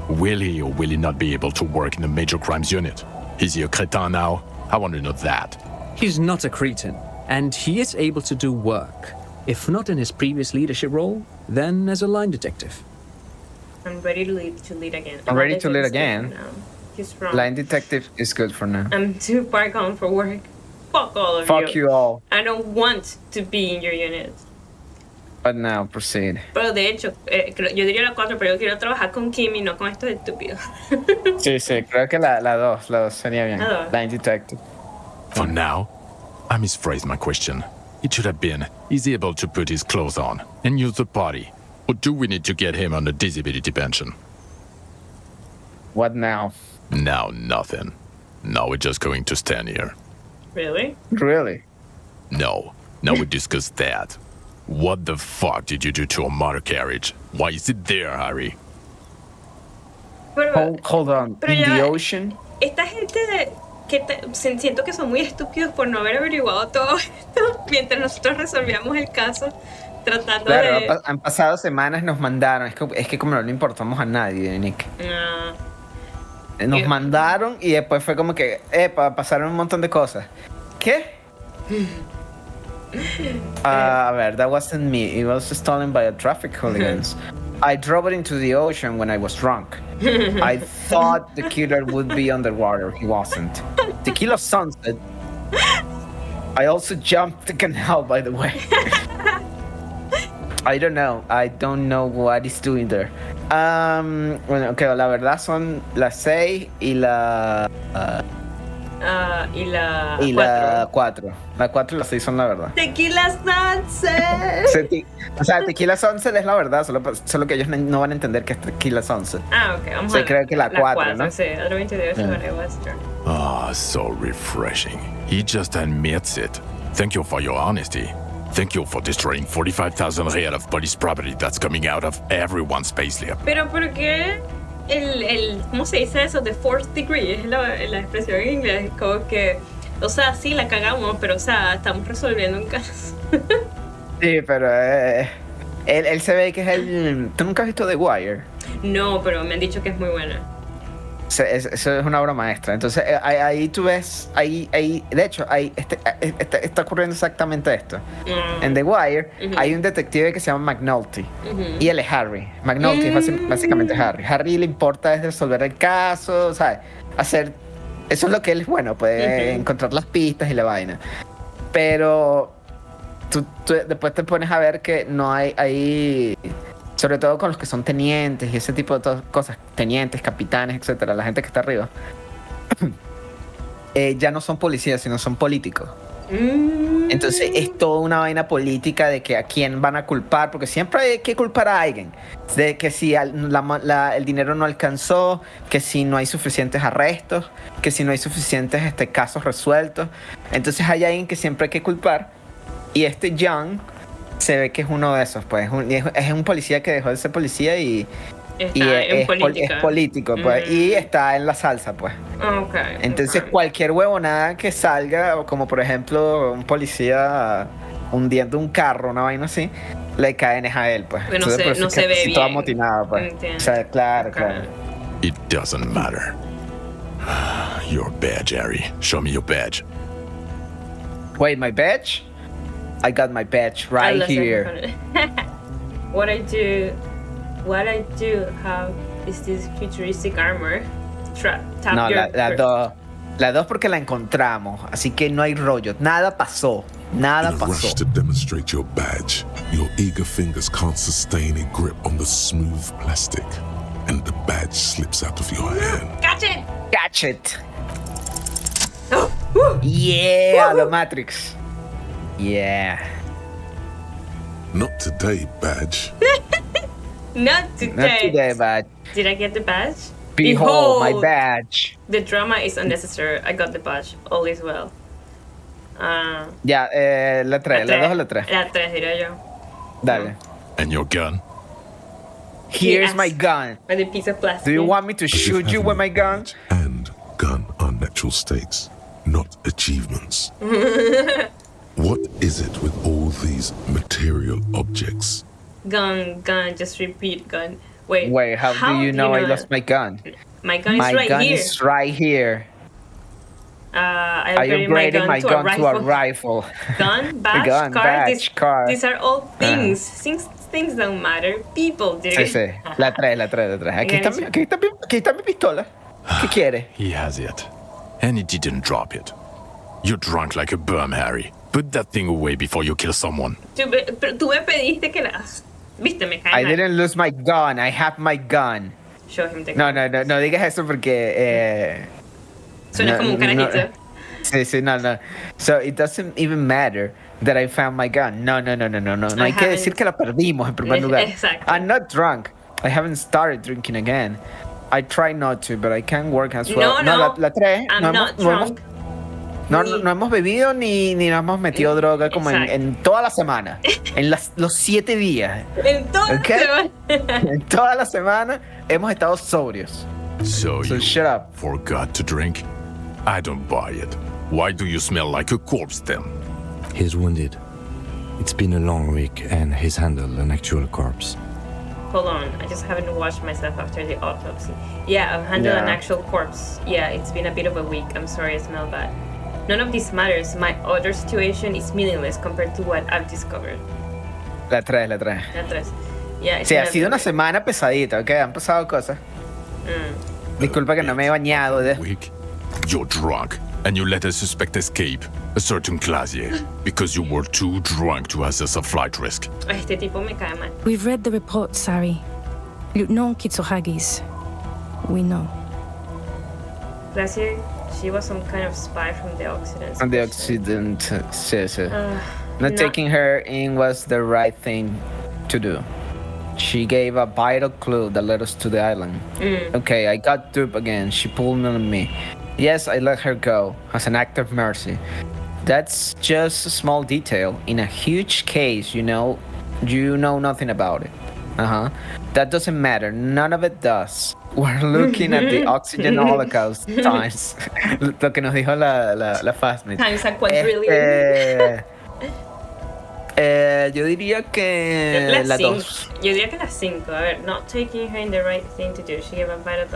Will he or will he not be able to work in the major crimes unit? Is he a cretin now? I want to know that. He's not a cretin, and he is able to do work. If not in his previous leadership role, then as a line detective. I'm ready to lead again. I'm ready to lead again. No, he's wrong. Line detective is good for now. I'm too far gone for work. Fuck all of you. Fuck you all. I don't want to be in your unit. But now, proceed. Pero de hecho, yo diría la 4, pero yo quiero trabajar con Kimi, no con estos estúpidos. Sí, creo que la 2 sería bien. La dos. Line detective. For now, I misphrased my question. It should have been, is he able to put his clothes on and use the potty? Or do we need to get him on a disability pension? What now? Now, nothing. Now we're just going to stand here. Really? Really? No. Now we discuss that. What the fuck did you do to a motor carriage? Why is it there, Harry? Pero, Hold on. Pero In ya the va. ocean? Esta gente siento que son muy estúpidos por no haber averiguado todo esto mientras nosotros resolvíamos el caso, tratando Claro, de... han pasado semanas, nos mandaron. Es que como no le importamos a nadie, Nick. Ah, Nos mandaron y después fue como que, pasaron un montón de cosas. ¿Qué? A ver, that wasn't me. It was stolen by a traffic hooligans. I drove it into the ocean when I was drunk. I thought the killer would be underwater. He wasn't. Tequila Sunset. I also jumped the canal, by the way. I don't know what he's doing there. Bueno, okay, la verdad son las 6 y la... y la y la 4. La 4 y la 6 son la verdad. Tequila Sunset. O sea, Tequila Sunset es la verdad, solo que ellos no van a entender que es Tequila Sunset. Ah, ok, vamos Sí, a ver. creo que la 4, ¿no? Sí, otro 22 de Western. Ah, so refreshing. He just admits it. Thank you for your honesty. Thank you for destroying 45,000 real of police property that's coming out of everyone's payslip. Pero ¿por qué ¿cómo se dice eso? The fourth degree, es la expresión en inglés, como que, o sea, sí la cagamos, pero o sea, estamos resolviendo un caso. Sí, pero él se ve que es el... ¿Tú nunca has visto The Wire? No, pero me han dicho que es muy buena. Eso es una obra maestra. Entonces, ahí tú ves, de hecho, está ocurriendo exactamente esto. En The Wire hay un detective que se llama McNulty y él es Harry. McNulty es básicamente Harry. Harry le importa es resolver el caso, ¿sabes? Hacer... Eso es lo que él es bueno, puede encontrar las pistas y la vaina. Pero tú después te pones a ver que no hay sobre todo con los que son tenientes y ese tipo de cosas, tenientes, capitanes, etcétera, la gente que está arriba, ya no son policías, sino son políticos. Entonces es toda una vaina política de que a quién van a culpar, porque siempre hay que culpar a alguien, de que si el dinero no alcanzó, que si no hay suficientes arrestos, que si no hay suficientes casos resueltos. Entonces hay alguien que siempre hay que culpar, y este Young se ve que es uno de esos, pues. Es un policía que dejó de ser policía y es político, pues. Y está en la salsa, pues. Okay, entonces, cualquier huevonada que salga, como por ejemplo un policía hundiendo un carro, una vaina así, le caen a él, pues. Pero no se ve bien. Todo amotinado, pues. Entiendo. O sea, claro. It doesn't matter. Your badge, Harry. Show me your badge. Wait, my badge? I got my badge right here. What I do have is this futuristic armor? Tap No, your la dos. La dos porque la encontramos, así que no hay rollo. Nada pasó. Nada In a pasó. rush to demonstrate your badge, your eager fingers can't sustain a grip on the smooth plastic, and the badge slips out of your hand. Catch it! Catch it. Oh, woo. Yeah, the Matrix. Yeah. Not today, badge. Not today. Not today, badge. Did I get the badge? Behold my badge. The drama is unnecessary. I got the badge. All is well. Ya, la 3, la 2 o la 3. La 3, diría yo. Dale. And your gun? Here's Yes. my gun. With a piece of plastic. Do you want me to shoot you with my gun? And gun are natural states, not achievements. What is it with all these material objects? Gun, just repeat gun. Wait, how do you know I lost my gun? My gun is My right gun here. is right here. I I upgraded my gun to a rifle. Gun, badge, Gun, card. badge, card. These are all things. Things don't matter. People do. Sí, sí. La 3, la 3, la 3. Aquí está mi pistola. ¿Qué quiere? He has it. And he didn't drop it. You're drunk like a bum, Harry. Put that thing away before you kill someone. Tú me pediste que la... Viste, me cae I mal. didn't lose my gun. I have my gun. Show him the No, gun. no digas eso porque... Suena como un carajito. Sí, no. So it doesn't even matter that I found my gun. No hay que decir que la perdimos en primer lugar. Exactly. I'm not drunk. I haven't started drinking again. I try not to, but I can work as well. No. La 3. I'm not drunk. No hemos bebido ni nos hemos metido droga como Exacto. en toda la semana. En los 7 días. Entonces, Okay. En toda la semana hemos estado sobrios. So you shut up. forgot to drink? I don't buy it. Why do you smell like a corpse then? He's wounded. It's been a long week, and he's handled an actual corpse. hold on. I just haven't washed myself after the autopsy. Yeah, I've handled an actual corpse. Yeah, it's been a bit of a week. I'm sorry I smell bad. None of this matters. My other situation is meaningless compared to what I've discovered. La 3. La 3. Yeah, it's Sí, ha been a sido una bit- semana pesadita, ¿ok? Han pasado cosas. Disculpa que no me he bañado. Week. You're drunk, and you let a suspect escape, a certain Glacier, because you were too drunk to assess a flight risk. Este tipo me cae mal. We've read the report, Sari. Lieutenant Kitsuhagi's. We know. Glacier, she was some kind of spy from the Occident. On the accident. Sí. no. Not taking her in was the right thing to do. She gave a vital clue that led us to the island. Okay, I got duped again. She pulled on me. Yes, I let her go as an act of mercy. That's just a small detail. In a huge case, you know nothing about it. That doesn't matter. None of it does. We're looking at the oxygen holocaust times. Lo que nos dijo la Fastmate. Times a quadrillion. Yo diría que la 2. Yo diría que la 5. A ver, not taking her in the right thing to do. She gave a vital...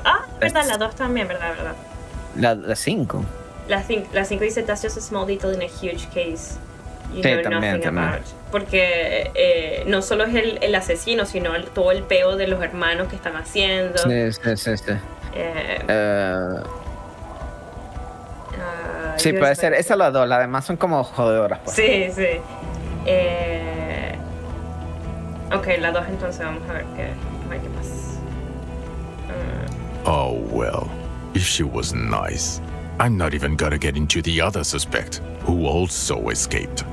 verdad, la 2 también, verdad. La 5. La 5 dice, that's just a small detail in a huge case. You Sí, know también. nothing about. Porque no solo es el asesino, sino todo el peo de los hermanos que están haciendo. Sí. Sí, yo puede espero- ser. Esa es la 2. Las demás son como jodedoras. Pues. Sí. Ok, la 2 entonces vamos a ver qué pasa. Oh well, if she was nice. I'm not even gonna get into the other suspect, who also escaped.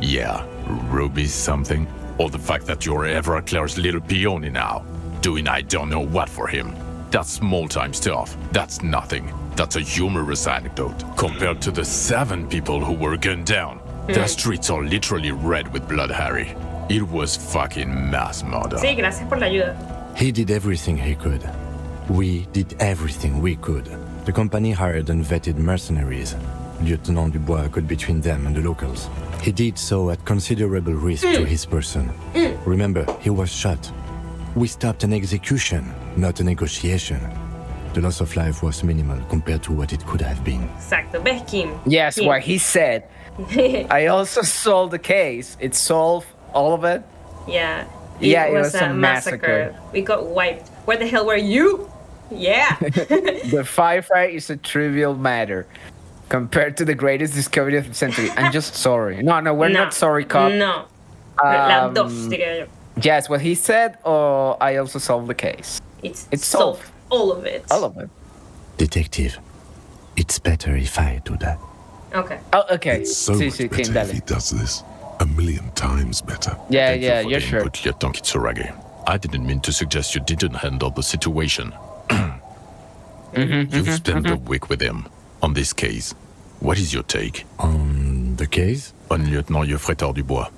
Yeah, Ruby something, or the fact that you're Evra Claire's little peony now, doing I don't know what for him. That's small-time stuff. That's nothing. That's a humorous anecdote compared to the 7 people who were gunned down. The streets are literally red with blood, Harry. It was fucking mass murder. Sí, gracias por la ayuda. He did everything he could. We did everything we could. The company hired and vetted mercenaries. Lieutenant Dubois got between them and the locals. He did so at considerable risk to his person. Remember, he was shot. We stopped an execution, not a negotiation. The loss of life was minimal compared to what it could have been. Exacto. ¿Ves, Kim? Yes, Kim. what he said. I also solved the case. It solved all of it. Yeah. Yeah, it was a massacre. We got wiped. Where the hell were you? Yeah. The firefight is a trivial matter compared to the greatest discovery of the century. I'm just sorry. No, we're not sorry, cop. No. Las dos, diría yo. Yes, what he said, or I also solved the case. It's solved. All of it. All of it. Detective, it's better if I do that. Okay. Oh, okay. It's so Sí, much sí, better dale. if he does this. A million times better. Yeah, Thank you yeah, for you're the sure. input, Lieutenant Kitsuragi. I didn't mean to suggest you didn't handle the situation. You've spent a week with him on this case. What is your take? On the case? On Lieutenant Geoffretor Dubois.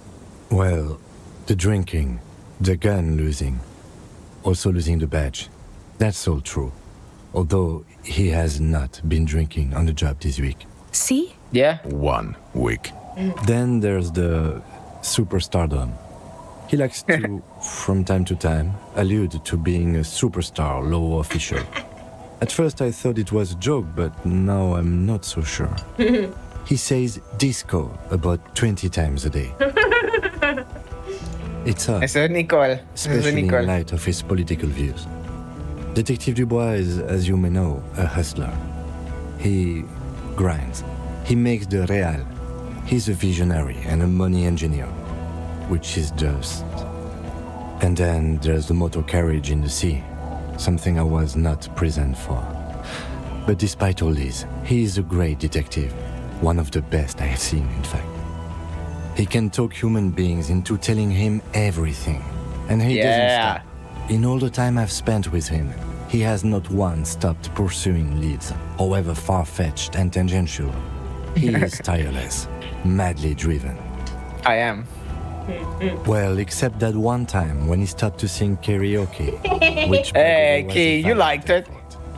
Well, the drinking, the gun losing, also losing the badge. That's all true. Although he has not been drinking on the job this week. See? Yeah. 1 week. Then there's the superstardom. He likes to, from time to time, allude to being a superstar law official. At first I thought it was a joke, but now I'm not so sure. He says disco about 20 times a day. It's odd, Ese es Nicole. Ese es especially in Nicole. light of his political views. Detective Dubois is, as you may know, a hustler. He grinds. He makes the real. He's a visionary and a money engineer, which is just... And then there's the motor carriage in the sea, something I was not present for. But despite all this, he is a great detective, one of the best I have seen, in fact. He can talk human beings into telling him everything, and he doesn't Yeah. stop. In all the time I've spent with him, he has not once stopped pursuing leads, however far-fetched and tangential. He is tireless, madly driven. I am. Well, except that one time when he stopped to sing karaoke, which Hey, probably was Key, a you fine liked it.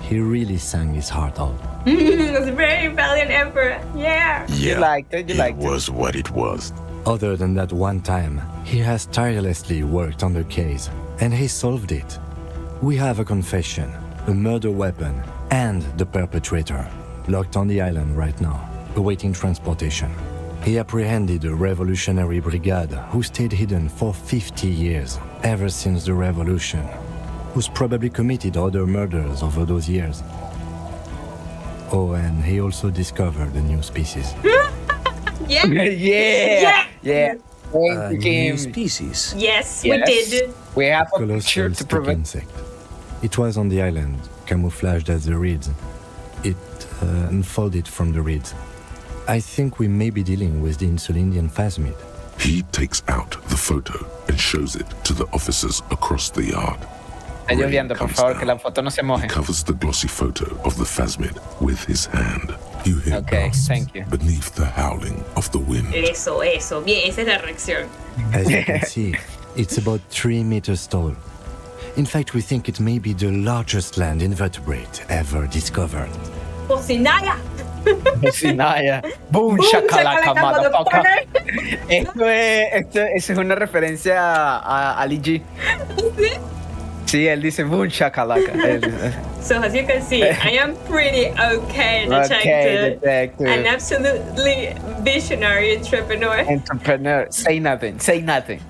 He really sang his heart out. It was very valiant emperor. Yeah. Yeah, You liked it, you liked it. was what it was. Other than that one time, he has tirelessly worked on the case, and he solved it. We have a confession, a murder weapon, and the perpetrator, locked on the island right now, awaiting transportation. He apprehended a revolutionary brigade who stayed hidden for 50 years, ever since the revolution, who's probably committed other murders over those years. Oh, and he also discovered a new species. Yeah. Yeah. Yeah. Thank you, New Kim. species. Yes, we Yes. did. We have a Colossal picture to stick prove it. insect. It was on the island, camouflaged as the reeds. It unfolded from the reeds. I think we may be dealing with the Insulindian phasmid. He takes out the photo and shows it to the officers across the yard. Está Rain lloviendo, por comes favor, que down. la foto no se He moje. covers the glossy photo of the phasmid with his hand. You hear Okay, gasps thank you. beneath the howling of the wind. Eso. Bien, esa es la reacción. As you can see, it's about 3 meters tall. In fact, we think it may be the largest land invertebrate ever discovered. Cocinaya. Sinaya. Boom, shakalaka, motherfucker. Eso es una referencia a Ali G. Sí, él dice boom, shakalaka. So as you can see, I am pretty okay, Okay, detective. An absolutely visionary entrepreneur. Entrepreneur. Say nothing. Say nothing.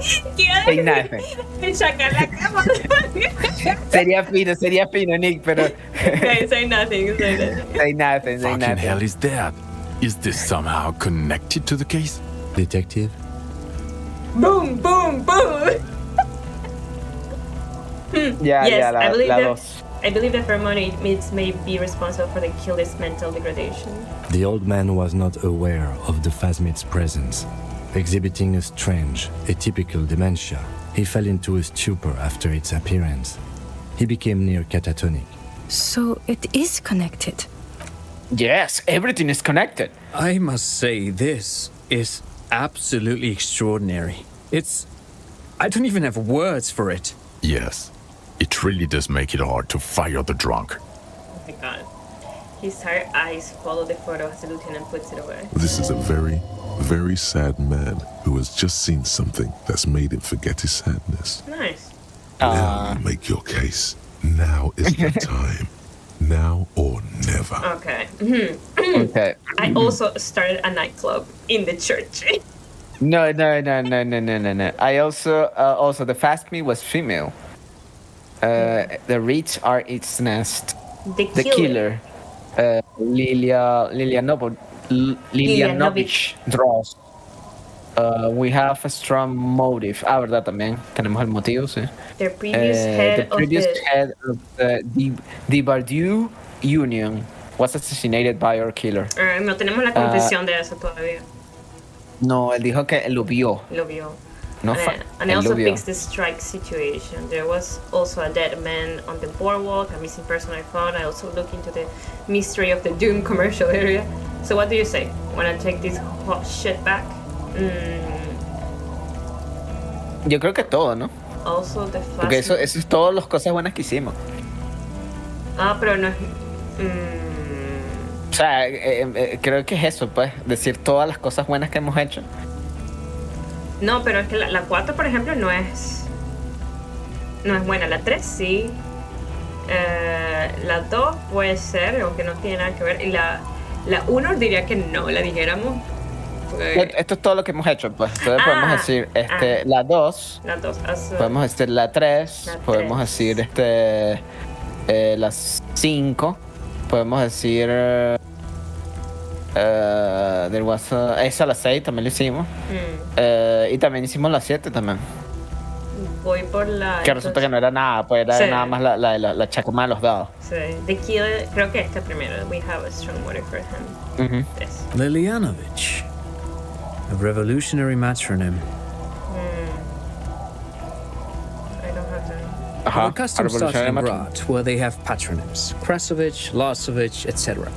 Say nothing. Shakalaka, motherfucker. Sería fino, Nick, pero Okay, say nothing. say nothing. Say Fucking nothing. hell is that? Is this somehow connected to the case? Detective, Boom, boom, boom. Yeah, Yes, yeah, I believe la that. dos. I believe that pheromones may be responsible for the killer's mental degradation. the old man was not aware of the phasmid's presence. Exhibiting a strange, atypical dementia, he fell into a stupor after its appearance. He became near catatonic. So it is connected. Yes, everything is connected. I must say, this is absolutely extraordinary. I don't even have words for it. Yes. It really does make it hard to fire the drunk. Oh my god. His tired eyes follow the photo as the lieutenant puts it away. This is a very, very sad man who has just seen something that's made him forget his sadness. Nice. Now you make your case. Now is the time. Now or never. Okay. Okay. I also started a nightclub in the church. No. I also the fast meat was female. The reeds are its nest. The killer. Lilianovich draws. We have a strong motive. ¿Verdad? También tenemos el motivo, sí. The previous head of the Bardew Union was assassinated by our killer. No tenemos la confesión de eso todavía. No, él dijo que lo vio. Lo vio. No, and I also fixed the strike situation. There was also a dead man on the boardwalk, a missing person I found. I also looked into the mystery of the Doom commercial area. So what do you say? Wanna take this hot shit back? Yo creo que todo, ¿no? Also the flash. Porque eso es todas las cosas buenas que hicimos. Pero no es... O sea, creo que es eso, pues, decir todas las cosas buenas que hemos hecho. No, pero es que la 4, por ejemplo, no es buena. La 3 sí. La 2 puede ser, aunque no tiene nada que ver. Y la 1 diría que no, la dijéramos. Porque... Esto es todo lo que hemos hecho, pues. Entonces podemos decir la 2. La 2. Podemos decir la 3. Podemos decir las 5. Podemos decir... esa la 6 también lo hicimos. Y también hicimos la 7 también. Voy por la... Que resulta que no era nada, pues era nada más la chacoma de los dados. Sí. The Killer, creo que primero. We have a strong motive for him. Lilianovich. A revolutionary matronym. I don't have that. The custom starts in Grad, where they have patronyms. Krasovich, Lasovich, etc.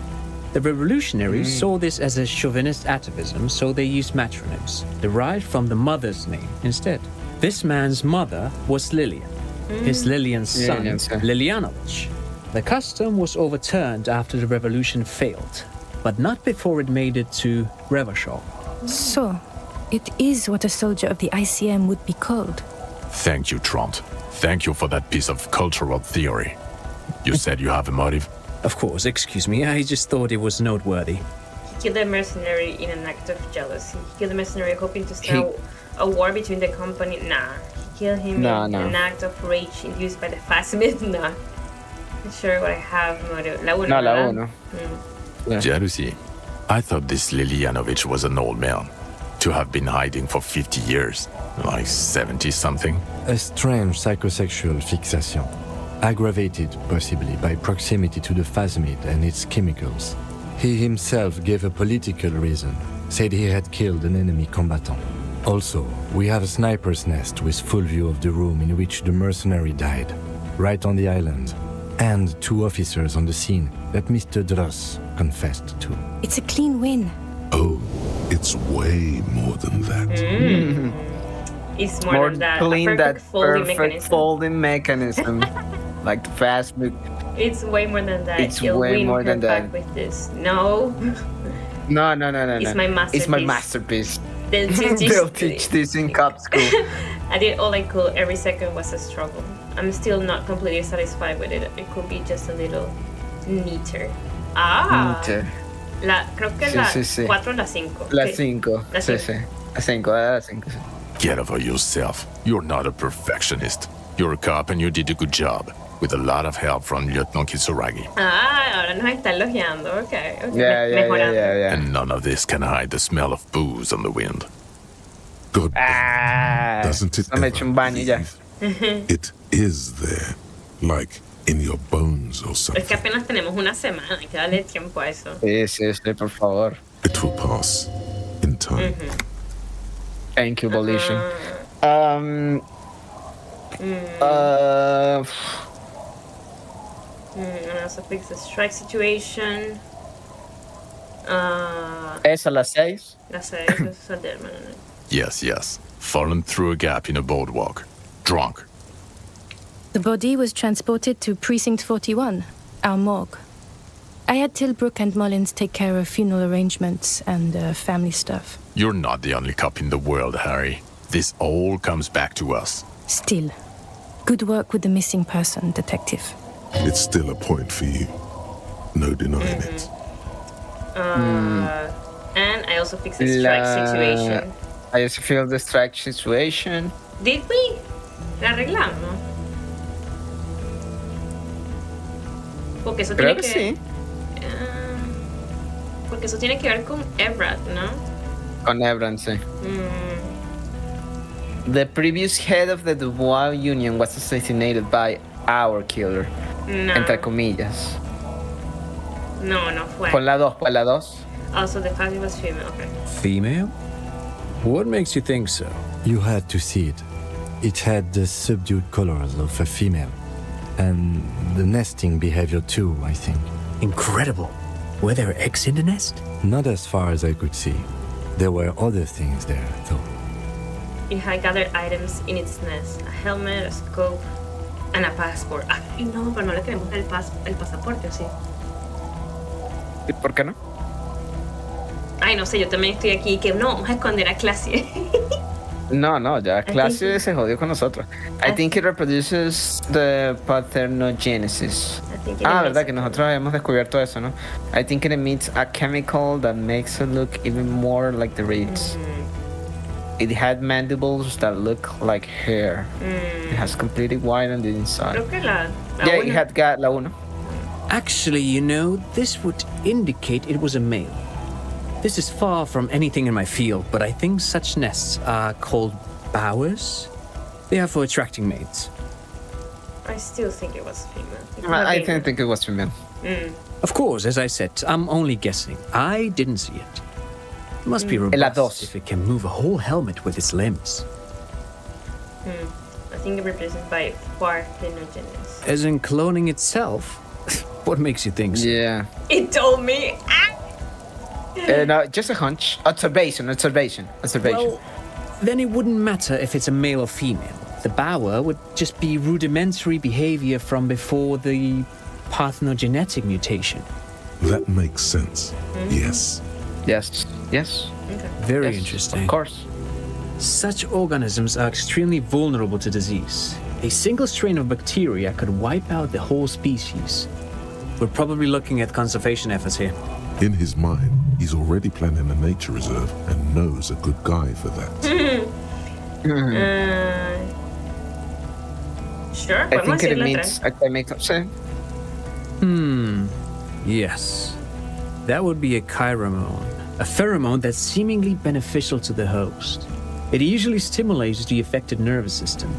The revolutionaries saw this as a chauvinist atavism, so they used matronyms, derived from the mother's name instead. This man's mother was Lilian. His Lilian's son, Lilianovich. The custom was overturned after the revolution failed, but not before it made it to Revachol. So, it is what a soldier of the ICM would be called. Thank you, Trond. Thank you for that piece of cultural theory. You said you have a motive? Of course, excuse me, I just thought it was noteworthy. He killed a mercenary in an act of jealousy. He killed a mercenary hoping to start a war between the company. Nah. He killed him in an act of rage induced by the Fasmid. Nah. Not sure what I have motive. La 1. No, la 1. Yeah. Jealousy. I thought this Lilianovich was an old man. To have been hiding for 50 years. Like 70-something. A strange psychosexual fixation. Aggravated, possibly, by proximity to the phasmid and its chemicals. He himself gave a political reason, said he had killed an enemy combatant. Also, we have a sniper's nest with full view of the room in which the mercenary died, right on the island, and 2 officers on the scene that Mr. Dross confessed to. It's a clean win. Oh, it's way more than that. It's more than that. Clean, that perfect folding mechanism. Like the fast book. It's way more than that. It's way more than that. With this. No. No. It's my masterpiece. It's my masterpiece. They'll teach this in cop school. I did all I could. Every second was a struggle. I'm still not completely satisfied with it. It could be just a little neater. Neater. Creo que la 4 o la 5. La 5. Sí. La 5. Get over yourself. You're not a perfectionist. You're a cop and you did a good job. With a lot of help from Lieutenant Kitsuragi. Ahora nos está elogiando. Okay. Yeah. And none of this can hide the smell of booze on the wind. God damn. Doesn't it ever leave? It is there. Like in your bones or something. Es que apenas tenemos una semana. Hay que darle tiempo a eso. Sí, por favor. It will pass in time. Thank you, Volition. And also fix the strike situation. Esa, la 6. La 6 es el del man. Yes. Fallen through a gap in a boardwalk. Drunk. The body was transported to Precinct 41, our morgue. I had Tilbrook and Mullins take care of funeral arrangements and family stuff. You're not the only cop in the world, Harry. This all comes back to us. Still, good work with the missing person, detective. It's still a point for you. No denying it. And I also fixed the strike situation. I just feel the strike situation. Did we? ¿La arreglamos? Porque eso Creo tiene que sí. Porque eso tiene que ver con Everett, ¿no? Con Ebron, sí. The previous head of the Dubois Union was assassinated by our killer. No. Entre comillas. No fue. Pon la 2. Also, the family was female. Okay. Female? What makes you think so? You had to see it. It had the subdued colors of a female. And the nesting behavior too, I think. Incredible. Were there eggs in the nest? Not as far as I could see. There were other things there, though. It had gathered items in its nest. A helmet, a scope, and a passport. Ay, no, pero no le queremos el pasaporte, ¿o sí? ¿Y por qué no? Ay, no sé, yo también estoy aquí que no, vamos a esconder a Classy. No, ya Clase se jodió con nosotros. I think it reproduces the parthenogenesis. Verdad que nosotros habíamos descubierto eso, ¿no? I think it emits a chemical that makes it look even more like the reeds. It had mandibles that look like hair. It has completely white on the inside. Creo que la Yeah, una. it had got la 1. Actually, you know, this would indicate it was a male. This is far from anything in my field, but I think such nests are called bowers. They are for attracting mates. I still think it was female. I didn't think it was female. Of course, as I said, I'm only guessing. I didn't see it. It must be La robust dos. if it can move a whole helmet with its limbs. I think it replaced by parthenogenesis. As in cloning itself? What makes you think so? Yeah. It told me. No, just a hunch. Observation. Well, then it wouldn't matter if it's a male or female. The bower would just be rudimentary behavior from before the parthenogenetic mutation. That makes sense. Yes. Yes. Very Yes, interesting. Of course. Such organisms are extremely vulnerable to disease. A single strain of bacteria could wipe out the whole species. We're probably looking at conservation efforts here. In his mind, he's already planning a nature reserve and knows a good guy for that. Sure, I podemos think it decir la emits a chemical. Sí. Yes. That would be a chiromone. A pheromone that's seemingly beneficial to the host. It usually stimulates the affected nervous system.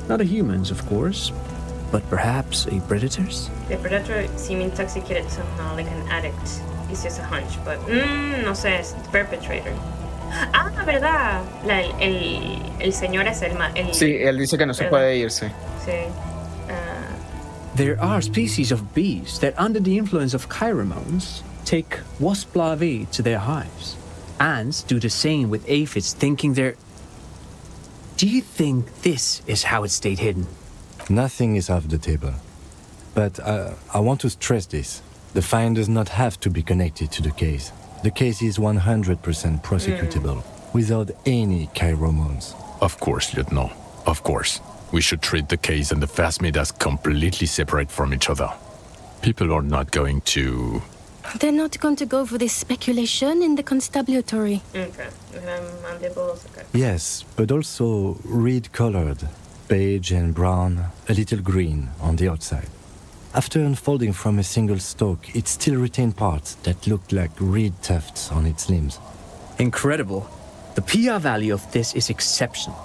Not a human's, of course, but perhaps a predator's? The predator seemed intoxicated somehow, like an addict. It's just a hunch, but no sé, es the perpetrator. ¿Verdad? El señor es el Sí, él dice que no se ¿verdad? puede irse. Sí. There are species of bees that, under the influence of chiromones, take wasp larvae to their hives. Ants do the same with aphids, thinking they're... Do you think this is how it stayed hidden? Nothing is off the table. But I want to stress this. The find does not have to be connected to the case. The case is 100% prosecutable, without any chiromones. Of course, Lieutenant. Of course. We should treat the case and the phasmid as completely separate from each other. People are not going to... They're not going to go for this speculation in the constabulary. Okay. Mandibles, okay. Yes, but also reed-colored, beige and brown, a little green on the outside. After unfolding from a single stalk, it still retained parts that looked like reed tufts on its limbs. Incredible. The PR value of this is exceptional.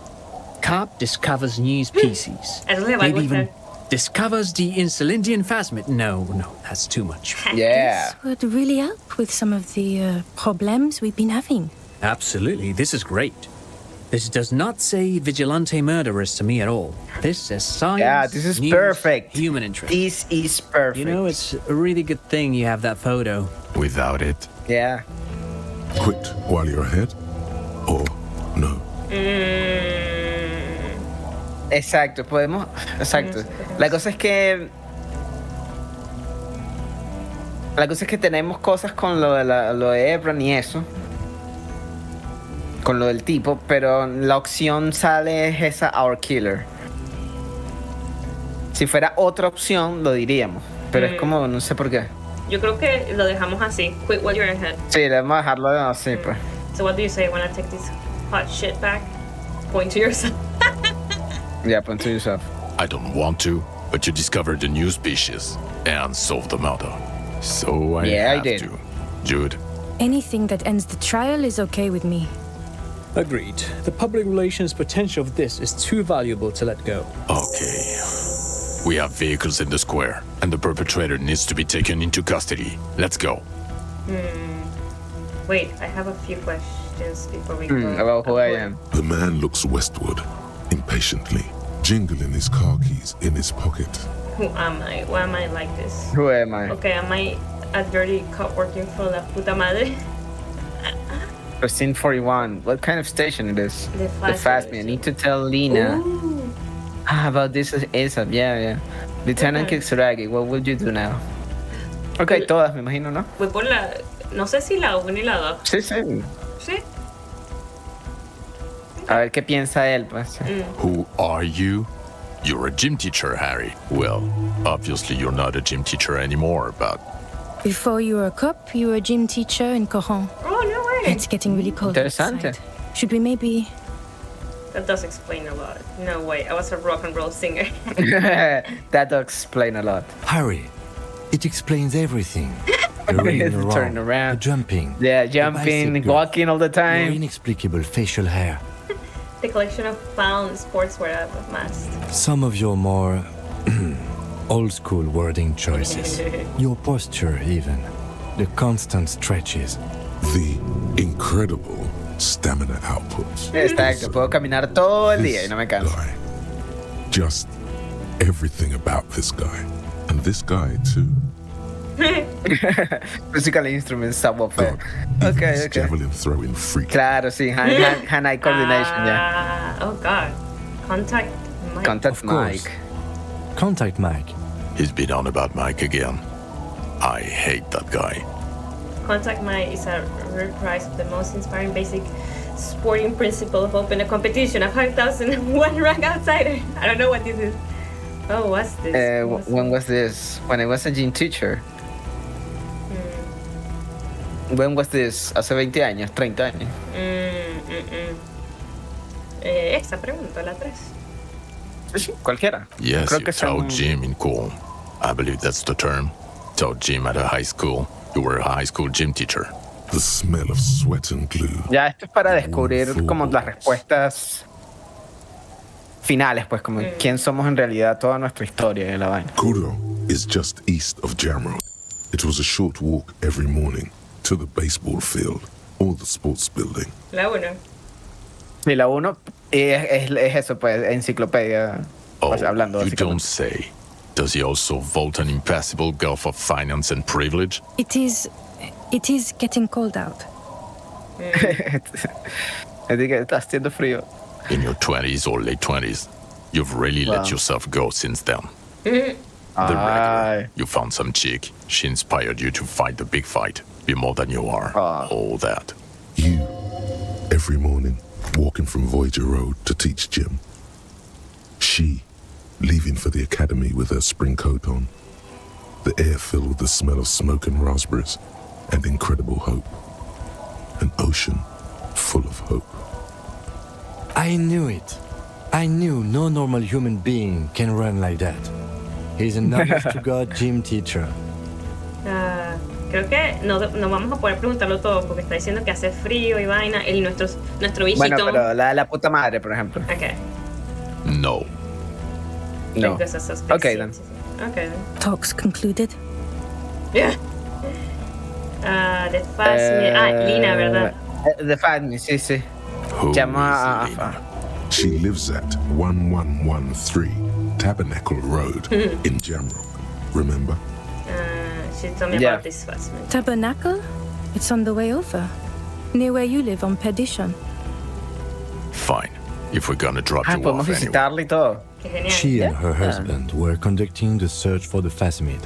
Carp discovers new species. Eso le va a Maybe even gustar. discovers the Insulindian phasmid. No, that's too much. Yeah. This would really help with some of the problems we've been having. Absolutely, this is great. This does not say vigilante murderers to me at all. This says science. Yeah, this is news, perfect. Human interest. This is perfect. You know, it's a really good thing you have that photo. Without it. Yeah. Quit while you're ahead? Or no? Exacto, podemos. Exacto. La cosa es que. La cosa es que tenemos cosas con lo de Ebron y eso. Con lo del tipo, pero la opción sale es esa Our Killer. Si fuera otra opción, lo diríamos. Pero es como, no sé por qué. Yo creo que lo dejamos así. Quit while you're ahead. Sí, debemos dejarlo así, pues. So what do you say? Wanna take this hot shit back. Point to yourself. Yeah, point to yourself. I don't want to, but you discovered a new species and solved the murder. So I have did. to. Jude, Anything that ends the trial is okay with me. Agreed. The public relations potential of this is too valuable to let go. okay. We have vehicles in the square, and the perpetrator needs to be taken into custody. Let's go. Wait, I have a few questions before we go. About who I am. The man looks westward, impatiently, jingling his car keys in his pocket. Who am I? Why am I like this? Who am I? Okay, am I a dirty cop working for la puta madre? 1341. What kind of station it is? The fast me. I need to tell Lena. Ooh. About this is ASAP. Yeah. Lieutenant Okay. Kitsuragi, what would you do now? Okay, todas, me imagino, ¿no? Voy por la... No sé si la 1 y la 2. Sí, sí. ¿Sí? A ver qué piensa él, pues. Who are you? You're a gym teacher, Harry. Well, obviously you're not a gym teacher anymore, but Before you were a cop, you were a gym teacher in Coron. Oh, no way. It's getting really cold Interesante. outside. Should we maybe... That does explain a lot. No way, I was a rock and roll singer. That does explain a lot. Harry, it explains everything. The running The around, turn around. the jumping, Yeah, the jumping, bicycle, walking all the your time. inexplicable facial hair. The collection of found sportswear I've amassed. Some of your more old-school wording choices. Your posture, even. The constant stretches. The incredible stamina output. Exacto, puedo caminar todo el día y This no me canso. guy. Just everything about this guy. And this guy, too. Musical instruments, subwoofer. God, Okay, this okay. javelin throwing freak. Claro, sí, hand-eye coordination, ya. Oh god. Contact Mike. Contact Of course. Mike. Contact Mike. he's been on about Mike again. I hate that guy. Contact Mike is a reprise of the most inspiring basic sporting principle of open a competition, a 5,001 rank outsider. I don't know what this is. Oh, what's this? When was this? When I was a gym teacher. When was this? Hace 20 años, 30 años. Esa pregunta, la 3. Sí, cualquiera. Yes, Creo you que taught son- gym in school. I believe that's the term. Taught gym at a high school. You were a high school gym teacher. The smell of sweat and glue. Ya, esto es para descubrir Full como las balls. respuestas finales, pues, como quién somos en realidad, toda nuestra historia de la vaina. Kuro is just east of Jamrock. It was a short walk every morning to the baseball field or the sports building. La 1. Y la 1 es eso, pues, enciclopedia, Oh, pues, hablando you don't básicamente. say. Does he also vault an impassable gulf of finance and privilege? It is getting cold out. Así que está haciendo frío. In your 20s or late 20s, you've really Wow. let yourself go since then. The regular. Ay, You found some chick. She inspired you to fight the big fight. Be more than you are. Ah. All that. You, every morning, walking from Voyager Road to teach gym. She, leaving for the academy with her spring coat on. The air filled with the smell of smoke and raspberries, and incredible hope. An ocean full of hope. I knew it. I knew no normal human being can run like that. He's an honest-to-God gym teacher. Creo que no vamos a poder preguntarlo todo porque está diciendo que hace frío y vaina. Nuestro bichito. bueno, pero la de la puta madre, por ejemplo. Ok. No. No. Because it's suspect. Okay, Sí, then. sí, sí. Okay, then. Talks concluded. Yeah. The fast Lina, ¿verdad? The Fatme, sí, sí. Who Llama is a... Lena? She lives at 1113 Tabernacle Road in Jamrock. Remember? She told me Yeah. about this fast man. Tabernacle? It's on the way over. Near where you live on Perdition. Fine. If we're gonna drop Ah, you podemos off anyway. visitarla y todo. Qué genial. She and her husband were conducting the search for the Phasmid.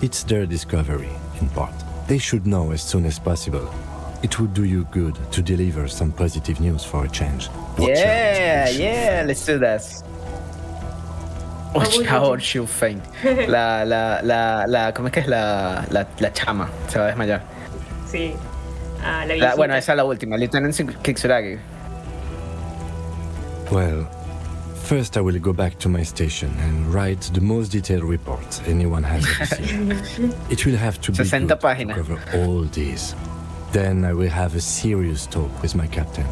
It's their discovery, in part. They should know as soon as possible. It would do you good to deliver some positive news for a change. Watch Yeah, out. yeah, let's do that. would you Watch out, do? she'll faint. ¿Cómo es que es la chama? Se va a desmayar. Sí. La viejita. Bueno, esa es la última, Lieutenant Kitsuragi. Well, first I will go back to my station and write the most detailed report anyone has ever seen. It will have to be 60 good to páginas. cover all these. Then I will have a serious talk with my captain.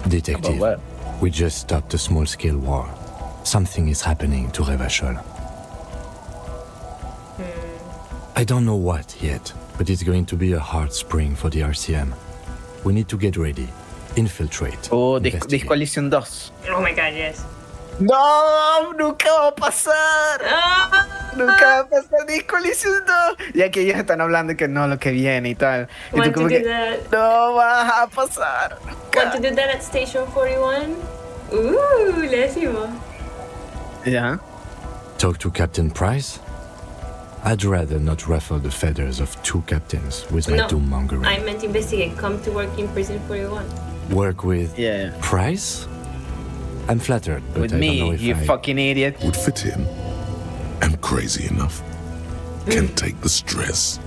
Detective, well. we just stopped a small-scale war. Something is happening to Revachol. I don't know what yet, but it's going to be a hard spring for the RCM. We need to get ready, infiltrate, Oh, investigate. Disco Elysium 2. Oh my god, yes. No, nunca va a pasar. Nunca va a pasar Disco Elysium 2. Y aquí ellos están hablando que no, lo que viene y tal. Y Want tú como to do que, that? no va a pasar. Want to do that at Station 41? Ooh, lésimo. Ya. Talk to Captain Price? I'd rather not ruffle the feathers of two captains with my No, doom-mongering. I meant investigate. Come to work in Prison 41. Work with Yeah. Price? I'm flattered, but With I don't know me, if you I... fucking idiot. Would fit in. Am crazy enough. Can take the stress.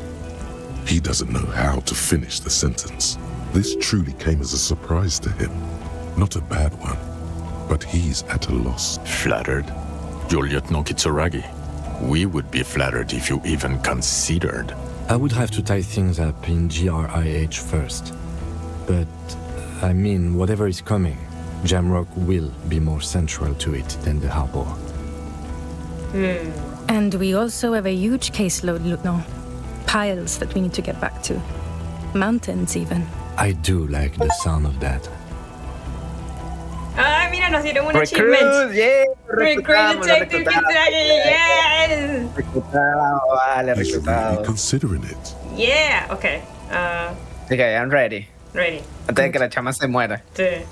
He doesn't know how to finish the sentence. This truly came as a surprise to him. Not a bad one, but he's at a loss. Flattered? Your Lieutenant Kitsuragi. We would be flattered if you even considered. I would have to tie things up in GRIH first. But, I mean, whatever is coming, Jamrock will be more central to it than the harbor. And we also have a huge caseload, Lieutenant. Piles that we need to get back to. Mountains, even. I do like the sound of that. Ah, mira, nos dieron un Recruit, achievement. yeah. Recruit Reclutamos, Detective reclutamos. Kitsuragi, yes! Reclutado, vale, He's really reclutado. considering it. Yeah, okay. Okay, I'm ready. Ready. Antes de que la chama se muera. Sí.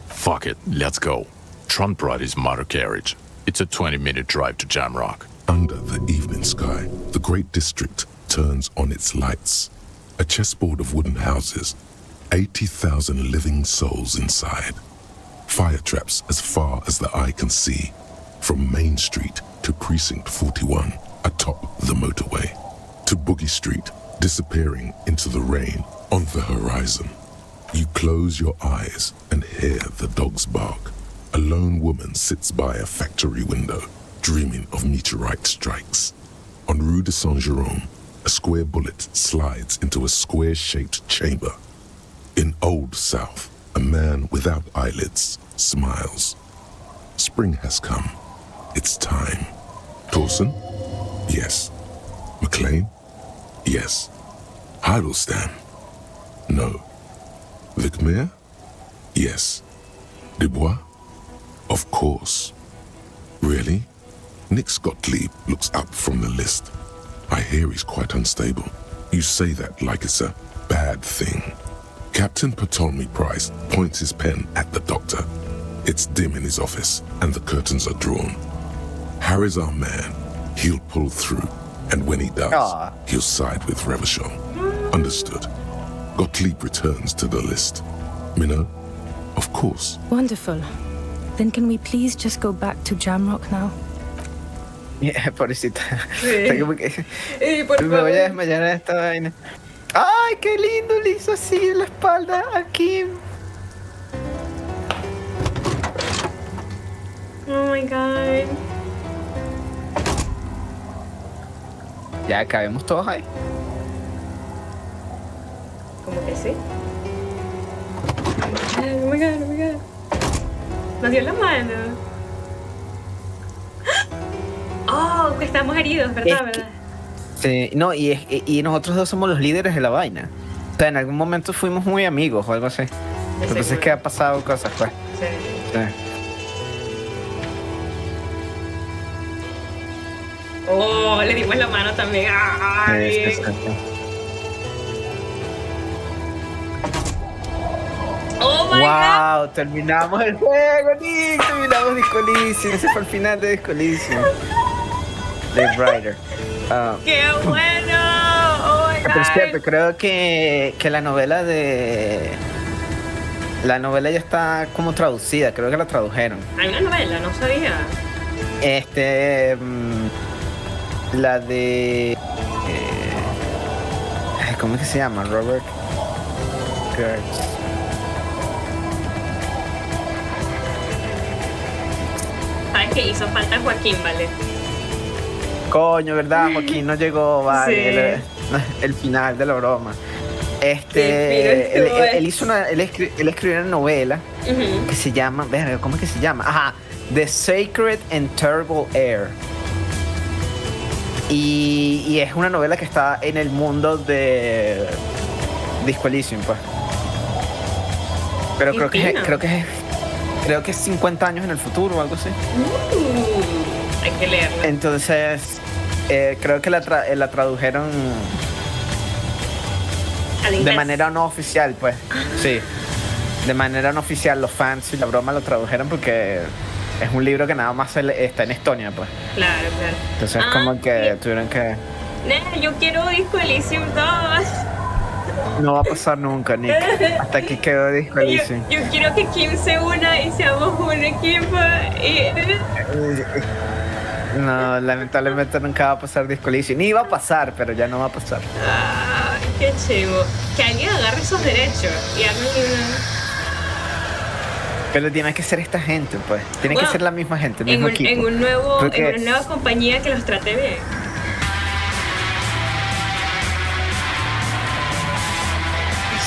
Fuck it, let's go. Trump brought his motor carriage. It's a 20-minute drive to Jamrock. Under the evening sky, the great district turns on its lights. A chessboard of wooden houses, 80,000 living souls inside. Fire traps as far as the eye can see, from Main Street to Precinct 41, atop the motorway, to Boogie Street, disappearing into the rain on the horizon. You close your eyes and hear the dogs bark. A lone woman sits by a factory window, dreaming of meteorite strikes. On Rue de Saint-Jérôme, a square bullet slides into a square-shaped chamber. In Old South, a man without eyelids smiles. Spring has come. It's time. Torsen? Yes. McLean? Yes. Heidelstein? No. Vicmere? Yes. Dubois? Of course. Really? Nick Gottlieb looks up from the list. I hear he's quite unstable. You say that like it's a bad thing. Captain Ptolemy Price points his pen at the doctor. It's dim in his office, and the curtains are drawn. Harry's our man. He'll pull through, and when he does, Aw. he'll side with Revachol. Understood. Gottlieb returns to the list. Minnow? Of course. Wonderful. Then can we please just go back to Jamrock now? Yeah, pobrecita. Sí. Está como que, Por me voy a favor. desmayar a esta vaina. ¡Ay, qué lindo! Le hizo así en la espalda a Kim. Oh my god. Ya cabemos todos ahí. Como que sí. Oh my god, oh my god. Nos dio la mano. Oh, que estamos heridos, ¿verdad? Es que- ¿Verdad? Sí, no, y nosotros dos somos los líderes de la vaina. O sea, en algún momento fuimos muy amigos o algo así. Entonces es que ha pasado cosas, pues. Sí. Sí. Oh, le dimos la mano también. Ay. Sí, sí, sí. Oh my god. ¡Wow! Terminamos el juego, Nick. Terminamos Disco Elysium. Ese fue el final de Disco Elysium. Dave Ryder. ¡Qué bueno! Oh my Por cierto, god. creo que la novela de... La novela ya está como traducida. Creo que la tradujeron. Hay una novela, no sabía. La de... ¿cómo es que se llama? Robert Kurtz. Sabes que hizo falta Joaquín, ¿vale? Coño, ¿verdad? Joaquín no llegó, vale. Sí. El final de la broma. Qué fino estuvo Él escribió una novela que se llama, verga, ¿cómo es que se llama? Ajá, The Sacred and Terrible Air. Y es una novela que está en el mundo de Disco Elysium, pues. Pero creo que es 50 años en el futuro o algo así. Hay que leerla. Entonces, creo que la tradujeron Al de inglés. manera no oficial, pues. Sí. De manera no oficial, los fans y la broma lo tradujeron porque es un libro que nada más está en Estonia, pues. Claro. Entonces, como que sí. tuvieron que... Yo quiero Disco Elysium 2. No va a pasar nunca, Nick. Hasta aquí quedó Disco Elysium. Yo quiero que Kim se una y seamos un equipo. No, lamentablemente nunca va a pasar Disco Elysium. Ni iba a pasar, pero ya no va a pasar. Qué chivo. Que alguien agarre esos derechos y haga Pero tiene que ser esta gente, pues. Tiene que ser la misma gente, el mismo equipo. en una nueva compañía que los trate bien.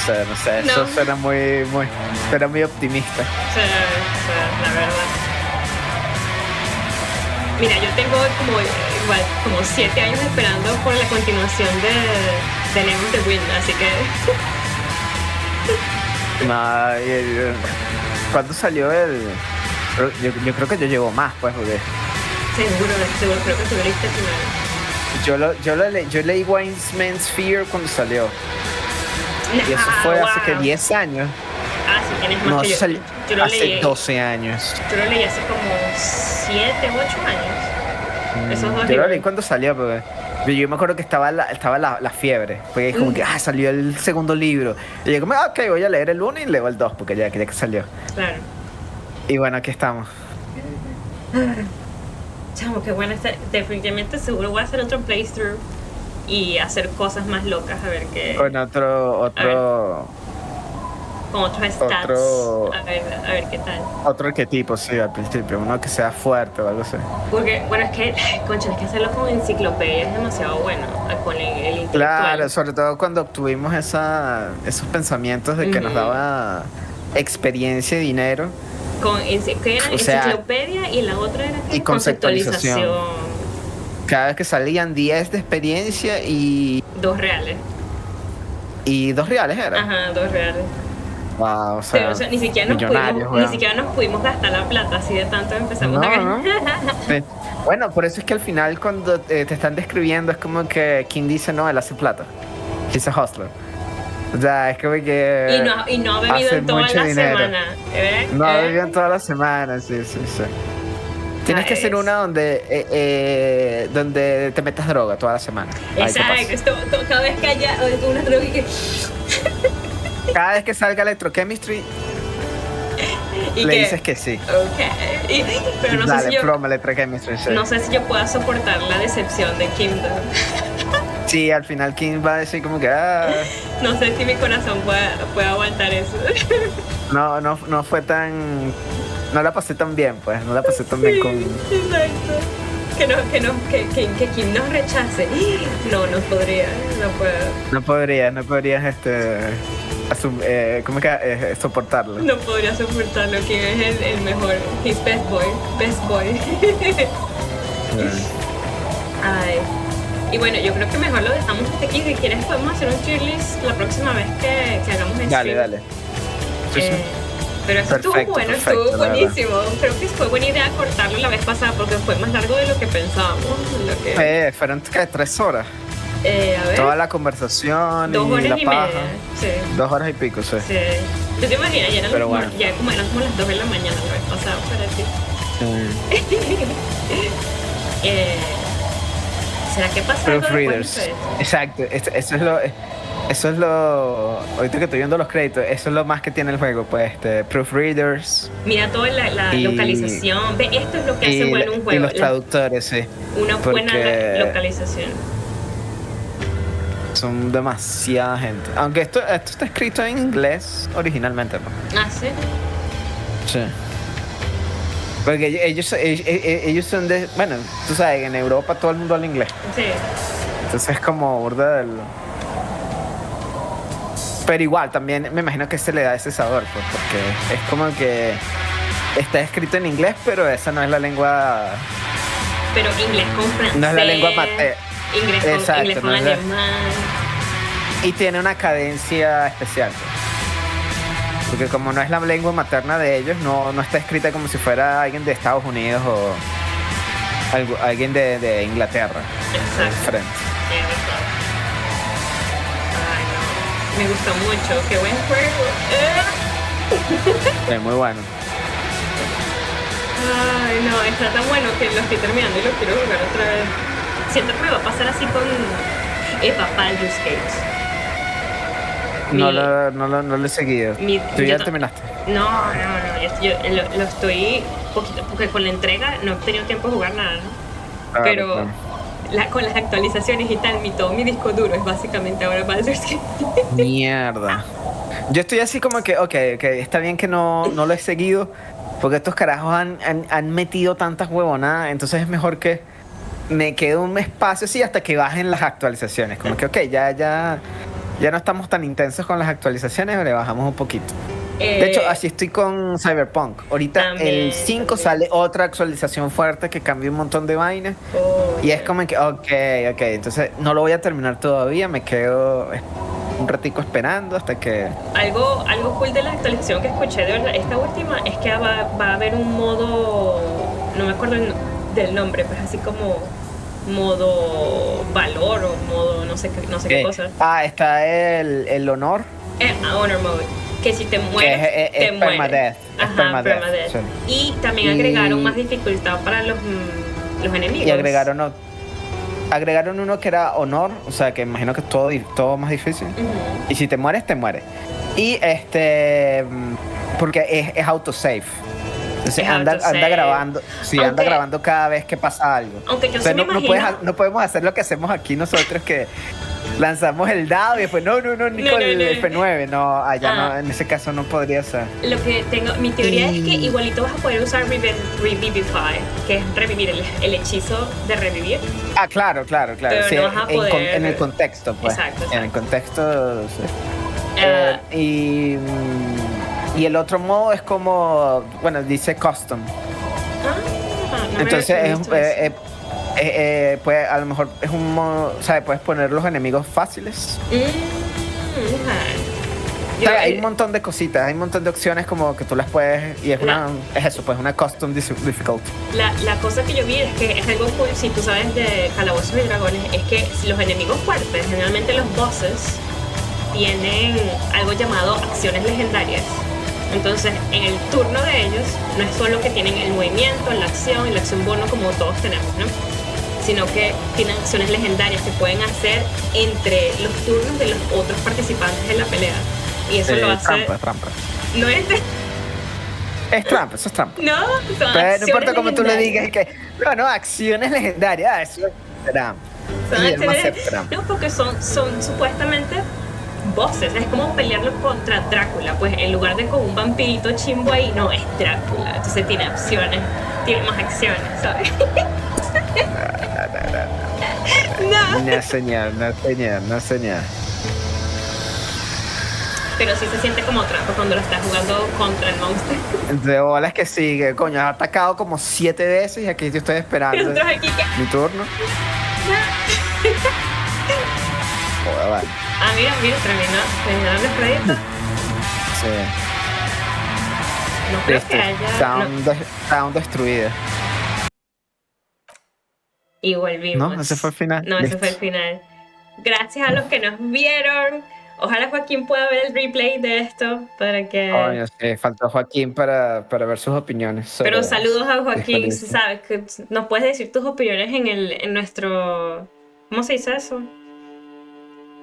No sé, eso suena muy optimista. La verdad. Mira, yo tengo como 7 años esperando por la continuación de Name of the Wind, así que... No, ¿cuándo salió el...? Yo creo que yo llevo más, pues, porque... Seguro, creo que tú lo leíste primero. Yo leí Wiseman's Fear cuando salió. Y eso fue hace que 10 años. Sí, tienes más No, que yo. salió Yo lo hace leí. 12 años. Yo lo leí hace como 7 u 8 años. Esos dos Yo lo libros. leí cuando salió, porque yo me acuerdo que estaba la fiebre. Porque como que salió el segundo libro. Y yo como, ok, voy a leer el 1 y leo el 2, porque ya que salió. Claro. Y bueno, aquí estamos. Chamo, qué bueno. Definitivamente seguro voy a hacer otro playthrough y hacer cosas más locas, a ver qué... Con otro con otros stats. A ver qué tal. Otro arquetipo, sí, al principio. Uno que sea fuerte o algo así. Porque, bueno, es que, concha, es que hacerlo con enciclopedia es demasiado bueno. Con el intelectual. Claro, sobre todo cuando obtuvimos esos pensamientos de que nos daba experiencia y dinero. ¿Qué era? O sea, Enciclopedia y la otra era ¿qué? Y conceptualización. Cada vez que salían 10 de experiencia y... 2 reales. Y 2 reales era. Ajá, 2 reales. Wow, o sea, ni siquiera nos pudimos gastar la plata, así de tanto empezamos a ganar. Sí. Bueno, por eso es que al final cuando te están describiendo es como que quien dice no, él hace plata. He's a hustler. O sea, es como que... Y no ha bebido en toda la semana. No ha bebido en toda la semana, sí. Tienes que hacer una donde te metas droga toda la semana. Exacto, cada vez que haya una droga que... Cada vez que salga Electrochemistry, le dices que sí. Ok. Pero no Dale, sé si yo... broma, Electrochemistry, sí. No sé si yo pueda soportar la decepción de Kim. Sí, al final Kim va a decir como que... No sé si mi corazón puede aguantar eso. No fue tan... No la pasé tan bien, pues. No la pasé tan bien con... Exacto. Que Kim nos rechace. No podría. No puedo. No podrías ¿cómo que soportarlo? No podría soportarlo. Kim es el mejor. He's best boy. Ay. Y bueno, yo creo que mejor lo dejamos hasta aquí. Si quieres podemos hacer un tier list la próxima vez que hagamos el stream. Dale. Sí. Pero eso estuvo bueno, estuvo buenísimo. Creo que fue buena idea cortarlo la vez pasada porque fue más largo de lo que pensábamos. Fueron 3 horas. A ver. Toda la conversación 2 horas y la y paja. media. Sí. 2 horas y pico, sí. ¿Tú te imaginas? Ya como eran como las 2 de la mañana la vez pasada para ti. ¿Será que pasa algo Proofreaders. Exacto. Eso es lo... Ahorita que estoy viendo los créditos, eso es lo más que tiene el juego, pues, proofreaders. Mira toda la localización. Ve, esto es lo que hace bueno un juego. Y los traductores, sí. Una buena localización. Son demasiada gente. Aunque esto está escrito en inglés originalmente, ¿no? ¿Sí? Sí. Porque ellos son de... Bueno, tú sabes, en Europa todo el mundo habla inglés. Sí. Entonces es como burda del... Pero igual, también me imagino que se le da ese sabor, pues, porque es como que está escrito en inglés, pero esa no es la lengua... Pero inglés con francés. No es la lengua materna. Inglés con alemán. Y tiene una cadencia especial, pues. Porque como no es la lengua materna de ellos, no está escrita como si fuera alguien de Estados Unidos o alguien de Inglaterra. Exacto. Frente. Ay, no. Me gustó mucho. Qué buen juego. Es muy bueno. Ay, no. Está tan bueno que lo estoy terminando y lo quiero jugar otra vez. Siento que me va a pasar así con Baldur's Gate. No lo he seguido. ¿Tú ya terminaste? No. Yo lo estoy poquito, porque con la entrega no he tenido tiempo de jugar nada, ¿no? Claro, pero claro. Con las actualizaciones y tal, todo mi disco duro es básicamente ahora Baldur's Gate. Mierda. Yo estoy así como que, ok, está bien que no lo he seguido, porque estos carajos han metido tantas huevonadas, entonces es mejor que me quede un espacio así hasta que bajen las actualizaciones. Como que, ok, ya no estamos tan intensos con las actualizaciones, le bajamos un poquito. De hecho, así estoy con Cyberpunk. Ahorita también, el 5 sale otra actualización fuerte que cambia un montón de vainas. Y es como que, ok, entonces no lo voy a terminar todavía, me quedo un ratico esperando hasta que... Algo cool de la actualización que escuché de verdad, esta última, es que va a haber un modo, no me acuerdo del nombre, pero es así como... modo valor o modo no sé qué cosa. Está el honor. Honor mode, que si te mueres te mueres. Permadeath. Ajá, permadeath. Sí. Y también agregaron más dificultad para los enemigos. Y agregaron uno que era honor, o sea que imagino que es todo más difícil. Y si te mueres, te mueres. Y porque es autosave. Entonces anda grabando, anda grabando cada vez que pasa algo. Aunque yo sí me imagino... no podemos hacer lo que hacemos aquí nosotros, que lanzamos el dado y después no, ni con el F9, no, allá no, en ese caso no podría ser. Lo que tengo, mi teoría es que igualito vas a poder usar Revivify, que es revivir, el hechizo de revivir. Claro. Pero sí, no vas a poder... en el contexto, pues. Exacto. En el contexto, sí. Y el otro modo es como, bueno, dice custom. Entonces a lo mejor es un modo, o sea, puedes poner los enemigos fáciles. Hay un montón de cositas, hay un montón de opciones como que tú las puedes, y es eso, pues una custom difficulty. La cosa que yo vi es que es algo cool, si tú sabes de Calabozos y Dragones, es que los enemigos fuertes, generalmente los bosses, tienen algo llamado acciones legendarias. Entonces, en el turno de ellos, no es solo que tienen el movimiento, la acción bono como todos tenemos, ¿no? Sino que tienen acciones legendarias que pueden hacer entre los turnos de los otros participantes en la pelea. Y eso lo hace... Trampa. No es de... Es trampa, eso es trampa. No, son pero no importa cómo tú le legendarias. digas, es que... No, acciones legendarias, eso es trampa. Son acciones... No, porque son supuestamente... bosses, es como pelearlo contra Drácula, pues en lugar de con un vampirito chimbo ahí, no, es Drácula, entonces tiene opciones, tiene más acciones, ¿sabes? No señal. Pero sí se siente como trampa cuando lo estás jugando contra el monstruo. De bolas que sigue, coño, ha atacado como 7 veces y aquí yo estoy esperando Y nosotros aquí que... mi turno. Joder, vale. Mira, terminaron los créditos. Sí. No creo que haya... Sound destruida. Y volvimos. No, ese fue el final. No, ese fue el final. Gracias a los que nos vieron. Ojalá Joaquín pueda ver el replay de esto para que... Coño, sí, faltó Joaquín para ver sus opiniones. Pero saludos a Joaquín, ¿sabes? Que nos puedes decir tus opiniones en nuestro... ¿Cómo se dice eso?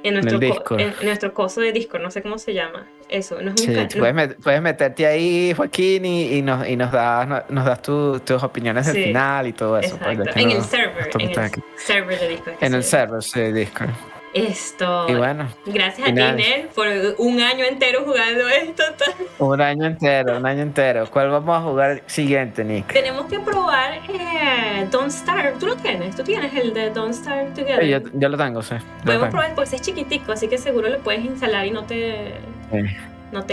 En nuestro coso de Discord, no sé cómo se llama. Eso, no es un puedes meterte ahí, Joaquín, y nos das tus opiniones del final y todo eso. Exacto. Pues, en el server de Discord. En el server, sí, Discord. Esto. Y bueno, Gracias y a ti, nada. Nel, por un año entero jugando esto. Un año entero, un año entero. ¿Cuál vamos a jugar siguiente, Nick? Tenemos que probar Don't Starve. ¿Tú lo tienes? ¿Tú tienes el de Don't Starve Together? Sí, yo lo tengo, sí. Yo lo Podemos tengo. probar, pues es chiquitico, así que seguro lo puedes instalar y no te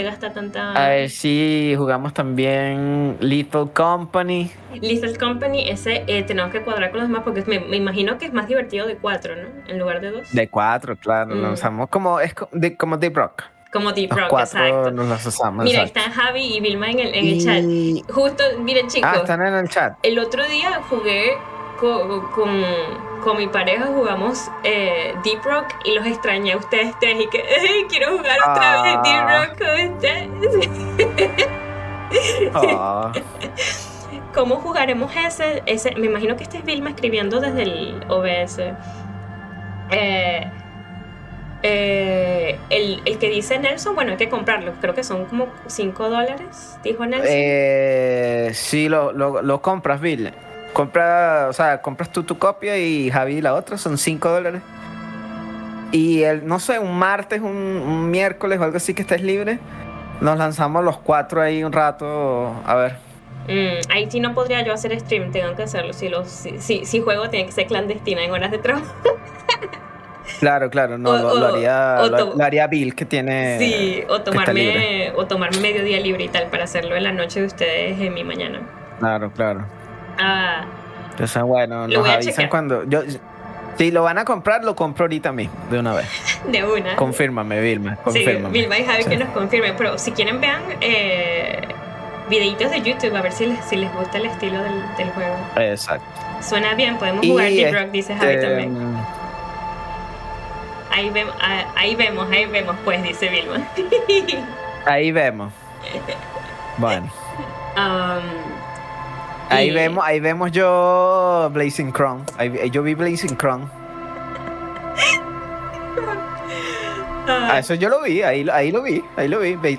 gasta tanta... A ver si jugamos también Lethal Company. Lethal Company, ese tenemos que cuadrar con los demás porque me imagino que es más divertido de 4, ¿no? En lugar de 2. De 4, claro. Lo usamos como Deep Rock. Como Deep Los Rock, 4 exacto. nos los usamos. Mira, exacto. están Javi y Vilma en el chat. Justo, miren chicos. Están en el chat. El otro día jugué con mi pareja, jugamos Deep Rock y los extrañé a ustedes tres y que quiero jugar otra vez Deep Rock con ustedes. ¿Cómo jugaremos ese? Me imagino que este es Vilma escribiendo desde el OBS. El que dice Nelson, bueno, hay que comprarlo. Creo que son como $5, dijo Nelson. Sí, lo compras, Bill. Compras tú tu copia y Javi la otra, son $5. Y no sé, un martes, un miércoles o algo así que estés libre, nos lanzamos los 4 ahí un rato, a ver. Ahí sí no podría yo hacer stream, tengo que hacerlo. Si juego, tiene que ser clandestina en horas de trabajo. Claro, no, lo haría Bill, que tiene. Sí, o tomarme medio día libre y tal para hacerlo en la noche de ustedes en mi mañana. Claro. Entonces, bueno, Lo nos voy a avisan chequear. cuando. Si lo van a comprar, lo compro ahorita mismo, de una vez. De una. Confírmame, Vilma. Confírmame. Sí, Vilma y Javi que nos confirmen. Pero si quieren, vean videitos de YouTube a ver si les gusta el estilo del juego. Exacto. Suena bien, podemos jugar Deep Rock, dice Javi también. Ahí vemos, pues, dice Vilma. Ahí vemos. Bueno. Ahí vemos yo Blazing Crown. Yo vi Blazing Crown. Eso yo lo vi, ahí lo vi,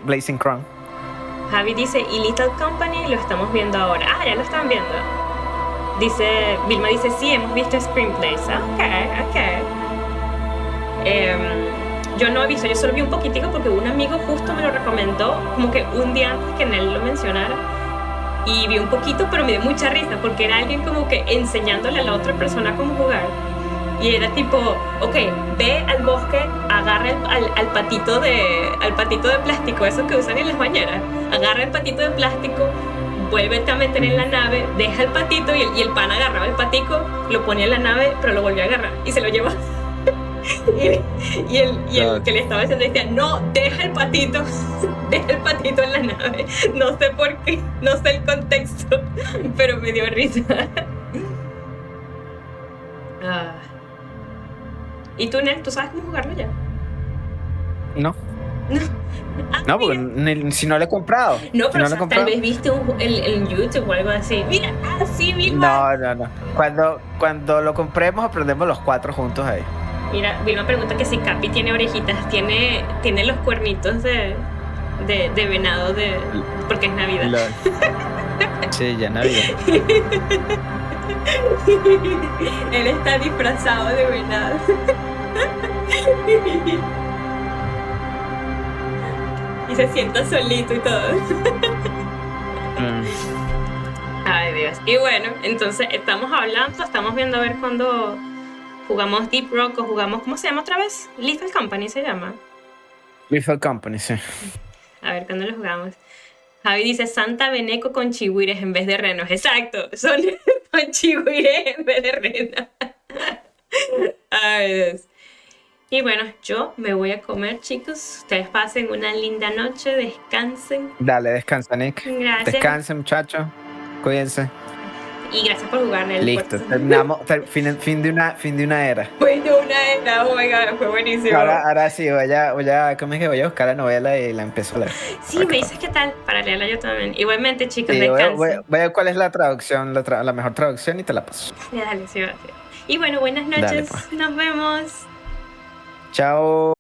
Blazing Crown. Javi dice, y Little Company lo estamos viendo ahora. Ya lo están viendo. Vilma dice, sí, hemos visto screenplays. Ok. Yo no he visto, yo solo vi un poquitico porque un amigo justo me lo recomendó, como que un día antes que él lo mencionara. Y vi un poquito, pero me dio mucha risa porque era alguien como que enseñándole a la otra persona cómo jugar. Y era tipo, ok, ve al bosque, agarra al patito de plástico, eso que usan en las bañeras. Agarra el patito de plástico, vuélvete a meter en la nave, deja el patito y el pan agarraba el patico, lo ponía en la nave, pero lo volvió a agarrar y se lo llevó. y el que le estaba diciendo decía, no, deja el patito en la nave. No sé por qué, no sé el contexto, pero me dio risa. ¿Y tú, Nel, tú sabes cómo jugarlo ya? No. No, porque si no lo he comprado. No, pero si no tal vez viste en YouTube o algo así. Mira, así Vilma. No. Cuando lo compremos, aprendemos los 4 juntos ahí. Mira, Vilma pregunta que si Capi tiene orejitas. Tiene los cuernitos de venado porque es Navidad. Sí, ya Navidad. Él está disfrazado de venado. Y se sienta solito y todo. Ay, Dios. Y bueno, entonces estamos viendo a ver cuándo jugamos Deep Rock o jugamos, ¿cómo se llama otra vez? Lethal Company se llama. Lethal Company, sí. A ver, ¿cuándo lo jugamos? Javi dice Santa Beneco con chihuires en vez de renos. Exacto, son chihuires en vez de renos. Ay, Dios. Y bueno, yo me voy a comer, chicos. Ustedes pasen una linda noche, descansen. Dale, descansa, Nick. Gracias. Descansen, muchachos. Cuídense. Y gracias por jugar, Nel. Listo, terminamos. Fin de una era. Pues de una era, oh my god, fue buenísimo. Ahora sí, voy a buscar la novela y la empiezo a leer. Sí, me dices qué tal, para leerla yo también. Igualmente, chicos, Sí, descansen. voy a ver cuál es la traducción, la mejor traducción y te la paso. Ya, dale, sí, gracias. Y bueno, buenas noches. Dale, pues. Nos vemos. Chao.